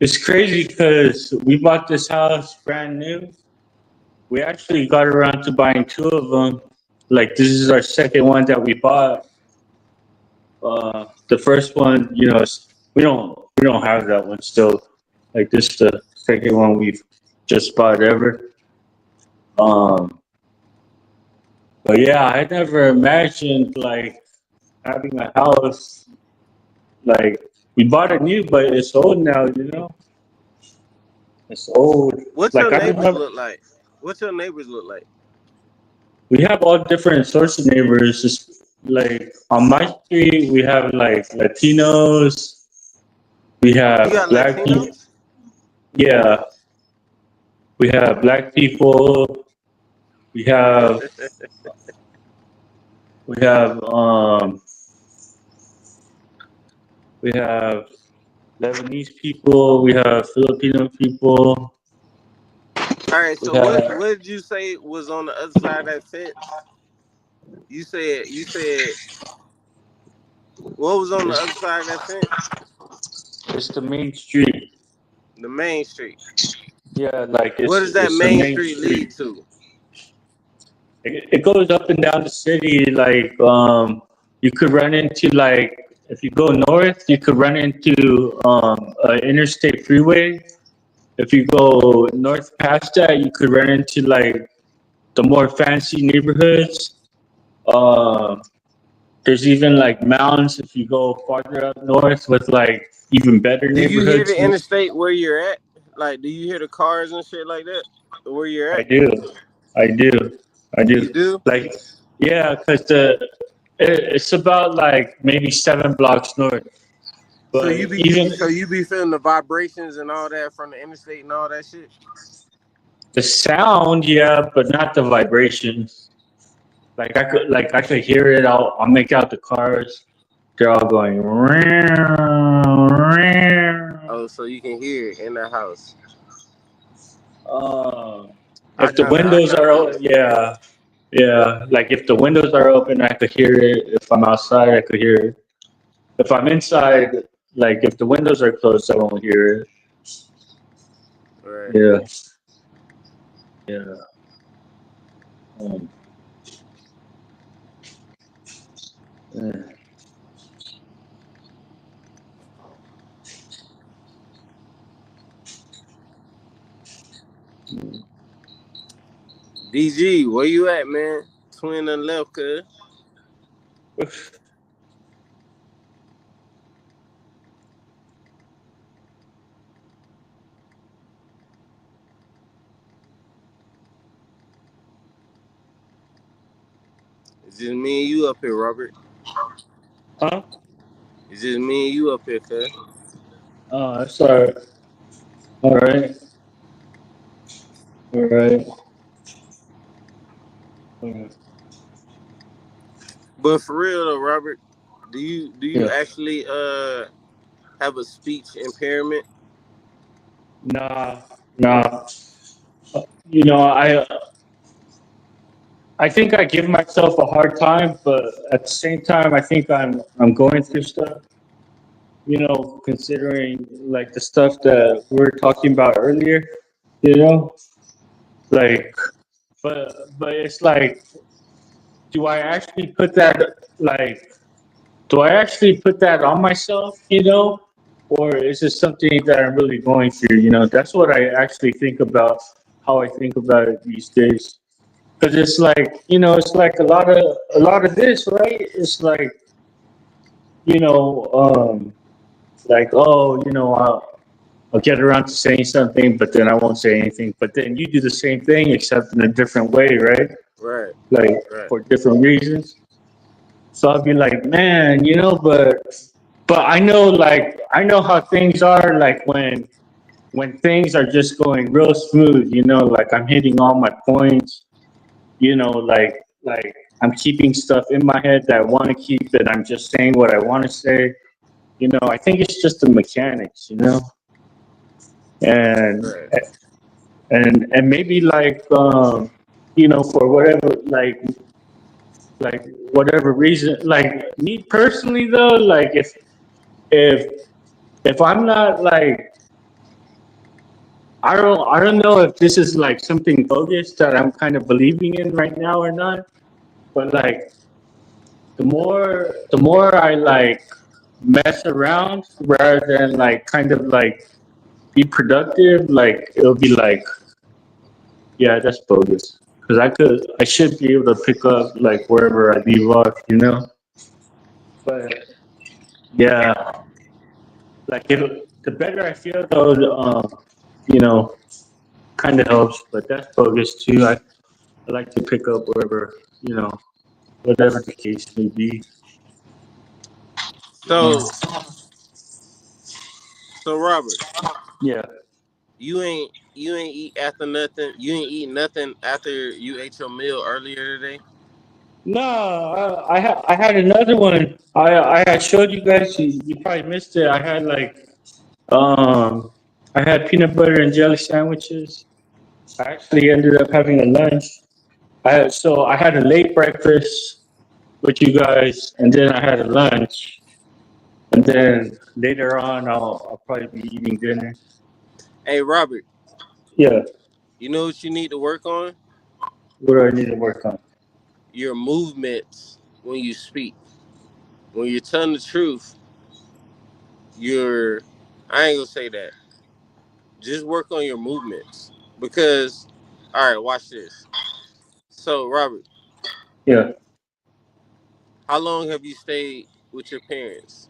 it's crazy because we bought this house brand new. We actually got around to buying two of them. Like this is our second one that we bought. The first one, you know, we don't have that one still. Like this is the second one we've just bought ever. But yeah, I never imagined like having a house. Like we bought it new, but it's old now. You know, it's old. What Like your I neighbors remember, look like? What your neighbors look like? we have all different sorts of neighbors. Just like on my street, we have like Latinos. We You have got black people. Latinos? Yeah, we have black people. We have we have um we have Lebanese people. We have Filipino people. All right, We so have what did you say was on the other side of that fence? You said what was on the other it's, side of that fence? it's the main street. The main street. Yeah, like What does that it's a main main street lead to? It goes up and down the city. Like you could run into like if you go north, you could run into an interstate freeway. If you go north past that, you could run into like the more fancy neighborhoods. Um, there's even like mountains if you go farther up north with like even better Do you hear neighborhoods. the interstate where you're at? Like, do you hear the cars and shit like that? Where you're I at? do, I do, I You do. do? Like, yeah, because it's about like maybe 7 blocks north. So But you be even so you be feeling the vibrations and all that from the interstate and all that shit? the sound, yeah, but not the vibrations. Like I could hear it. I'll make out the cars. They're all going. Oh, so you can hear it in the house. If the windows are open, yeah, yeah. Like if the windows are open, I could hear it. If I'm outside, I could hear it. If I'm inside, like if the windows are closed, I won't hear it. Right. Yeah, yeah. Um, yeah. DG, where you at, man? Twin and left, cuz. It's just me and you up here, Robert. Huh? It's just me and you up here, cuz. Oh, that's all right. All right. All right. All right. But for real though, Robert, do you Yeah. actually have a speech impairment? Nah. You know, I think I give myself a hard time, but at the same time, I think I'm going through stuff. You know, considering like the stuff that we were talking about earlier. You know, like, but it's like, do I actually put that like, do I actually put that on myself? You know, or is it something that I'm really going through? You know, that's what I actually think about. How I think about it these days. Because it's like, you know, it's like a lot of this, right? It's like, you know, like, oh, you know, I'll get around to saying something, but then I won't say anything. But then you do the same thing, except in a different way, right? Right. Like Right. for different reasons. So I'll be like, man, you know, but I know, like, I know how things are, like when things are just going real smooth, you know, like I'm hitting all my points. You know, like I'm keeping stuff in my head that I want to keep, that I'm just saying what I want to say. You know, I think it's just the mechanics, you know, and Right. and maybe like you know, for whatever like whatever reason, like me personally though, like if I'm not like, I don't know if this is like something bogus that I'm kind of believing in right now or not, but like the more I like mess around rather than like kind of like be productive, like it'll be like, yeah, that's bogus. Because I should be able to pick up like wherever I leave off, you know. But yeah, like the better I feel though, you know, kind of helps. But that's bogus too. I like to pick up wherever, you know, whatever the case may be. So Robert, Yeah. you ain't eat after nothing. You ain't eat nothing after you ate your meal earlier today. No, I had another one. I had showed you guys. You probably missed it. I had like I had peanut butter and jelly sandwiches. I actually ended up having a lunch. I had a late breakfast with you guys, and then I had a lunch, and then later on I'll probably be eating dinner. Hey Robert, Yeah. You know what you need to work on? What do I need to work on? Your movements when you speak. When you're telling the truth, I ain't gonna say that. Just work on your movements. Because, all right, watch this. So, Robert, Yeah. how long have you stayed with your parents?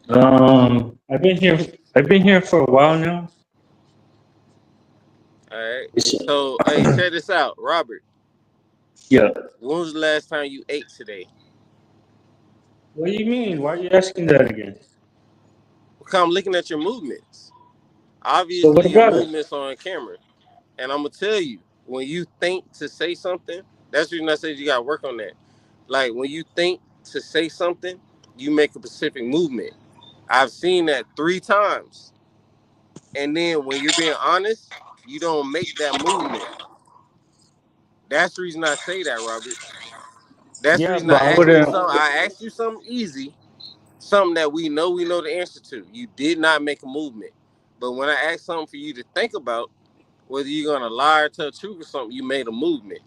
I've been here. I've been here for a while now. All right. It's- So, hey, check this out, Robert. Yeah. When was the last time you ate today? What do you mean? Why are you asking that again? Because I'm looking at your movements. So what Obviously, your about it? movements are on camera. And I'm going to tell you, when you think to say something, that's the reason I said you got to work on that. Like, when you think to say something, you make a specific movement. I've seen that 3 times. And then when you're being honest, you don't make that movement. That's the reason I say that, Robert. That's the Yeah, reason I but I asked you wouldn't. something. I asked you something easy, something that we know the answer to. You did not make a movement. But when I asked something for you to think about, whether you're gonna lie or tell the truth or something, you made a movement.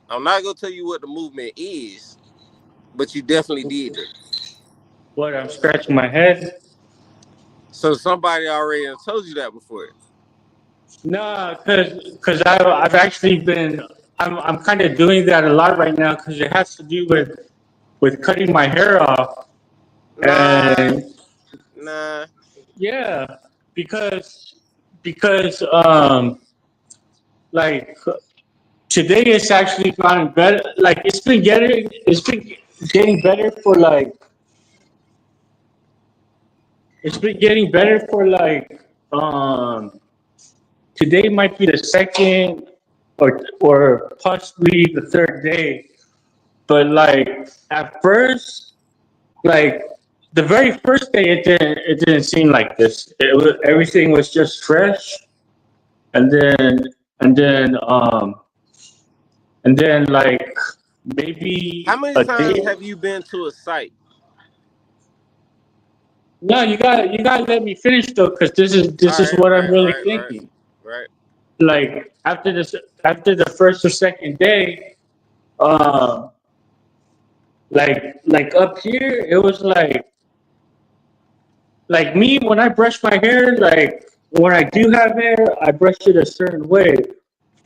I'm not gonna tell you what the movement is, but you definitely did it. What? I'm scratching my head. So somebody already done told you that before. No, because I've actually been. I'm kind of doing that a lot right now because it has to do with cutting my hair off. Nah, And nah. yeah, because like today it's actually gotten better. Like it's been getting better for like it's been getting better for like today might be the second or possibly the third day. But like at first, like the very first day, it didn't seem like this. Everything was just fresh, and then and then um and then like maybe How many a times day. have you been to a site? No, you gotta let me finish though, because this is what I'm really thinking. Right. Like after the first or second day, um, like up here, it was like me when I brush my hair, like when I do have hair, I brush it a certain way,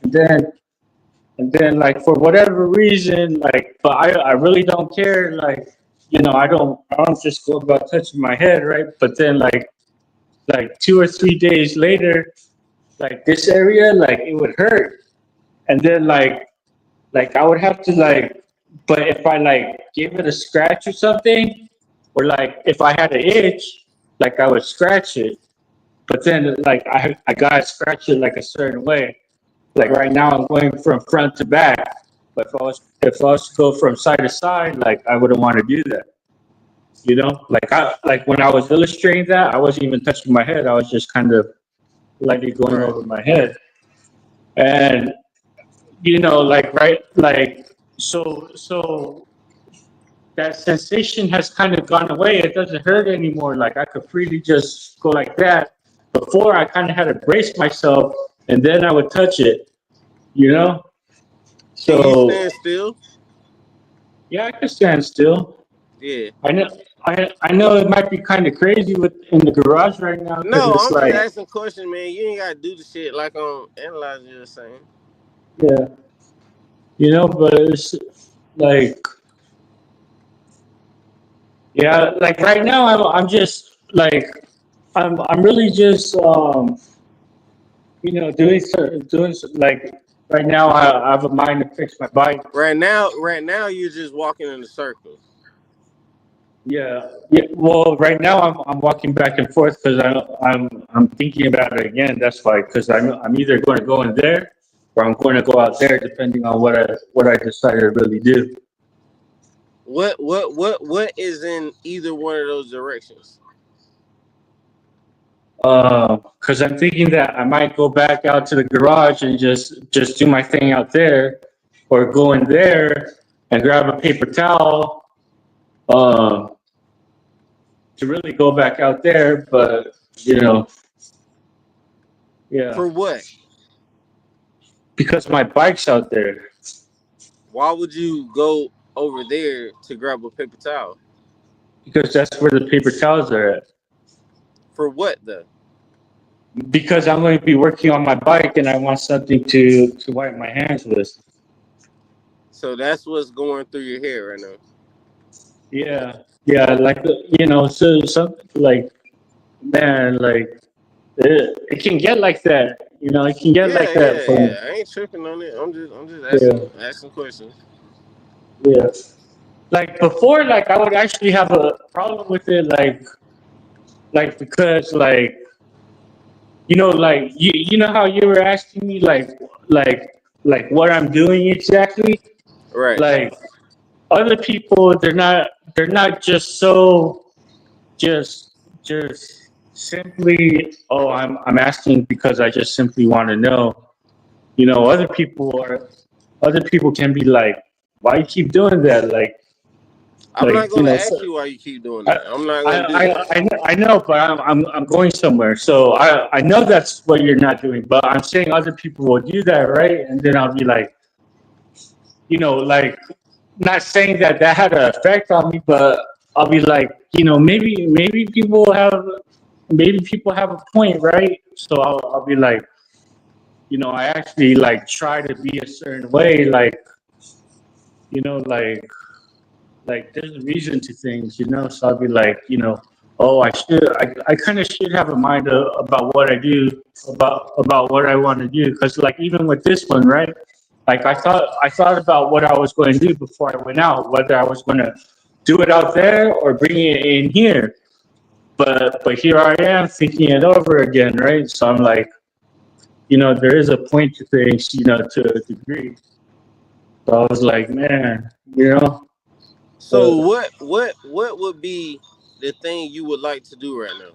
and then like for whatever reason, like but I really don't care, like I don't just go about touching my head, right? But then like 2 or 3 days later, like this area, like it would hurt, and then like I would have to like, but if I like gave it a scratch or something, or like if I had an itch, like I would scratch it, but then like I gotta scratch it like a certain way. Like right now I'm going from front to back, but if I was to go from side to side, like I wouldn't want to do that. Like when I was illustrating that, I wasn't even touching my head. I was just kind of lightly going Right. over my head, and like right, like so that sensation has kind of gone away. It doesn't hurt anymore. Like I could freely just go like that. Before I kind of had to brace myself, and then I would touch it. You know. Can you So stand still? yeah, I can stand still. Yeah. I know. I know it might be kind of crazy in the garage right now because No, it's I'm just like, asking questions, man. You ain't gotta do the shit like on Analyze you're saying. yeah, but it's like, yeah, like right now I'm just like I'm really just like right now I have a mind to fix my bike. Right now you're just walking in a circle. Yeah. Well, right now I'm walking back and forth because I'm thinking about it again. That's why, because I'm either going to go in there or I'm going to go out there, depending on what I decided to really do. What is in either one of those directions? Because I'm thinking that I might go back out to the garage and just do my thing out there, or go in there and grab a paper towel, to really go back out there. But Yeah. For what? Because my bike's out there. Why would you go over there to grab a paper towel? Because that's where the paper towels are at. For what though? Because I'm going to be working on my bike and I want something to wipe my hands with. So that's what's going through your head right now. Yeah. Yeah. Like, you know, so something like, man, like, it can get like that. You know, it can get Yeah, like that yeah, for me. yeah. I ain't tripping on it. I'm just Yeah. asking questions. Yeah. Like before, like I would actually have a problem with it, like because like like you know how you were asking me like what I'm doing exactly. Right. Like other people, they're not just so just simply I'm asking because I just simply want to know. You know, other people can be like, why you keep doing that? I'm not You gonna know. ask you why you keep doing I, that. I'm not gonna do that. I know, but I'm going somewhere. So I know that's what you're not doing, but I'm saying other people will do that, right? And then I'll be like, like not saying that had an effect on me, but I'll be like, maybe people have a point, right? So I'll be like, I actually like try to be a certain way, like there's a reason to things, so I'll be like, oh, I kind of should have a mind about what I do, about what I want to do, because like even with this one, right, like I thought about what I was going to do before I went out, whether I was going to do it out there or bring it in here, but here I am thinking it over again, right? So I'm like, there is a point to things, to a degree. So I was like, man, So what would be the thing you would like to do right now?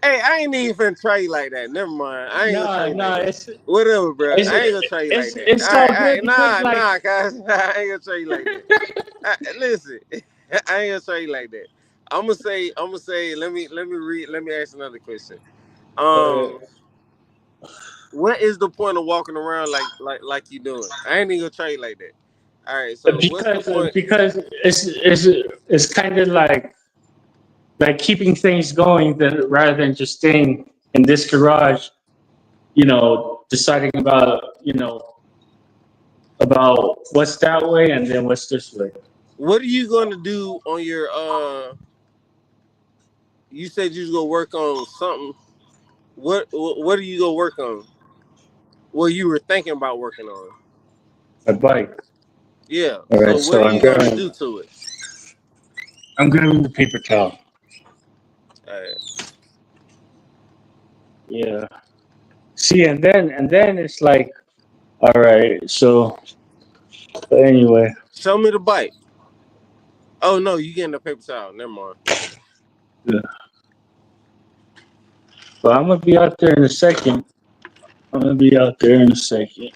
Hey, I ain't even finna try you like that. Never mind. I ain't gonna try no, you no, like that. it's Whatever, bro. it's I ain't gonna try you like it's that. it's all good because Nah, guys. I ain't gonna try you like that. Listen, I ain't gonna try you like that. I'm gonna say. Let me read. Let me ask another question. uh, Um, what is the point of walking around like you doing? I ain't even gonna try you like that. All right. So what's the point? because it's kind of like keeping things going rather than just staying in this garage, deciding about what's that way and then what's this way. What are you gonna do on your You said you was gonna work on something. What are you gonna work on? What you were thinking about working on? My bike. Yeah. All So right, what so are you gonna do to it? I'm grabbing the paper towel. All right. Yeah. See, and then it's like, all right. So anyway, Show me the bike. Oh no, you getting the paper towel. Never mind. yeah. But I'm gonna be out there in a second. I'm gonna be out there in a second.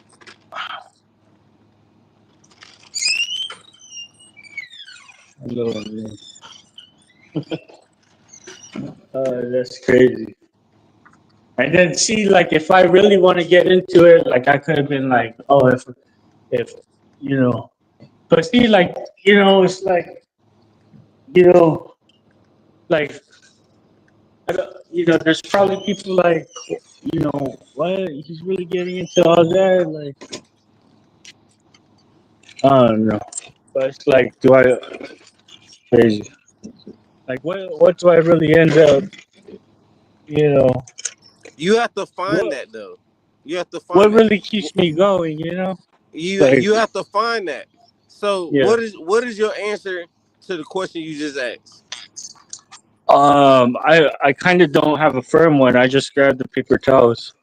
Hello, man. That's crazy. And then see, like, if I really want to get into it, like, I could have been like, oh, if, you know, but see, like, it's like, you know, like, there's probably people like, what? He's really getting into all that? Like, I don't know. But it's like, crazy. Like, what do I really end up, you know, You have to find what, that though. You have to what find that. really keeps me going, Like, You have to find that. So yeah. what is your answer to the question you just asked? I kind of don't have a firm one. I just grabbed the paper towels.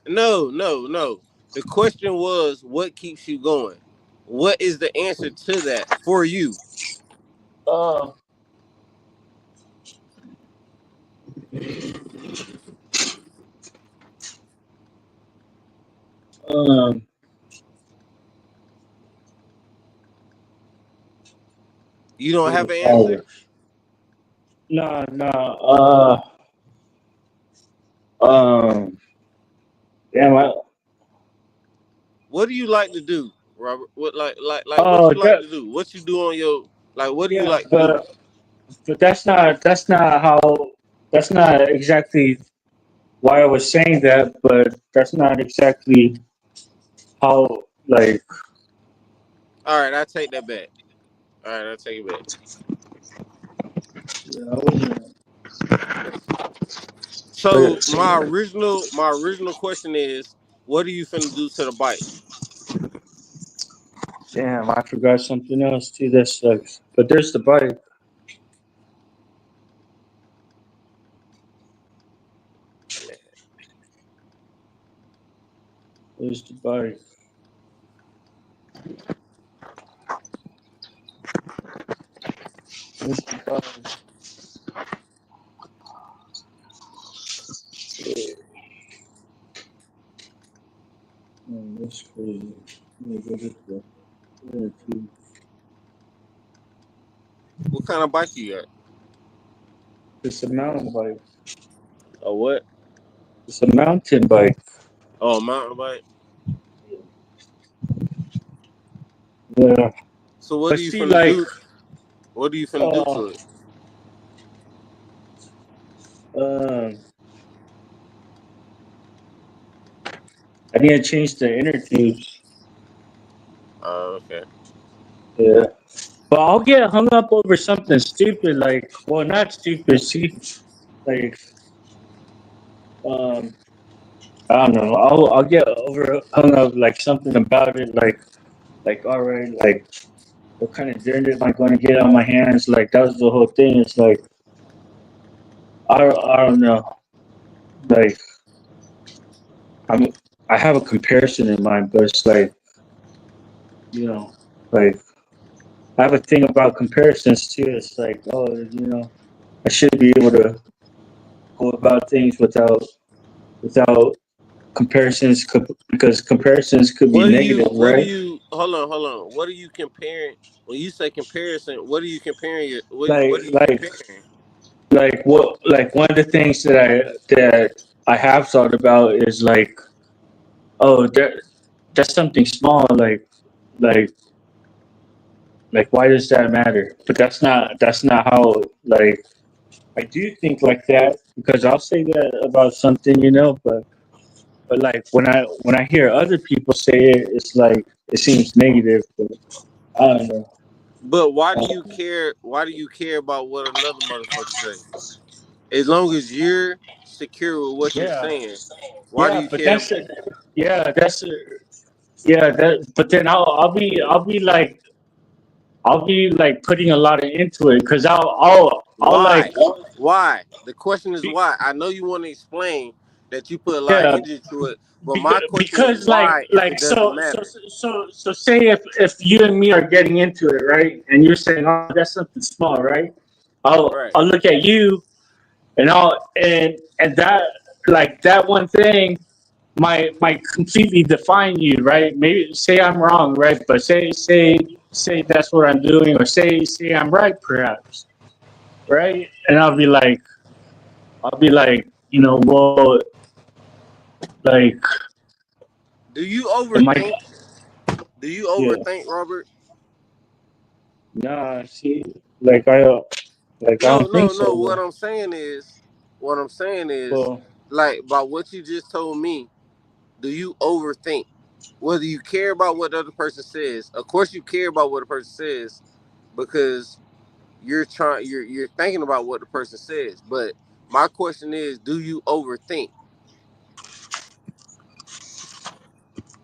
No, no, no. The question was what keeps you going? What is the answer to that for you? Uh, um, You don't have an answer? no, no. Damn, What do you like to do, Robert? What what oh, you like to do? What you do on your what do you yeah, like to do? but that's not how, that's not exactly why I was saying that, but that's not exactly how, like, All right, I take that back. All right, I take it back. you know, So but, my original question is, what are you finna do to the bike? damn, I forgot something else too. That sucks. But there's the bike. There's the bike. There's the bike. Man, that's crazy. Let me go this way. Yeah, too. What kind of bike you got? It's a mountain bike. A what? It's a mountain bike. Oh, a mountain bike. Yeah. So what But are you see, finna like, do? What are you finna do to it? um, I need to change the inner tubes. Oh, okay. Yeah. But I'll get hung up over something stupid, like, well, not stupid. See, like, um, I don't know. I'll get over hung up like something about it, like all right, like what kind of dirt am I going to get on my hands? Like that was the whole thing. It's like I don't know. Like I'm I have a comparison in mind, but it's like, you know, like I have a thing about comparisons too. It's like, oh, you know, I should be able to go about things without comparisons, because comparisons could be negative, What do right? you hold on. What are you comparing when you say comparison? What are you comparing Like what are you like comparing? like one of the things that I have thought about is like, oh, that's something small, like why does that matter? But that's not how, like, I do think like that, because I'll say that about something, but like when I hear other people say it, it's like it seems negative, but I don't know. But why do you care? Why do you care about what another motherfucker say? As long as you're secure with what you're Yeah, saying, why do yeah, you but care? yeah, but then I'll be like putting a lot into it, because I'll like, Why? Why? The question is why. I know you want to explain that you put a lot of yeah, energy into it, but my question is because why if it doesn't so matter. so say if you and me are getting into it, right, and you're saying, oh, that's something small, right, Right. I'll look at you, and and that, like, that one thing might completely define you, right? Maybe say I'm wrong, right? But say that's what I'm doing, or say I'm right, perhaps, right? And I'll be like, well, like, Do you am I? overthink? Do you Yeah. overthink, Robert? Nah, see, like I No, don't think no, so, no. bro. What I'm saying is, Well, like, by what you just told me, do you overthink? Whether you care about what the other person says, of course you care about what the person says, because you're thinking about what the person says. But my question is, do you overthink?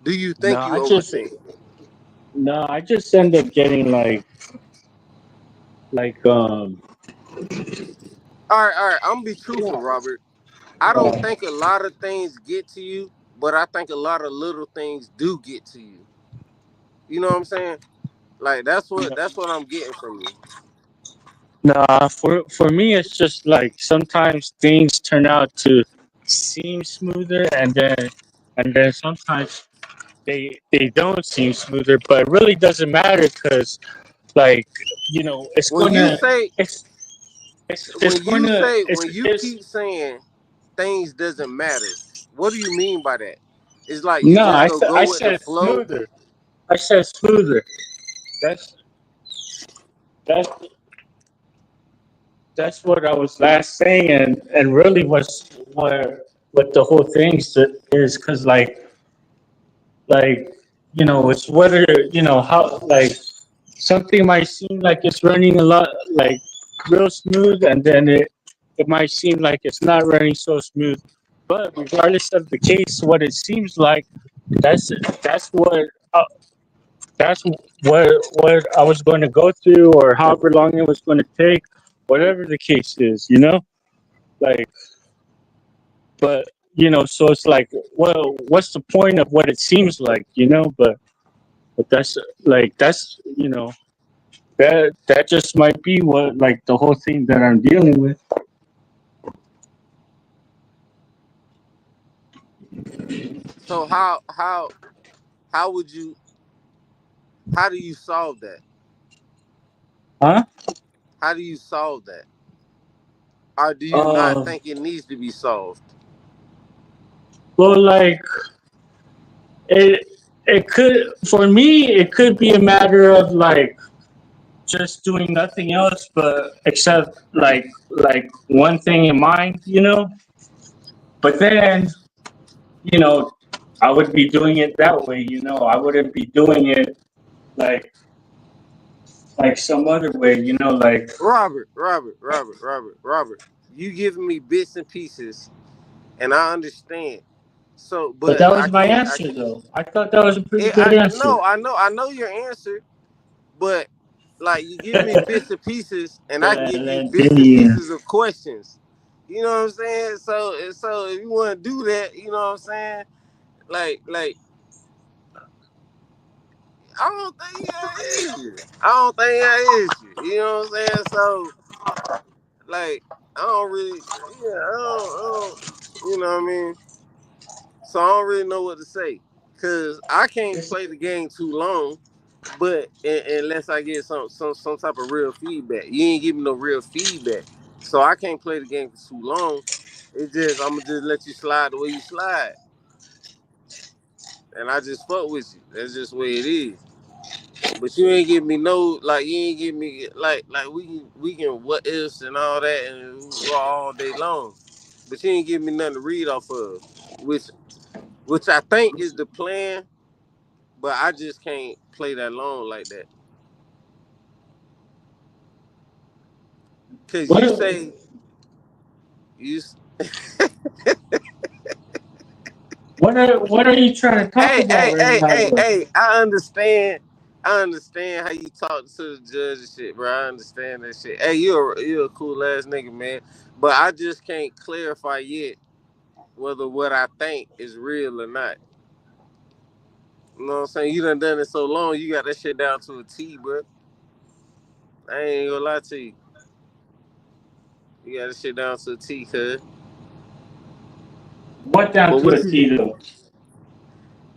Do you no, think you overthink? I just end up getting like All right. I'm gonna be truthful, Robert. I don't uh, think a lot of things get to you, but I think a lot of little things do get to you. You know what I'm saying? Like that's what I'm getting from you. nah, for me it's just like sometimes things turn out to seem smoother, and then sometimes they don't seem smoother, but it really doesn't matter, because, like, it's When you gonna say it's it's going to when you keep saying, things doesn't matter. What do you mean by that? It's like you No, just gonna go I with the said flow. smoother. I said smoother. That's that's what I was last saying, and really what the whole thing is, because like it's whether how something might seem like it's running a lot like real smooth, and then it might seem like it's not running so smooth. But regardless of the case, what it seems like, that's that's what uh, that's what I was going to go through, or however long it was going to take, whatever the case is, like. But so it's like, well, what's the point of what it seems like, But that's that just might be what like the whole thing that I'm dealing with. So how would you how do you solve that? Huh? How do you solve that? Or do you not Uh, think it needs to be solved? well, like it it could for me it could be a matter of like just doing nothing else but except like one thing in mind. But then you know I would be doing it that way. I wouldn't be doing it like some other way. Like Robert. You giving me bits and pieces, and I understand. So, but but that I was my can't. answer though. I thought that was a pretty It, good answer. no, I know your answer, but like you give me bits and pieces, and I give you bits and Yeah. pieces of questions. You know what I'm saying? So if you want to do that, you know what I'm saying? Like I don't think that is you. I don't think that is you. You know what I'm saying? So like I don't really, yeah, I don't, you know what I mean? So I don't really know what to say, cause I can't play the game too long. But unless I get some type of real feedback, you ain't giving no real feedback, so I can't play the game for too long. It's just I'm gonna just let you slide the way you slide, and I just fuck with you. That's just the way it is. But you ain't give me no like you ain't give me like we can what ifs and all that and go all day long. But you ain't give me nothing to read off of, which which I think is the plan. But I just can't play that long like that. Cause you What say you. what are you trying to talk about right now, though? Hey! I understand. I understand how you talk to the judge and shit, bro. I understand that shit. Hey, you're a cool ass nigga, man. But I just can't clarify yet whether what I think is real or not. You know what I'm saying? You done it so long, you got that shit down to a T, bro. I ain't gonna lie to you. You got that shit down to a T, cuz. What down But to what a you? T though?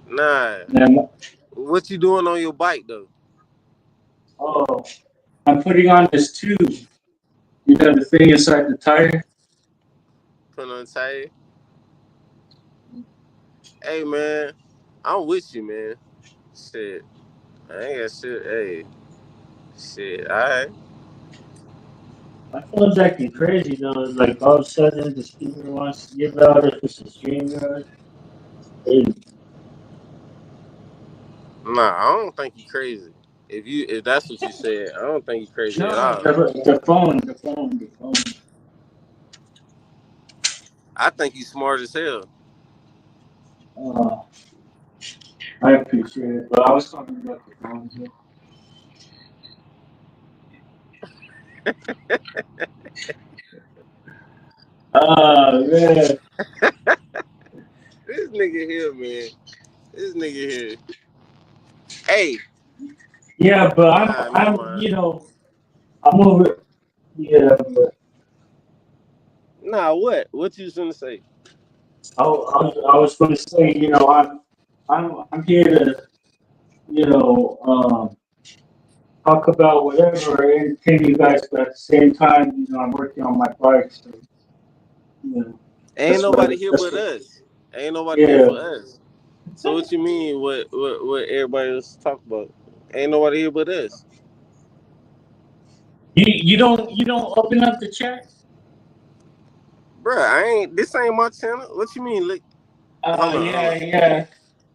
Nah. Yeah, What you doing on your bike though? oh, I'm putting on this tube. The thing inside the tire. Put on the tire. Hey man, I'm with you, man. Shit. I ain't got shit. Hey. Shit. Alright. I feel acting crazy though. Like all of a sudden the speaker wants to give out if it's a streamer. Hey, Nah, I don't think you crazy. If that's what you said, I don't think you crazy at no, all. the phone. I think you smart as hell. Uh, I appreciate it, but I was talking about the phone. Too. Man. This nigga here, man. This nigga here. Hey. Yeah, but Nah, never I'm, mind. I'm over. Yeah, but Nah, what? What you was gonna say? I was going to say, I'm here to, talk about whatever or entertain you guys, but at the same time, I'm working on my bike, so, you know. Ain't That's nobody what. here That's but what. us. Ain't nobody here Yeah. for us. So what you mean? What everybody else talk about? Ain't nobody here but us, You don't open up the chat. bruh. I ain't. This ain't my channel. What you mean? Look, hold on, hold Yeah, on. yeah,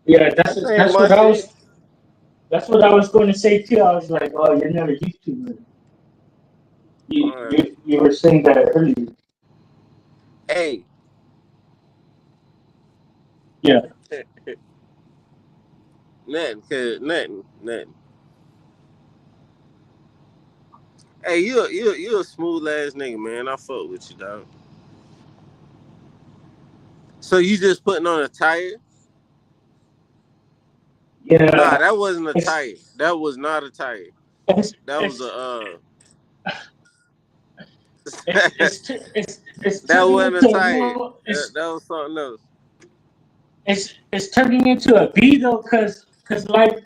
yeah. This ain't my What I shit. was. That's what I was going to say too. I was like, oh, you're not a YouTuber. You Alright. you you were saying that earlier. Hey, Yeah. nothing. Hey, you a smooth ass nigga, man. I fuck with you, dog. So you just putting on a tire? Yeah. Nah, that wasn't a It's tire. That was not a tire. it's That was it's a it's that turning wasn't a into tire. no. That was something else. It's turning into a B though, cause like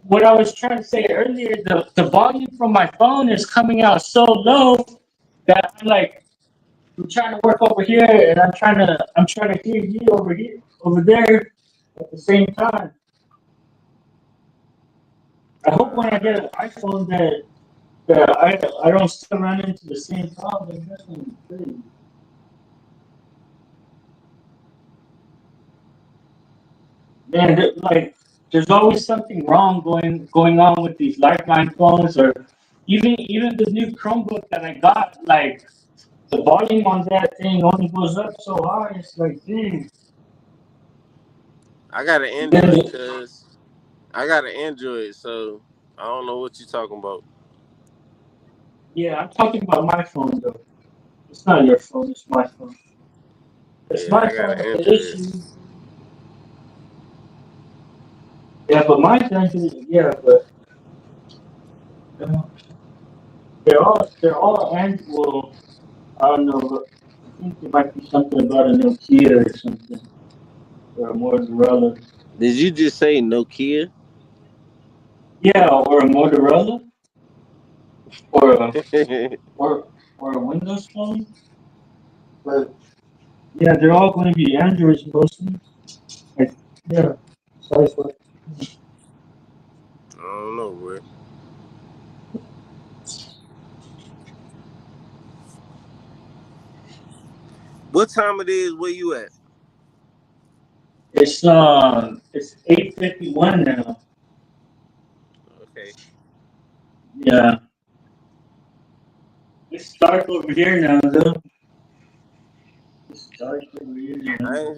what I was trying to say earlier, the volume from my phone is coming out so low that I'm trying to work over here and I'm trying to hear you over there at the same time. I hope when I get an iPhone that I don't still run into the same problem. That's gonna be crazy. Man, there's always something wrong going on with these Lifeline phones, or even the new Chromebook that I got. Like the volume on that thing only goes up so high. It's like, dang. I got an Then, Android, cuz I got an Android, so I don't know what you talking about. yeah, I'm talking about my phone though. It's not your phone. It's my phone. It's Yeah, my I got phone an with the Android. issue. Yeah, but mine's actually but uh, they're all and well, I don't know. But I think there might be something about a Nokia or something or a Motorola. Did you just say Nokia? Yeah, or a Motorola, or a or a Windows phone. But yeah, they're all going to be Androids mostly. Like, yeah, sorry for I don't know, bro. What time it is? Where you at? it's 8:51 now. Okay. Yeah, it's dark over here now though. It's dark over here now. I ain't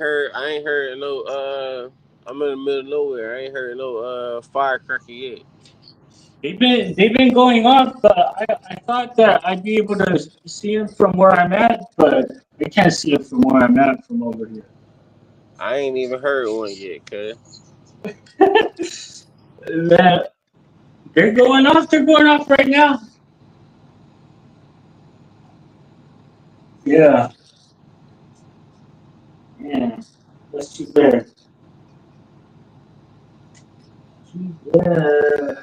heard no I'm in the middle of nowhere. I ain't heard no firecracker yet. They've been going off, but I thought that I'd be able to see them from where I'm at, but I can't see it from where I'm at from over here. I ain't even heard one yet, cuz. That they're going off. They're going off right now. Yeah, yeah. That's too bad. Too bad.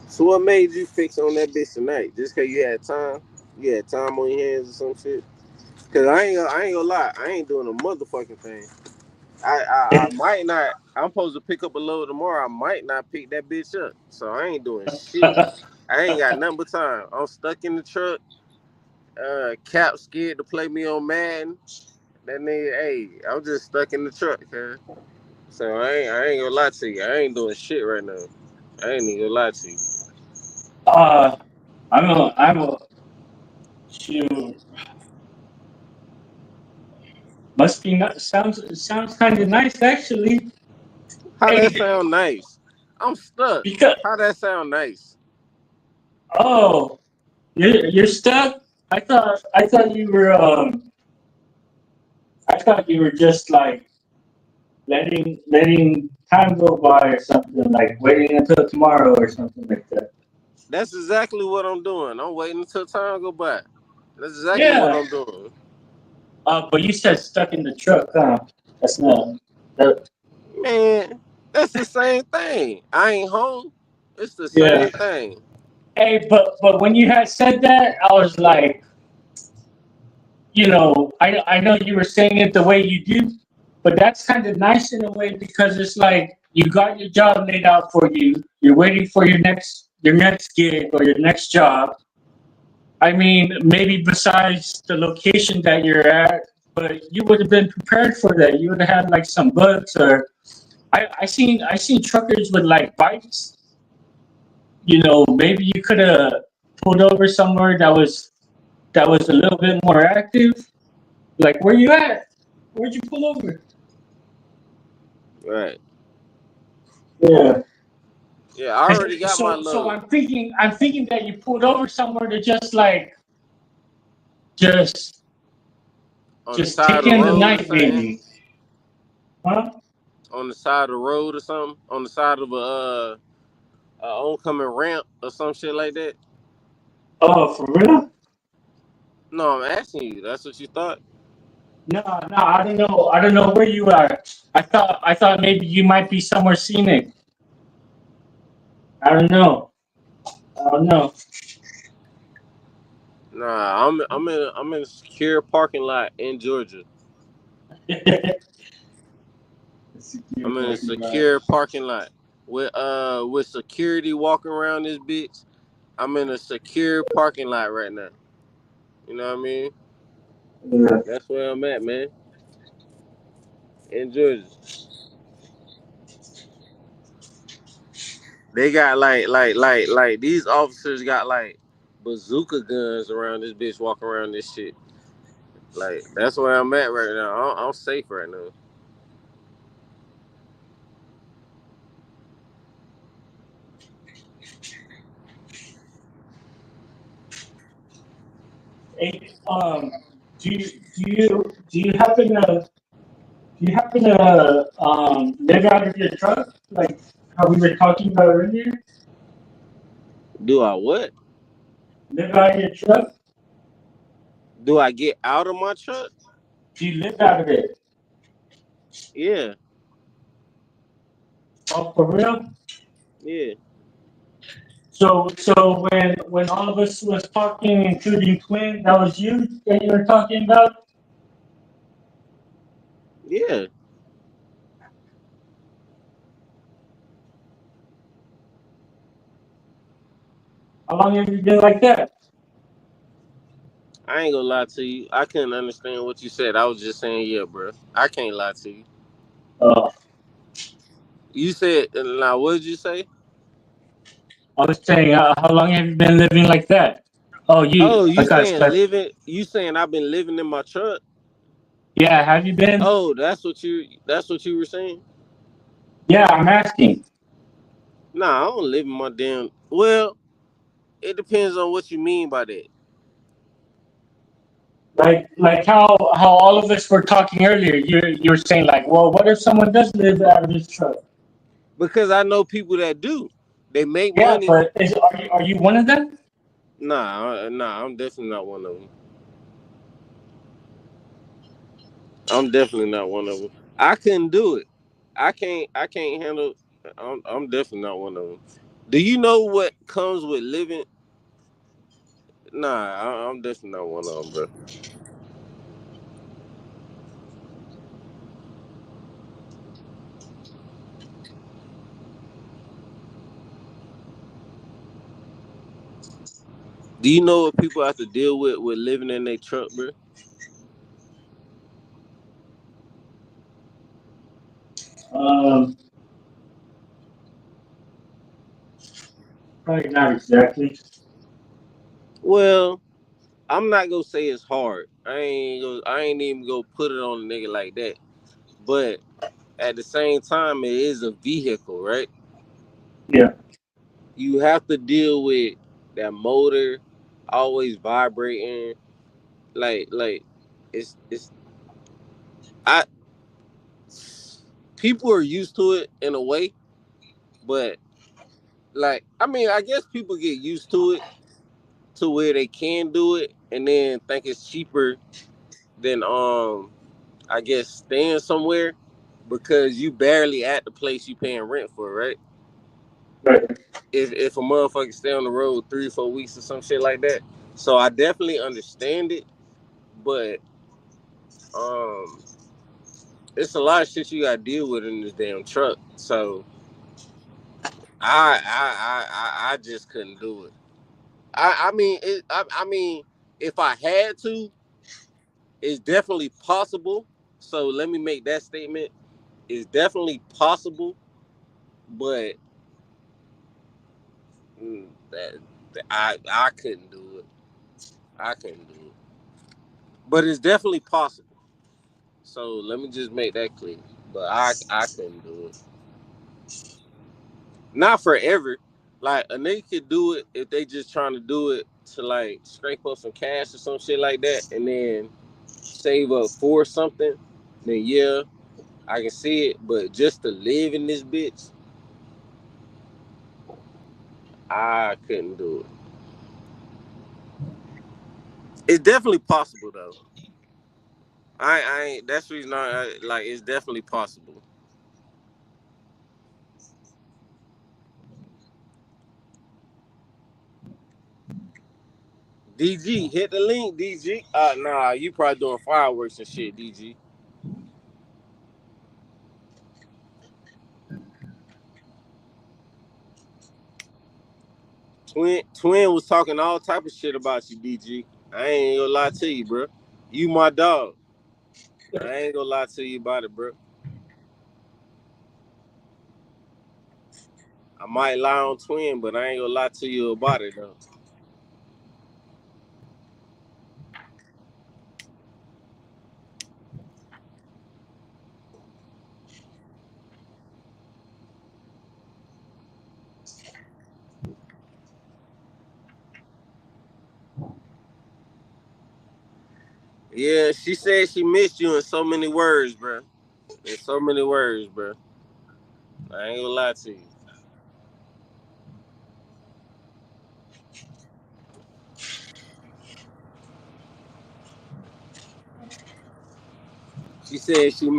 So what made you fix on that bitch tonight? Just cause you had time? You had time on your hands or some shit? Cause I ain't gonna lie, I ain't doing a motherfucking thing. I might not. I'm supposed to pick up a load tomorrow. I might not pick that bitch up. So I ain't doing shit. I ain't got nothing but time. I'm stuck in the truck. Cap scared to play me on Madden. That nigga, hey, I'm just stuck in the truck, cuz. So I ain't gonna lie to you. I ain't doing shit right now. I ain't even gonna lie to you. uh, I'm a shoot. Must be not, sounds kind of nice actually. How that Hey, sound nice? I'm stuck. because How that sound nice? oh, you're stuck. I thought you were just like letting time go by or something, like waiting until tomorrow or something like that. That's exactly what I'm doing. I'm waiting until time go by. That's exactly what Yeah. I'm doing. But you said stuck in the truck, huh? That's not that. Man, that's the same thing. I ain't home. It's the Yeah. same thing. Hey, but when you had said that, I was like, I know you were saying it the way you do, but that's kind of nice in a way because it's like you got your job laid out for you. You're waiting for your next gig or your next job. I mean, maybe besides the location that you're at, but you would have been prepared for that. You would have had like some books or I seen truckers with like bikes. Maybe you could have pulled over somewhere that was a little bit more active. Like, where you at? Where'd you pull over? Right. Yeah. Yeah, I already got my So load. I'm thinking that you pulled over somewhere to just like just On the just side of take the in the road or night, something. maybe. Huh? On the side of the road or something. On the side of a oncoming ramp or some shit like that. Oh, for real? No, I'm asking you. That's what you thought? No, no, I don't know. I don't know where you are. I thought maybe you might be somewhere scenic. I don't know. I don't know. Nah, I'm in a secure parking lot in Georgia. I'm in a secure parking lot with security walking around this bitch. I'm in a secure parking lot right now. You know what I mean? Yeah. That's where I'm at, man. In Georgia. They got like these officers got like bazooka guns around this bitch walking around this shit. Like that's where I'm at right now. I'm safe right now. Hey, do you happen to live out of your truck like how we were talking about earlier? Do I what? Live out of your truck? Do I get out of my truck? Do you live out of it? Yeah, Oh, for real? yeah, So when all of us was talking, including Twin, that was you that you were talking about? yeah. How long have you been like that? I ain't gonna lie to you. I couldn't understand what you said. I was just saying, yeah, bro. I can't lie to you. Uh, You said now. What did you say? I was saying, how long have you been living like that? Oh, Oh, I you got saying stuck. living? You saying I've been living in my truck? Yeah, have you been? Oh, that's what you were saying? Yeah, I'm asking. Nah, I don't live in my damn. Well, it depends on what you mean by that. Like how all of us were talking earlier. You're saying like, well, what if someone does live out of his truck? Because I know people that do. They make Yeah, money. but are you one of them? Nah, I'm definitely not one of them. I'm definitely not one of them. I couldn't do it. I can't handle. I'm definitely not one of them. Do you know what comes with living? Nah, I'm definitely not one of them, bro. Do you know what people have to deal with living in their truck, bro? Um, Probably not exactly. Well, I'm not gonna say it's hard. I ain't even gonna put it on a nigga like that. But at the same time, it is a vehicle, right? Yeah. You have to deal with that motor always vibrating. Like it's I people are used to it in a way, but like I mean, I guess people get used to it to where they can do it and then think it's cheaper than I guess staying somewhere. because you barely at the place you paying rent for, right? Right. If a motherfucker stay on the road 3 or 4 weeks or some shit like that. So I definitely understand it, but it's a lot of shit you gotta deal with in this damn truck. So I just couldn't do it. I mean, if I had to, it's definitely possible. So let me make that statement. It's definitely possible, but that I couldn't do it. I couldn't do it. But it's definitely possible. So let me just make that clear. But I couldn't do it. Not forever. Like a nigga could do it if they just trying to do it to like scrape up some cash or some shit like that, and then save up for something. Then yeah, I can see it. But just to live in this bitch, I couldn't do it. It's definitely possible though. I ain't. That's the reason like. It's definitely possible. DG, hit the link, DG. Nah, you probably doing fireworks and shit, DG. Twin was talking all type of shit about you, DG. I ain't gonna lie to you, bro. You my dog. I ain't gonna lie to you about it, bro. I might lie on Twin, but I ain't gonna lie to you about it though. Yeah, she said she missed you in so many words, bro. In so many words, bro. I ain't gonna lie to you. She said she.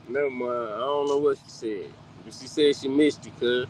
Never mind. I don't know what she said. But she said she missed you, cuz.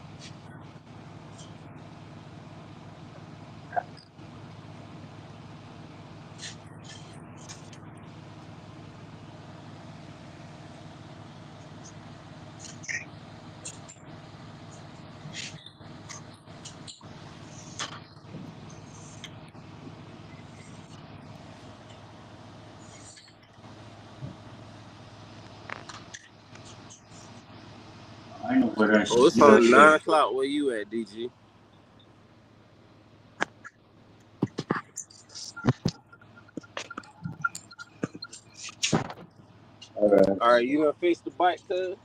I know what I Oh, should it's do. on 9 o'clock. Where you at, DG? Alright. All right, you gonna fix the bike, cuz?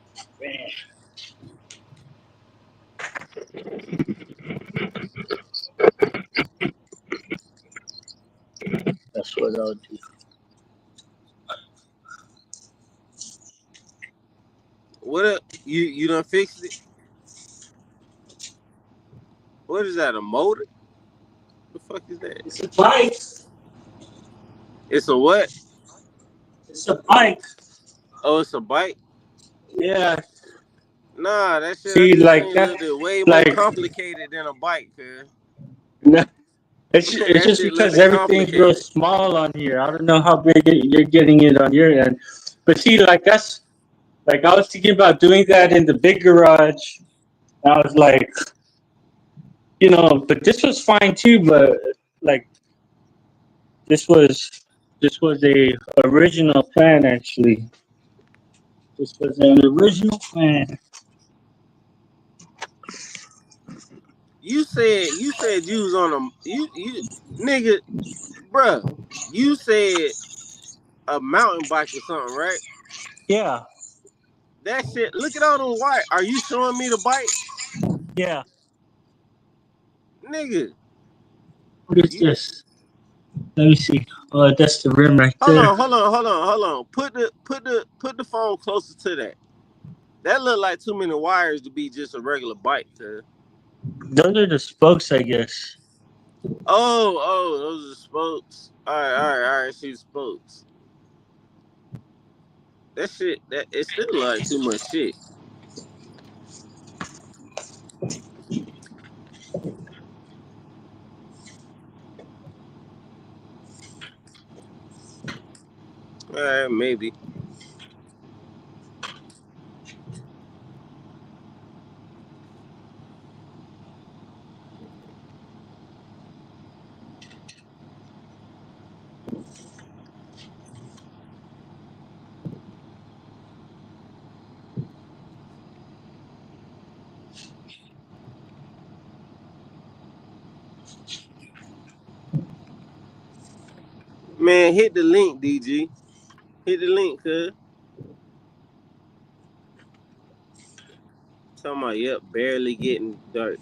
That's what I'll do. What up? You done fixed it? What is that? A motor? The fuck is that? It's a bike. It's a what? It's a bike. Oh, it's a bike? Yeah. Nah, that shit I See, just like seen a that, little bit way more like complicated than a bike, cuz. no, it's That just shit a little because bit everything's real complicated. small on here. I don't know how big you're getting it on your end, but see, like that's like I was thinking about doing that in the big garage. I was like, but this was fine too. But like this was a original plan actually. This was an original plan. You said you was on you nigga, bruh. You said a mountain bike or something, right? Yeah, That shit. Look at all them white. Are you showing me the bike, yeah. nigga? What is this? Let me see. Oh, that's the rim right Hold there. on, hold on. Put the phone closer to that. That look like too many wires to be just a regular bike, cuz. Those are the spokes, I guess. Oh, those are spokes. All right. See the spokes. That shit, that it's still like too much shit. Maybe. Man, hit the link, DG. Hit the link, cuz. Talking about, yep, barely getting dirt.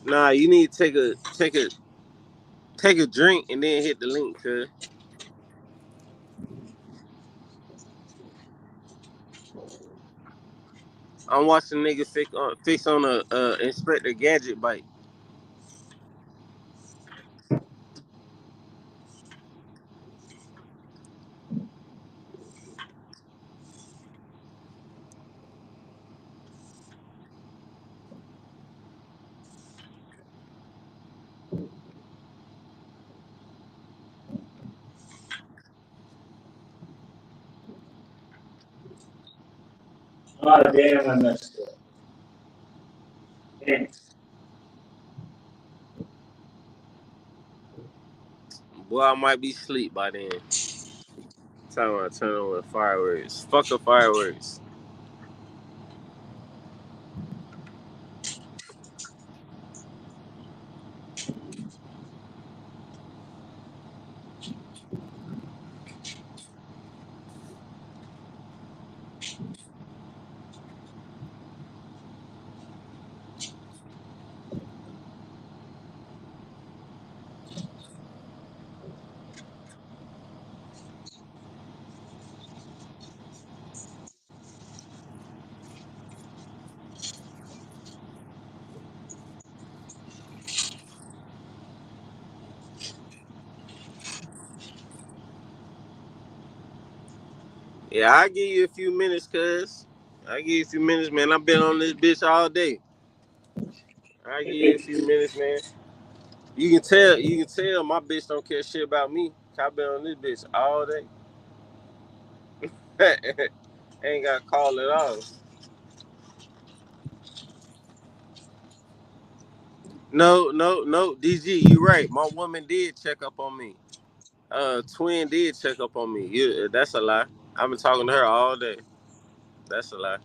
Nah, you need to take a drink and then hit the link, cuz. I'm watching nigga fix on a Inspector Gadget bike. Oh, damn, I messed up. Damn. Boy, I might be asleep by then. Time I turn on with fireworks. Fuck the fireworks. Yeah, I'll give you a few minutes, cuz. I'll give you a few minutes, man. I've been on this bitch all day. I'll give you a few minutes, man. You can tell my bitch don't care shit about me. I've been on this bitch all day. Ain't got to call it off. No, DG, you right. My woman did check up on me. Twin did check up on me. Yeah, that's a lie. I've been talking to her all day. That's a lie.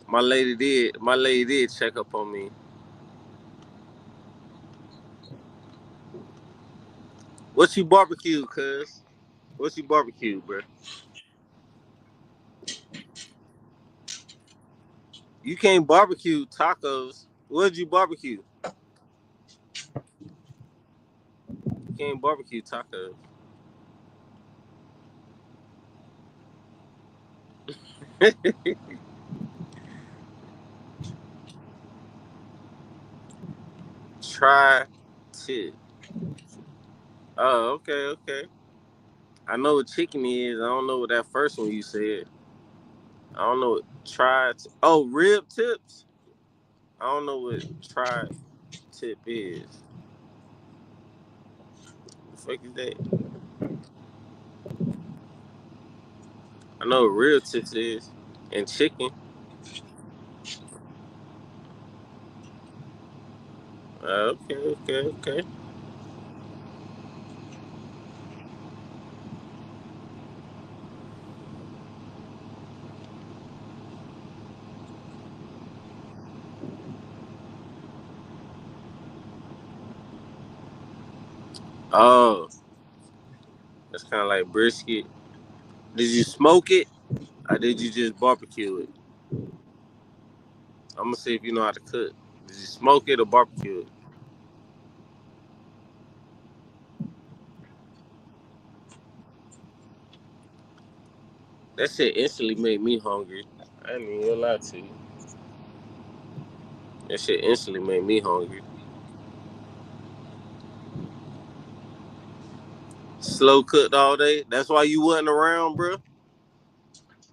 My lady did check up on me. What you barbecue, cuz? What you barbecue, bro? You can't barbecue tacos. What'd you barbecue? You can't barbecue tacos. Try tip. Oh, okay. I know what chicken is. I don't know what that first one you said. I don't know what oh, rib tips? I don't know what tri tip is. The fuck is that? I know what real tips is. And chicken. Okay. Oh, that's kind of like brisket. Did you smoke it or did you just barbecue it? I'm gonna see if you know how to cook. Did you smoke it or barbecue it? That shit instantly made me hungry. I ain't even gonna lie to you. That shit instantly made me hungry. Slow cooked all day. That's why you wasn't around, bro.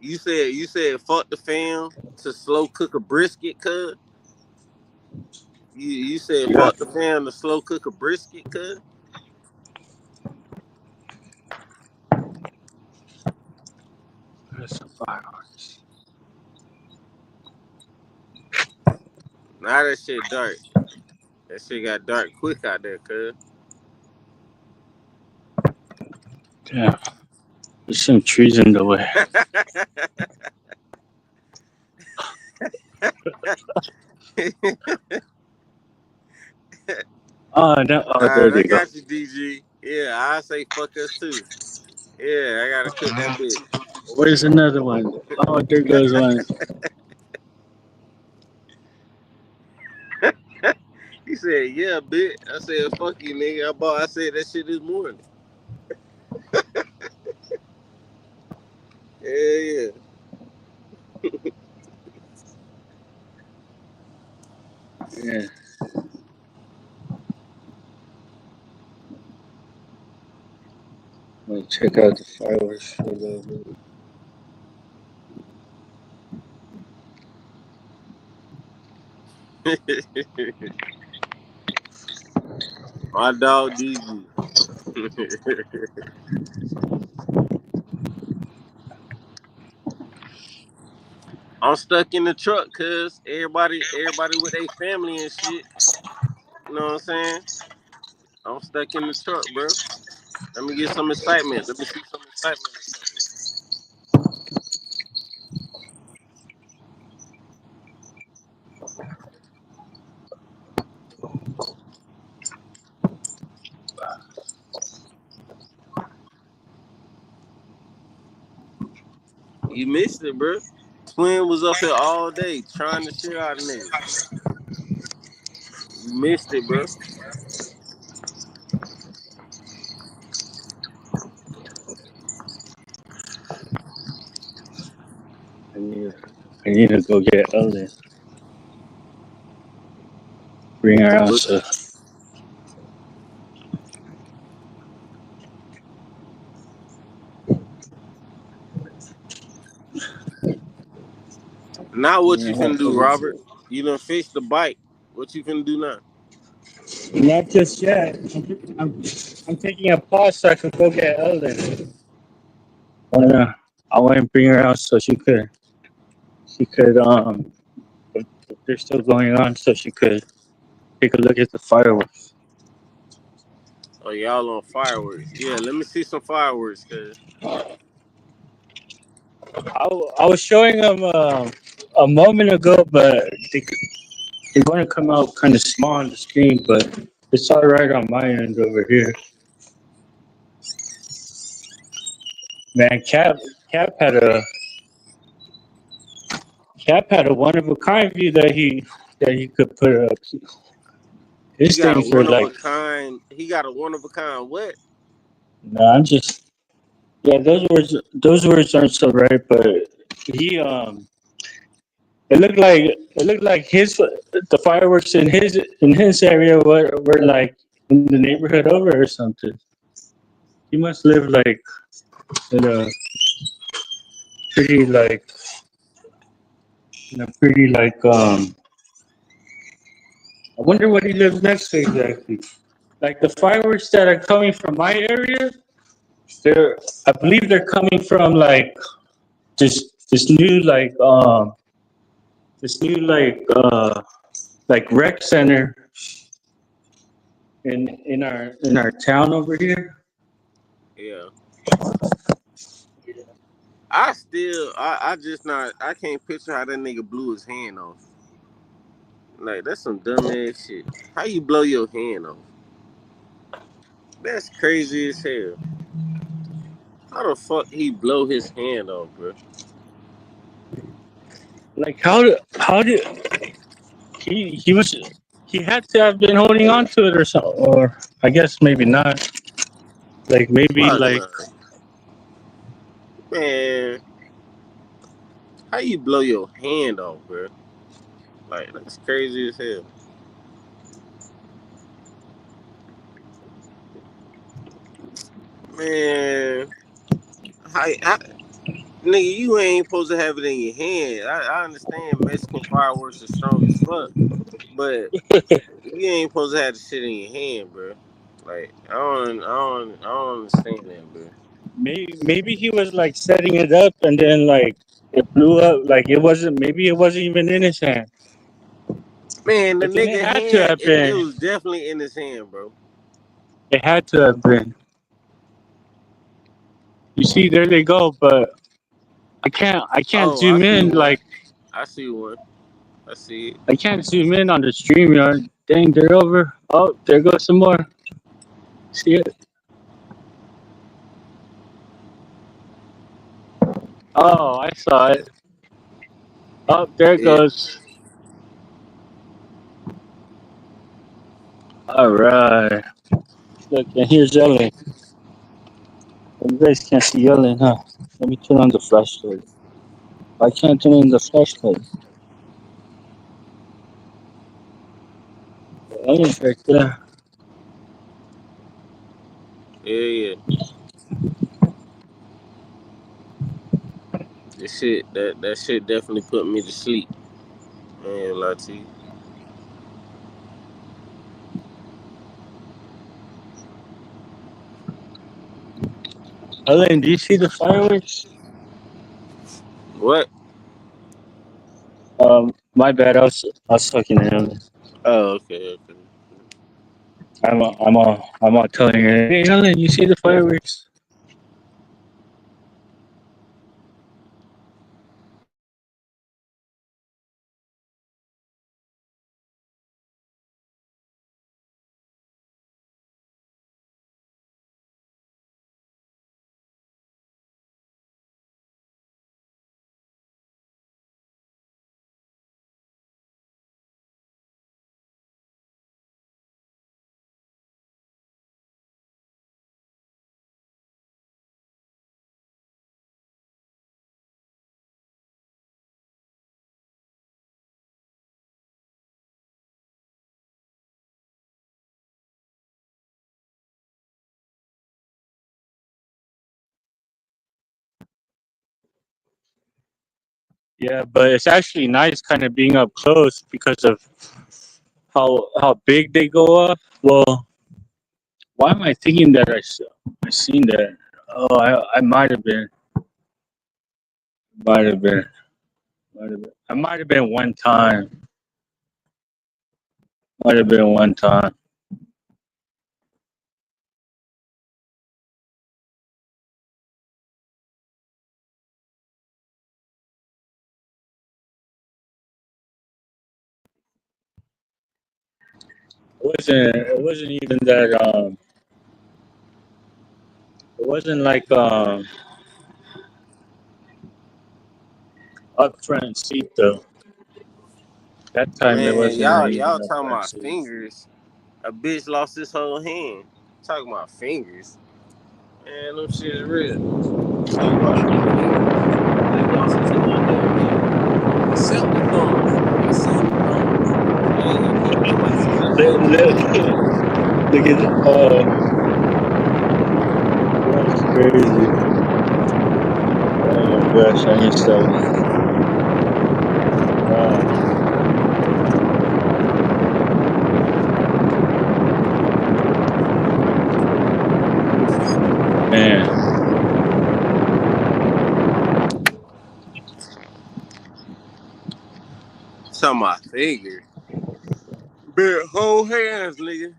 You said fuck the fam to slow cook a brisket, cuz. You said Yeah. fuck the fam to slow cook a brisket, cuz. That's a fireworks. Now that shit dark. That shit got dark quick out there, cuz. Yeah. There's some trees in the way. Oh, no. Oh, there I they go. got you, DG. Yeah, I say fuck us too. Yeah, I gotta cook that bitch. Where's another one? Oh, there goes one. He said, yeah, bitch. I said, fuck you, nigga. I said that shit this morning. Yeah. Yeah. Let me check out the fireworks for a little bit. My dog DG. I'm stuck in the truck cause everybody with their family and shit. You know what I'm saying? I'm stuck in the truck, bro. Let me get some excitement. Let me see some excitement. You missed it, bro. Twin was up here all day trying to shit out of niggas. You missed it, bro. I need to go get Ellen. Bring her out. Look, So now what you finna do, Robert? You done fixed the bike. What you finna do now? not just yet. I'm taking a pause so I can go get Ellen. I want to bring her out so she could if they're still going on so she could take a look at the fireworks. Oh, y'all on fireworks. Yeah, let me see some fireworks, cuz. I was showing them a moment ago, but they're going to come out kind of small on the screen, but it's all right on my end over here. Man, Cap had a one of a kind view that he could put up. He His got a things were one of like, a kind. He got a one of a kind what? no, I'm just yeah. Those words aren't so right, but he it looked like the fireworks in his area were like in the neighborhood over or something. He must live like in a pretty like in a pretty like I wonder what he lives next to exactly. Like the fireworks that are coming from my area, I believe they're coming from like this new like rec center in our town over here. Yeah. I can't picture how that nigga blew his hand off. Like, that's some dumb ass shit. How you blow your hand off? That's crazy as hell. How the fuck he blow his hand off, bro? Like how did he had to have been holding on to it or something, or I guess maybe not. Like maybe Fuck like no. Man, how you blow your hand off, bro? Like, that's crazy as hell. Man, how Nigga, you ain't supposed to have it in your hand. I understand Mexican fireworks are strong as fuck, but you ain't supposed to have the shit in your hand, bro. Like I don't understand that, bro. Maybe he was like setting it up and then like it blew up. Like it wasn't. Maybe it wasn't even in his hand. Man, the But then it nigga had to hand, have it been. was definitely in his hand, bro. It had to have been. You see, there they go. But I can't Oh, I zoom see in. one. Like I see one. I see it. I can't zoom in on the StreamYard. Dang, they're over. Oh, there goes some more. See it? Oh, I saw it. Oh, there it Yeah. goes. All right. Look, and here's yelling. You guys can't see yelling, huh? Let me turn on the flashlight. I can't turn on the flashlight. Alien's right there. Yeah. That shit definitely put me to sleep. I ain't gonna lie to you. Ellen, do you see the fireworks? What? My bad. I was talking to Ellen. Oh, okay. I'm all telling her, hey Ellen, you see the fireworks? Yeah, but it's actually nice kind of being up close because of how big they go up. Well, why am I thinking that I seen that? Oh, I might have been. Might have been. Might have been. I might have been one time. Might have been one time. It wasn't even that it wasn't like up front seat though. That time it Man, wasn't y'all even up talking front about seat. fingers. A bitch lost his whole hand. Talking about fingers. Man, them shit is real. Talking about they lost his whole damn hand. Except the thumb. I seen the thumb. I ain't gonna put nobody said I Look, seen the look, thumb. look at that's crazy. Oh my gosh, I missed that one. Man, Talking about fingers. Bare whole hands, nigga.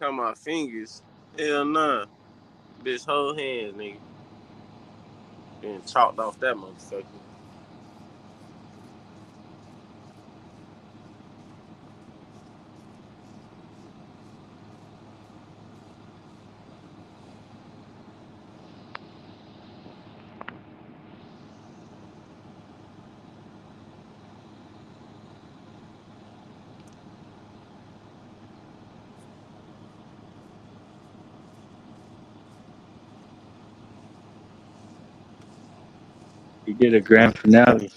Talking about fingers. Hell nah. Bitch whole hands, nigga. Being chalked off that motherfucker. he did a grand finale.